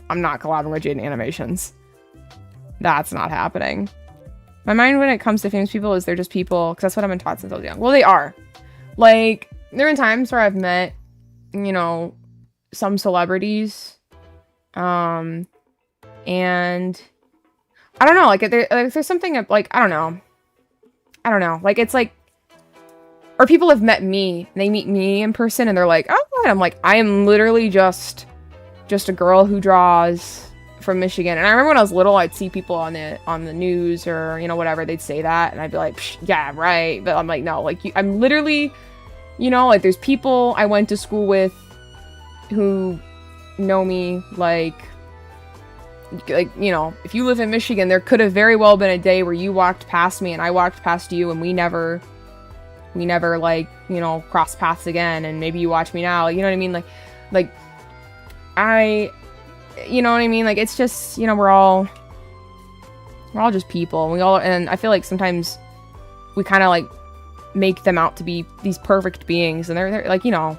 Speaker 1: I'm not collabing with Jaden Animations. That's not happening. My mind when it comes to famous people is they're just people, because that's what I've been taught since I was young. Well, they are. Like, there have been times where I've met, you know, some celebrities, and I don't know, like, there's something, like, I don't know, like, it's like, or people have met me, and they meet me in person, and they're like, oh, and I'm like, I am literally just a girl who draws from Michigan. And I remember when I was little, I'd see people on the news or, you know, whatever, they'd say that, and I'd be like, yeah, right, but I'm like, no, like, I'm literally, you know, like, there's people I went to school with who know me, like, you know, if you live in Michigan, there could have very well been a day where you walked past me and I walked past you, and we never, like, you know, crossed paths again, and maybe you watch me now, you know what I mean, like, you know what I mean, like, it's just, you know, we're all just people, and I feel like sometimes we kind of, like, make them out to be these perfect beings, and they're like, you know,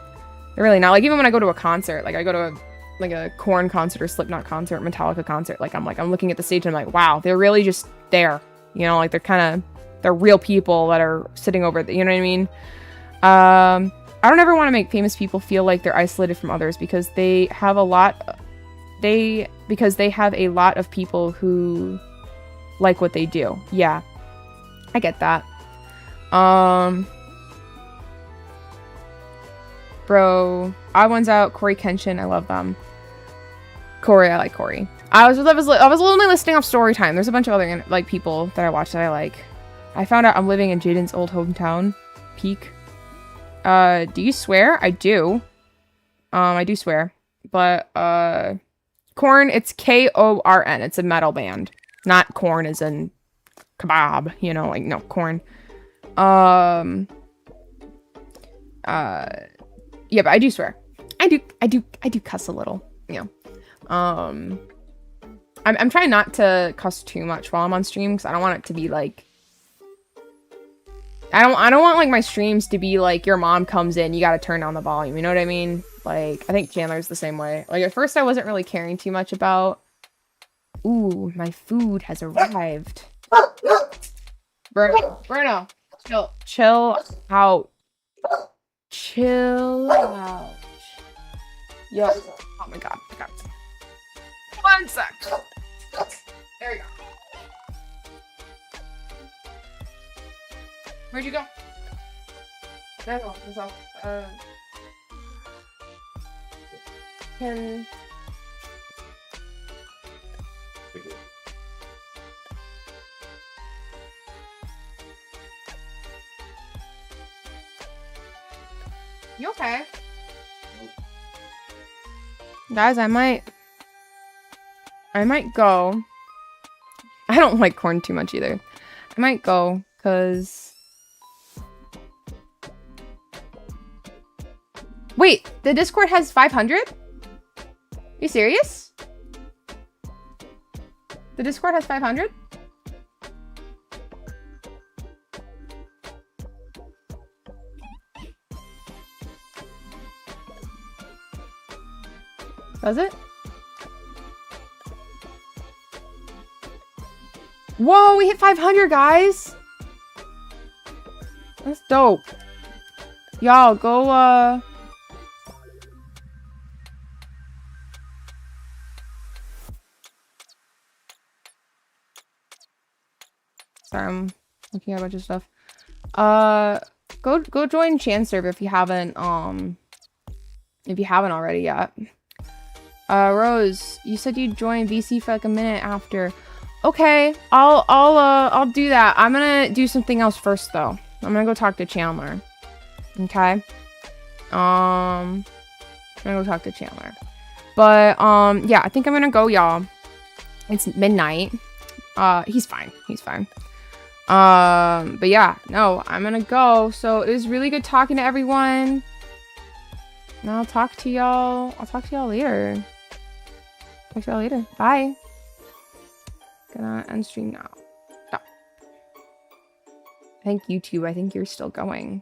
Speaker 1: they're really not. Like, even when I go to a concert, like, I go to a Korn concert or Slipknot concert, Metallica concert, like, I'm looking at the stage and I'm like, wow, they're really just there, you know, like, they're real people that are sitting over there, you know what I mean? I don't ever want to make famous people feel like they're isolated from others, because they have a lot of people who like what they do. Yeah, I get that. Bro, odd ones out. Corey Kenshin, I love them. Corey, I like Corey. I was only listing off story time. There's a bunch of other, like, people that I watch that I like. I found out I'm living in Jaden's old hometown. Peak. Do you swear? I do. I do swear. But, Korn, it's Korn. It's a metal band. Not corn as in kebab, you know, like, no, Korn. Yeah, but I do swear. I do cuss a little, you know. I'm trying not to cuss too much while I'm on stream, because I don't want it to be like, I don't want, like, my streams to be like, your mom comes in, you gotta turn down the volume, you know what I mean? Like, I think Chandler's the same way. Like, at first I wasn't really caring too much about, ooh, my food has arrived. Bruno, chill out. Chill out. Yo, oh my god, one sec. There you go. Where'd you go? That's all. Can... You okay? Guys, I might go. I don't like corn too much either. I might go, because... Wait, the Discord has 500? Are you serious? The Discord has 500? Does it? Whoa, we hit 500, guys! That's dope. Y'all, go, Sorry, I'm looking at a bunch of stuff. Go join Chan server if you haven't already yet. Rose, you said you'd join VC for like a minute after. Okay, I'll do that. I'm gonna do something else first though. I'm gonna go talk to Chandler. Okay. I'm gonna go talk to Chandler. But yeah, I think I'm gonna go, y'all. It's midnight. He's fine. He's fine. But yeah, no, I'm gonna go. So it was really good talking to everyone. And I'll talk to y'all. I'll talk to y'all later. Talk to y'all later. Bye. Gonna end stream now. No. I think YouTube, I think you're still going.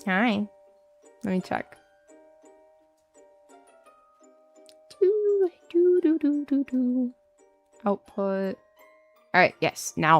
Speaker 1: Hi. Let me check. Do. Output. All right. Yes. Now